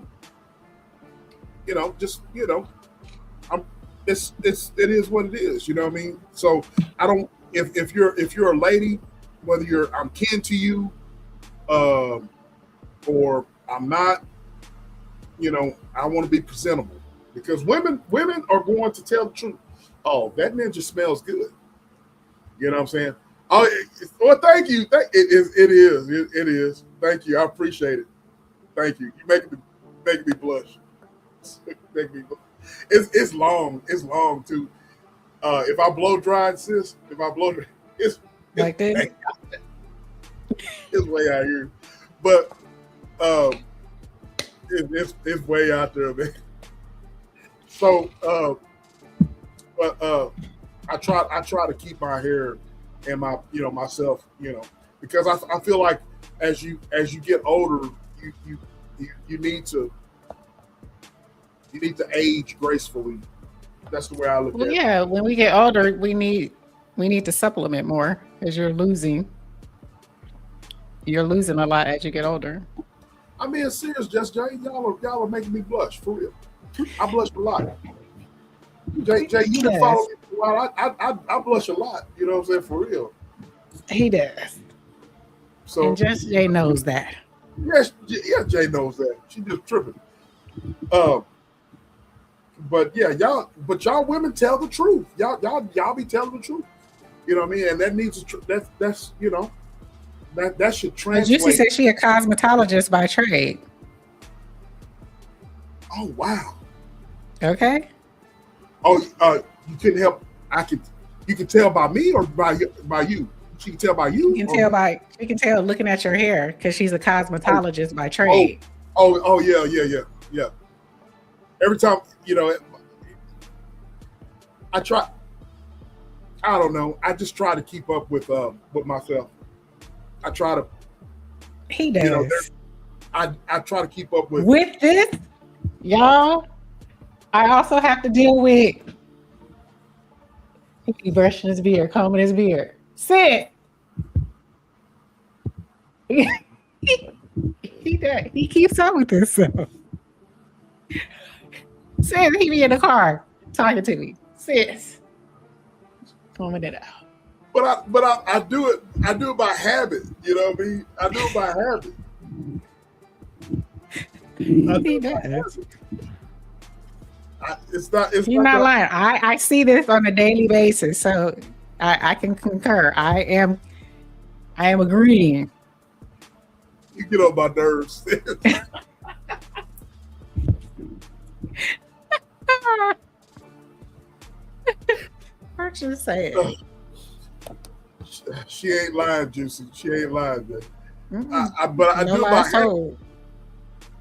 is what it is. You know what I mean? So I don't. If you're a lady, whether I'm kin to you, or I'm not, I want to be presentable, because women are going to tell the truth. Oh, that ninja smells good. You know what I'm saying? Oh, well, thank you. It is. Thank you. I appreciate it. Thank you. You make me blush. It's long. It's long too. If I blow dry, sis, it's like this. It's way out here, but it's way out there, man. So, I try to keep my hair and my myself, because I feel like as you get older, you need to age gracefully. That's the way I look at it. Yeah, when we get older, we need to supplement more, because you're losing a lot as you get older. I mean, serious, Just Jay, y'all are making me blush, for real. I blush a lot. Jay, you can follow me for a while. I blush a lot. You know what I'm saying? For real. He does. So and Just Jay knows that. Yes, yeah, Jay knows that. She just tripping. But yeah, y'all women tell the truth. Y'all be telling the truth. You know what I mean? And that needs that's that should translate. Juicy said she a cosmetologist by trade. Oh wow. Okay. Oh, you couldn't help. You can tell by me or by you. She can tell by you. You can tell looking at your hair, because she's a cosmetologist by trade. Oh yeah. Every time, I try. I don't know. I just try to keep up with myself. I try to. He does. I try to keep up with this, y'all. I also have to deal with he brushing his beard, combing his beard. Sid. He keeps up with himself. Sid, he be in the car talking to me. Sis, calming it out. But I do it. I do it by habit. You know what I mean? I do it by habit. He does. It's You're not lying. I see this on a daily basis, so I can concur. I am agreeing. You get on my nerves. What you saying? She ain't lying, Juicy. She ain't lying, man. But I do my hair.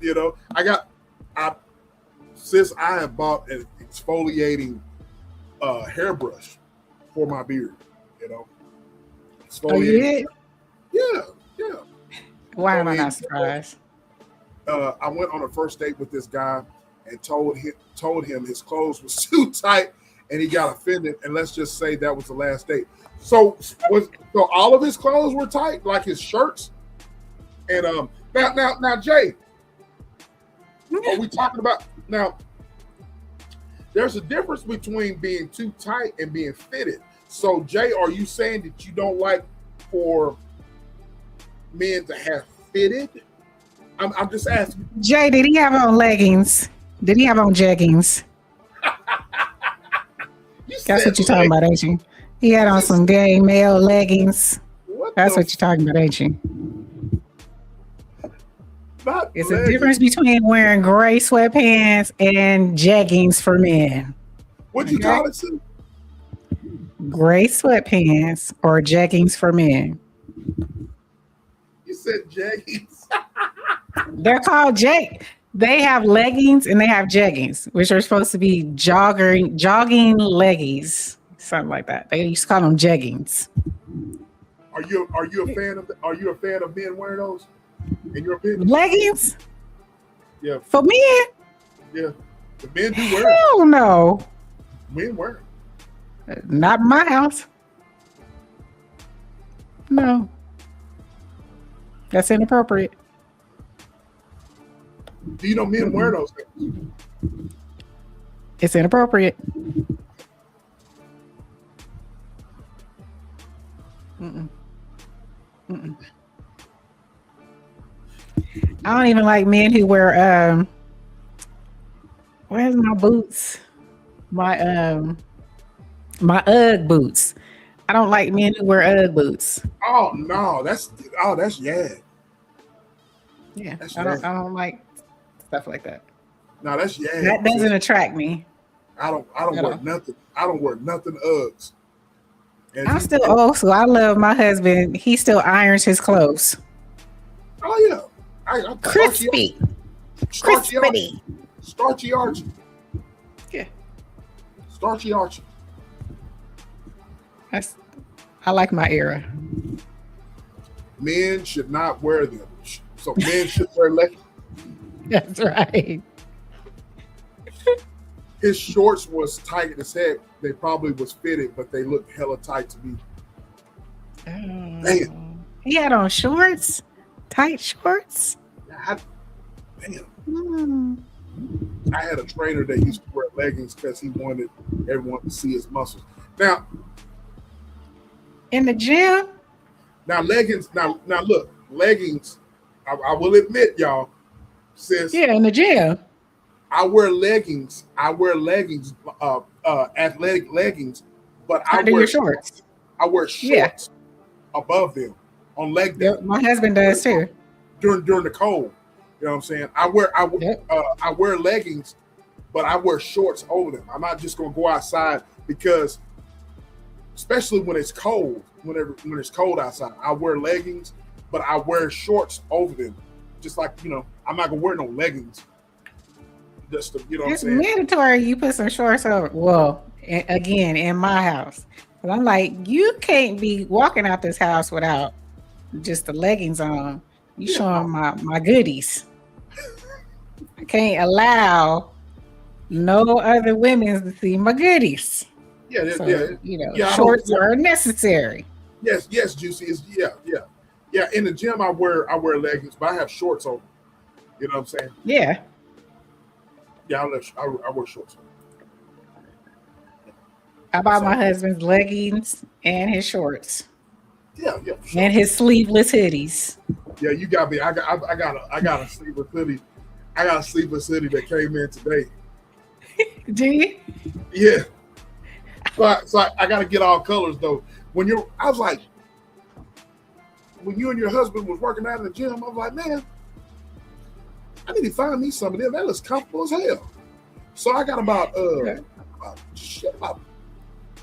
You know, since I have bought an exfoliating hairbrush for my beard, you know. Oh, you did? Yeah. Why am I not surprised? I went on a first date with this guy and told him his clothes was too tight, and he got offended. And let's just say that was the last date. So all of his clothes were tight, like his shirts. And now, Jay, are we talking about now? There's a difference between being too tight and being fitted. So, Jay, are you saying that you don't like for men to have fitted? I'm just asking. Jay, did he have on leggings? Did he have on jeggings? That's what you're talking about, ain't you? He had on some gay male leggings. That's what you're talking about, ain't you? It's a difference between wearing gray sweatpants and jeggings for men. What'd you call it, Sue? Gray sweatpants or jeggings for men. You said jeggings. They're called They have leggings and they have jeggings, which are supposed to be jogging leggings, something like that. They used to call them jeggings. Are you a fan of men wearing those? In your opinion? Leggings? Yeah. For men? Yeah. The men do wear it. Hell no. Men wear it. Not in my house. No. That's inappropriate. Do you know men wear those things? It's inappropriate. Mm-mm. I don't even like men who wear where's my boots? My Ugg boots. I don't like men who wear Ugg boots. Oh no, that's yeah. Yeah, I don't like stuff like that. No, that's yeah. That doesn't attract me. I don't wear nothing. I don't wear nothing Uggs. And I'm still old, so I love my husband. He still irons his clothes. Oh yeah. Crispy. Starchy Archie. Yeah. Starchy Archie. I like my era. Men should not wear them. So men should wear leggings. That's right. His shorts was tight as heck. They probably was fitted, but they looked hella tight to me. Damn. He had on shorts? Tight shorts? Damn. I had a trainer that used to wear leggings because he wanted everyone to see his muscles. Now, in the gym? Now leggings. Now look, leggings. I will admit, y'all, sis. Yeah, in the gym. I wear leggings. Athletic leggings, but I wear shorts. I wear shorts above them on leg day. Yep, my husband does too. During the cold, you know what I'm saying? I wear leggings, but I wear shorts over them. I'm not just gonna go outside because, especially when it's cold, when it's cold outside, I wear leggings, but I wear shorts over them. Just like, you know, I'm not gonna wear no leggings. Just to, you know, It's what I'm saying? mandatory you put some shorts over. Well, again, in my house. But I'm like, you can't be walking out this house without just the leggings on. You showing my goodies. I can't allow no other women to see my goodies. Yeah, So, yeah. You know, Yeah, shorts are necessary. Yes, Juicy. Yeah. In the gym, I wear leggings, but I have shorts on. You know what I'm saying? Yeah. Yeah, I wear shorts. I bought my husband's leggings and his shorts. Yeah, for sure. And his sleeveless hoodies. Yeah, you got me. I got a sleeveless hoodie. I got a sleeveless hoodie that came in today. Do you? Yeah. So I got to get all colors though. I was like, when you and your husband was working out in the gym, I was like, man, I need to find me some of them. That looks comfortable as hell. So I got about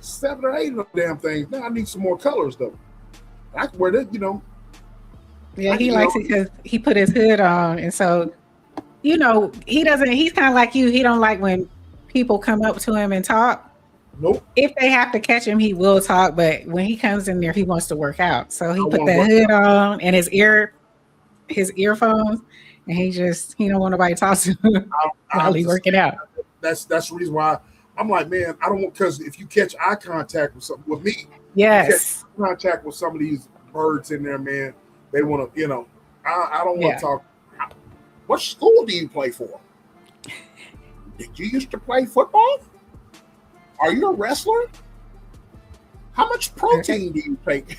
7 or 8 of them damn things. Now I need some more colors though. I can wear that, Yeah, he likes it because he put his hood on, and so he doesn't. He's kind of like you. He don't like when people come up to him and talk. Nope. If they have to catch him, he will talk. But when he comes in there, he wants to work out. So he put that hood on and his earphones, and he don't want nobody to talk to him while he's working out. That's the reason why I'm like, man, I don't want, because if you catch eye contact with me, yes, contact with some of these birds in there, man, they want to, I don't want to talk. What school do you play for? Did you used to play football? Are you a wrestler? How much protein do you take?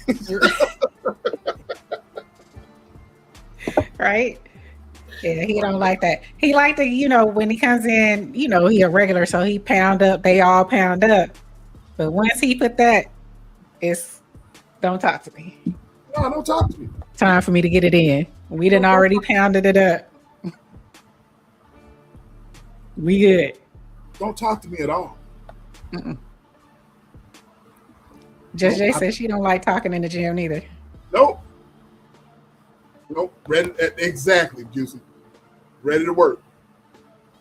Right? Yeah, he don't like that. He like to, when he comes in, he a regular, so he pound up, they all pound up. But once he put that, it's don't talk to me. No, don't talk to me. Time for me to get it in. We done already pounded it up. We good. Don't talk to me at all. Just Jay says she don't like talking in the gym neither. Nope. Ready, exactly, Juicy. Ready to work.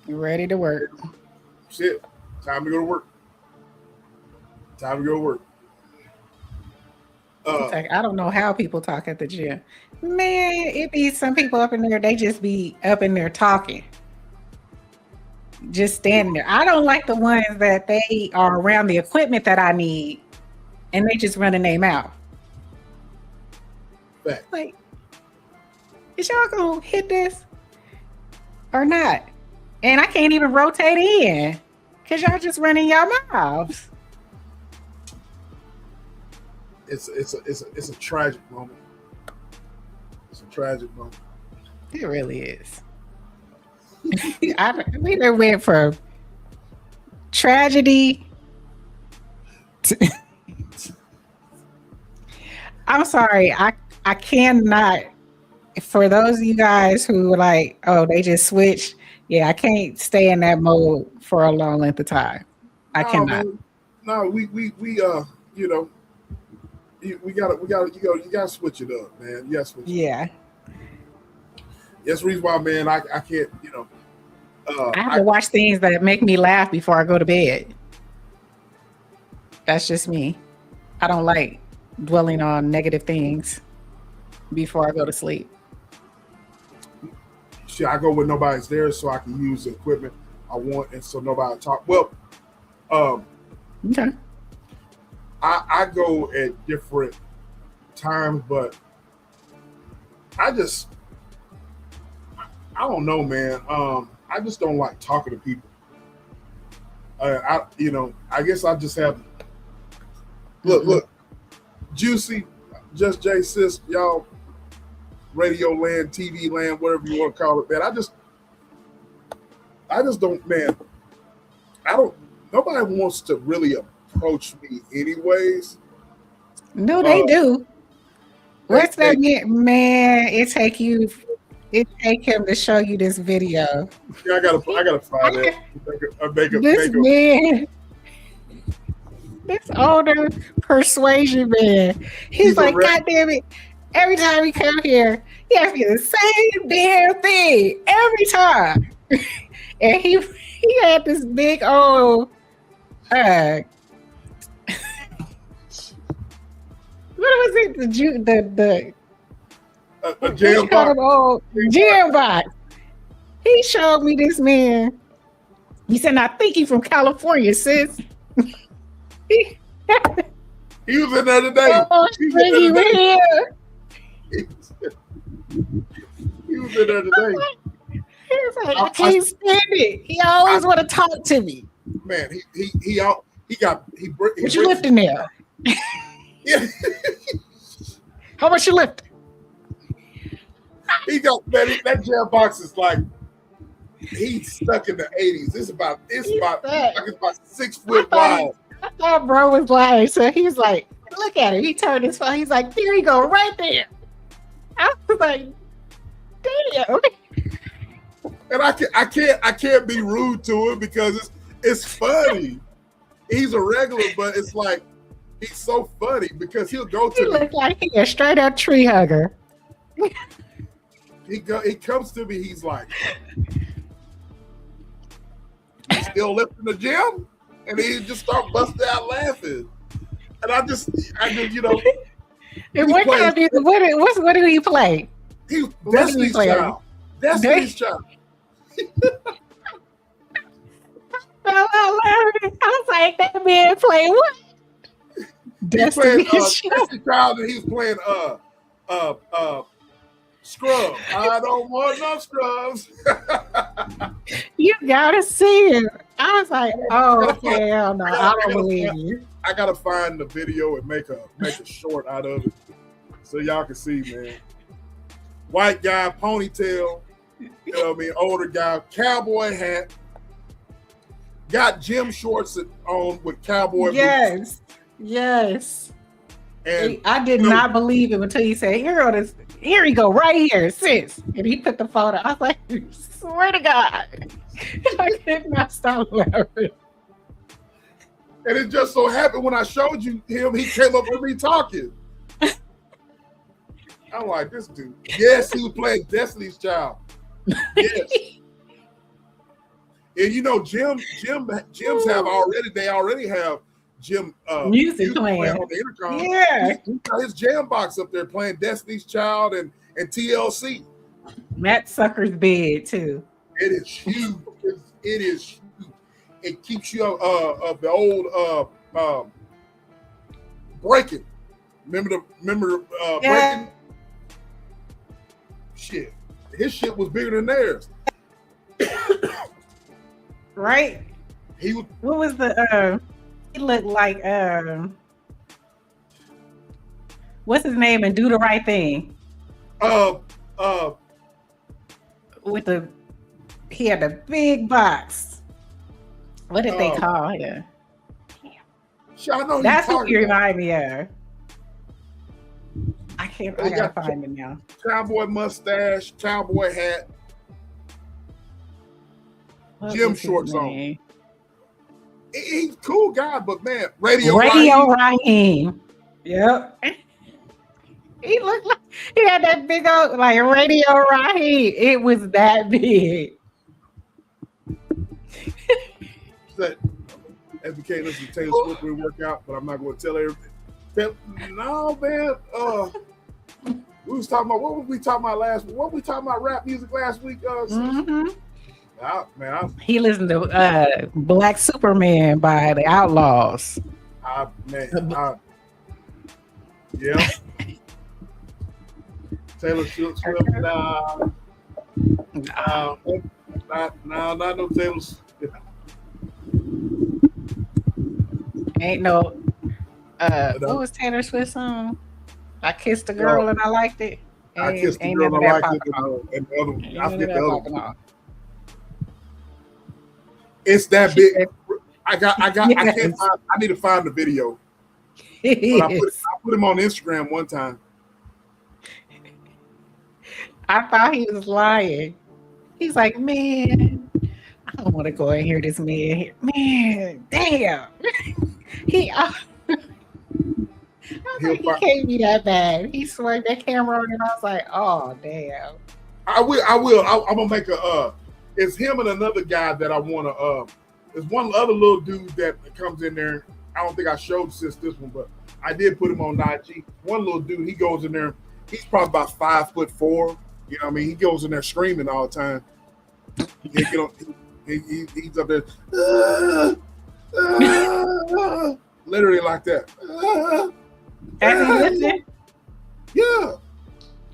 Ready to work. Shit. Time to go to work. I don't know how people talk at the gym. Man, it be some people up in there, they just be up in there talking. Just standing there. I don't like the ones that they are around the equipment that I need and they just run a name out. Back. Like, is y'all gonna hit this or not? And I can't even rotate in because y'all just running your mouths. It's a tragic moment. It's a tragic moment. It really is. We done went from tragedy to I'm sorry, I cannot, for those of you guys who are like, oh, they just switched. Yeah, I can't stay in that mode for a long length of time. I cannot. Man, no, we gotta switch it up, man. You gotta switch it up. That's the reason why, man, I can't, I have to watch things that make me laugh before I go to bed. That's just me. I don't like dwelling on negative things before I go to sleep. Shit, I go when nobody's there so I can use the equipment I want and so nobody talk. Well, okay. I go at different times, but I don't know, man. I just don't like talking to people. I guess I just have look, Juicy, Just Jay, sis, y'all, radio land, TV land, whatever you want to call it, man. I just don't, man. Nobody wants to really approach me anyways. No, they do. What's that mean? Man, it take him to show you this video. Yeah, I gotta find it. This man, this older persuasion man, he's like, God damn it! Every time he come here, he has to get the same damn thing every time. And he had this big old what was it? The jam box. Jam box. He showed me this man. He said, "I think he's from California, sis." He was in there today. Oh, Shiggy, we're here. He was in there today. He was like, I can't stand it. He always want to talk to me. Man, he What you lifting there? Yeah. How much you lifting? He got that jam box is like he's stuck in the 80s. It's about 6 foot wide. I thought bro was lying. So he's like, look at him. He turned his phone. He's like, there you go, right there. I was like, damn. And I can't be rude to him because it's funny. He's a regular, but it's like he's so funny because he'll go to He look like he a straight up tree hugger. He comes to me, he's like, you still lifting the gym? And he just start busting out laughing. And I just you know. And what kind of music? What do he play? He Destiny's Child. Destiny's Child. I was like, that man play what? Destiny's Child, and he was playing Scrub. I don't want no scrubs. You gotta see it. I was like, oh hell no, I don't believe you. I gotta find the video and make a short out of it so y'all can see, man. White guy, ponytail, you know what I mean, older guy, cowboy hat, got gym shorts on with cowboy boots. Yes. And I did not believe him until he said, here you go, right here, sis. And he put the photo. I was like, swear to God. I could not stop laughing. And it just so happened when I showed you him, he came up with me talking. I'm like, this dude. Yes, he was playing Destiny's Child. Yes. And you know, gyms already have gym music playing on the intercom. Yeah. He's got his jam box up there playing Destiny's Child and TLC. Matt Sucker's bed too. It is huge. It is huge. It keeps you of the old Breaking. Remember Breaking? Shit. His shit was bigger than theirs. Right? What was the he looked like what's his name and Do the Right Thing? He had a big box. What did they call him? That's what you remind me of. I gotta find him now. Cowboy mustache, cowboy hat, gym shorts on. He's a cool guy, but man, Radio Raheem. Yep. He looked like he had that big old like Radio Raheem. It was that big. FBK listen to Taylor Swift we work out, but I'm not going to tell everybody. No, man. We was talking about what were we talking about rap music last week? He listened to Black Superman by the Outlaws. Yeah. Taylor Swift. Not no Taylor Swift. Ain't no. What was Taylor Swift's song? I Kissed a Girl and I Liked It. I Kissed a Girl and I Liked It. And the other one. I forget the other one. It's that big. I can't find. I need to find the video. But I put him on Instagram one time. I thought he was lying. He's like, man, I don't want to go and hear this man here. Man, damn. He can't be that bad. He swung that camera on and I was like, oh damn. I will. I'm gonna make it's him and another guy that I wanna there's one other little dude that comes in there. I don't think I showed this one, but I did put him on IG. One little dude, he goes in there, he's probably about 5'4". You know what I mean? He goes in there screaming all the time. He's up there. literally like that. As he lifted. Yeah.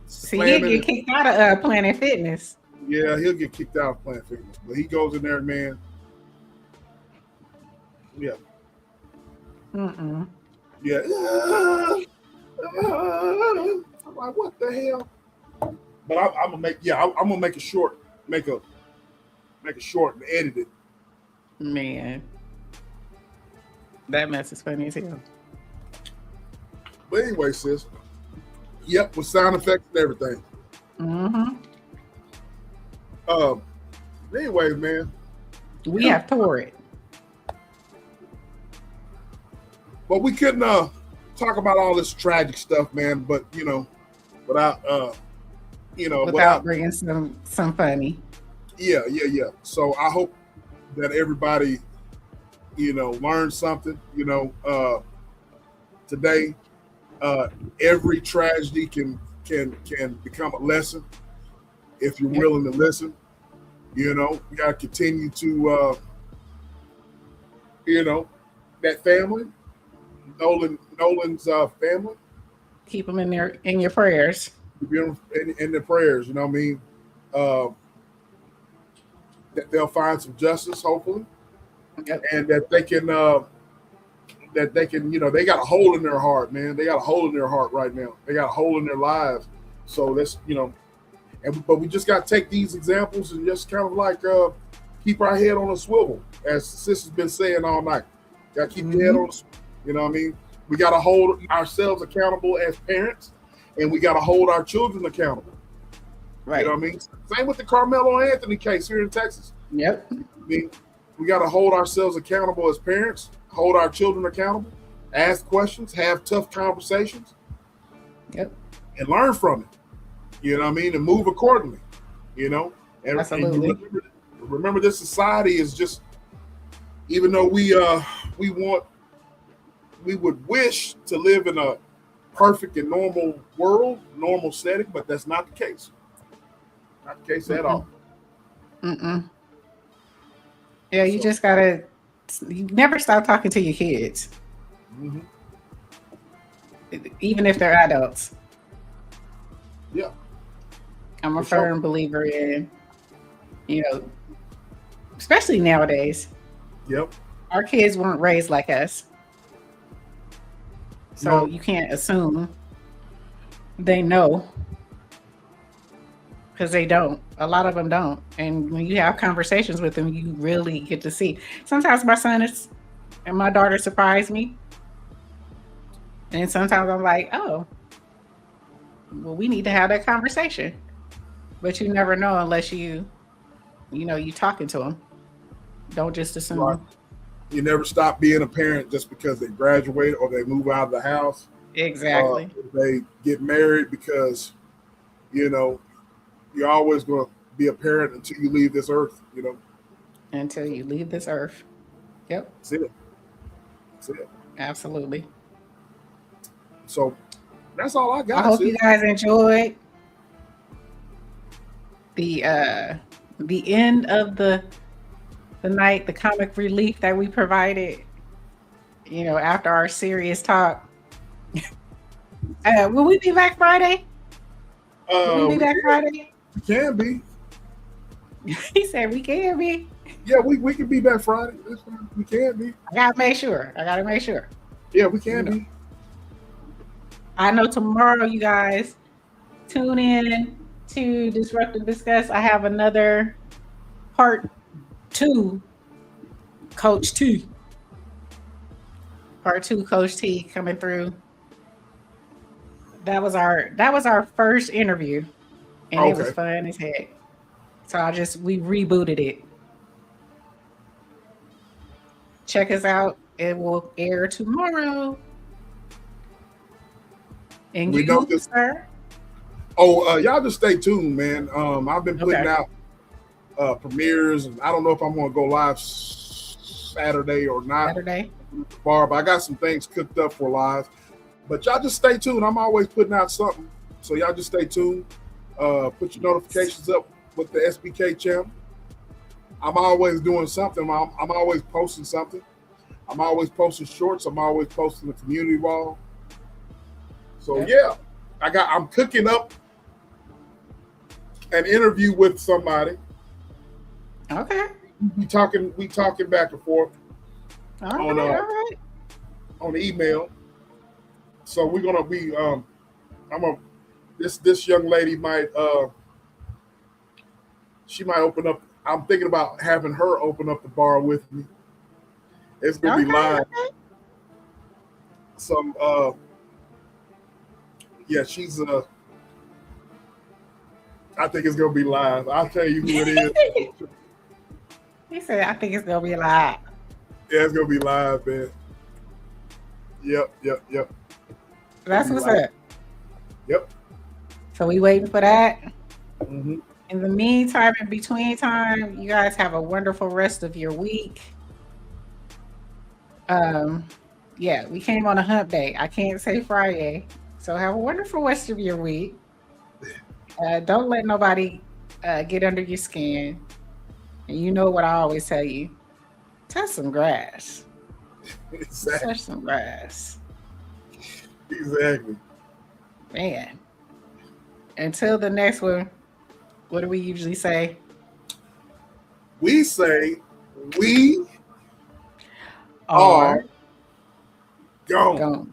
See, he'll get kicked out of Planet Fitness. Yeah, he'll get kicked out of Planet Fitness, but he goes in there, man. Yeah. Yeah. I'm like, what the hell? But I'm gonna make. Yeah, I'm gonna make it short. Make it short and edit it. Man, that mess is funny as hell. But anyway, sis. Yep, with sound effects and everything. Anyway, man. We have toured it. But we couldn't talk about all this tragic stuff, man. But without without bringing some funny. Yeah. So I hope that everybody, learned something. Today, every tragedy can become a lesson if you're willing to listen. We gotta continue to, that family, Nolan's family. Keep them in your prayers. In the prayers, you know what I mean? That they'll find some justice, hopefully, and that they can, they got a hole in their heart, man. They got a hole in their heart right now. They got a hole in their lives. So that's, but we just got to take these examples and just kind of like keep our head on a swivel, as Sis has been saying all night. Got to keep your head on a swivel. You know what I mean? We got to hold ourselves accountable as parents, and we got to hold our children accountable. Right. You know what I mean? Same with the Carmelo Anthony case here in Texas. Yep. I mean, we got to hold ourselves accountable as parents, hold our children accountable, ask questions, have tough conversations. Yep. And learn from it. You know what I mean? And move accordingly. And absolutely. And remember, this society is just, even though we would wish to live in a perfect and normal world, normal setting, but that's not the case. Not the case at all. Yeah, you just gotta. You never stop talking to your kids, even if they're adults. Yeah, I'm a firm believer in, especially nowadays. Yep. Our kids weren't raised like us, so you can't assume they know. Because they don't. A lot of them don't. And when you have conversations with them, you really get to see. Sometimes my son and my daughter surprise me. And sometimes I'm like, oh, well, we need to have that conversation. But you never know unless you talking to them. Don't just assume. Right. You never stop being a parent just because they graduate or they move out of the house. Exactly. They get married because, you're always going to be a parent until you leave this earth, Until you leave this earth. Yep. That's it. Absolutely. So that's all I got. I hope you guys enjoyed the end of the night, the comic relief that we provided, after our serious talk. Will we be back Friday? Will we be back Friday? We can be. He said we can be. Yeah, we can be back Friday. We can be. I gotta make sure. Yeah, we can be. I know tomorrow, you guys, tune in to Disrupt and Discuss. I have another part 2, Coach T. Part 2, Coach T coming through. That was our first interview, and It was fun as heck. So we rebooted it. Check us out. It will air tomorrow. And we know this, sir. Y'all just stay tuned, man. I've been putting out premieres, and I don't know if I'm going to go live Saturday or not. But I got some things cooked up for live. But y'all just stay tuned. I'm always putting out something, so y'all just stay tuned. Put your notifications up with the SBK channel. I'm always doing something. I'm always posting something. I'm always posting shorts. I'm always posting the community wall. So Yep. yeah, I'm cooking up an interview with somebody. Okay. We talking back and forth All right. on email. So we're gonna be this young lady might she might open up. I'm thinking about having her open up the bar with me. It's gonna be live. Some yeah, she's I think it's gonna be live. I'll tell you who it is. He said, I think it's gonna be live. Yeah, it's gonna be live, man. Yep. That's what's up. Yep. So we waiting for that. Mm-hmm. In the meantime, in between time, you guys have a wonderful rest of your week. Yeah, we came on a hump day. I can't say Friday. So have a wonderful rest of your week. Don't let nobody get under your skin. And you know what I always tell you. Touch some grass. Exactly. Touch some grass. Exactly. Man. Until the next one, what do we usually say? We say we are gone.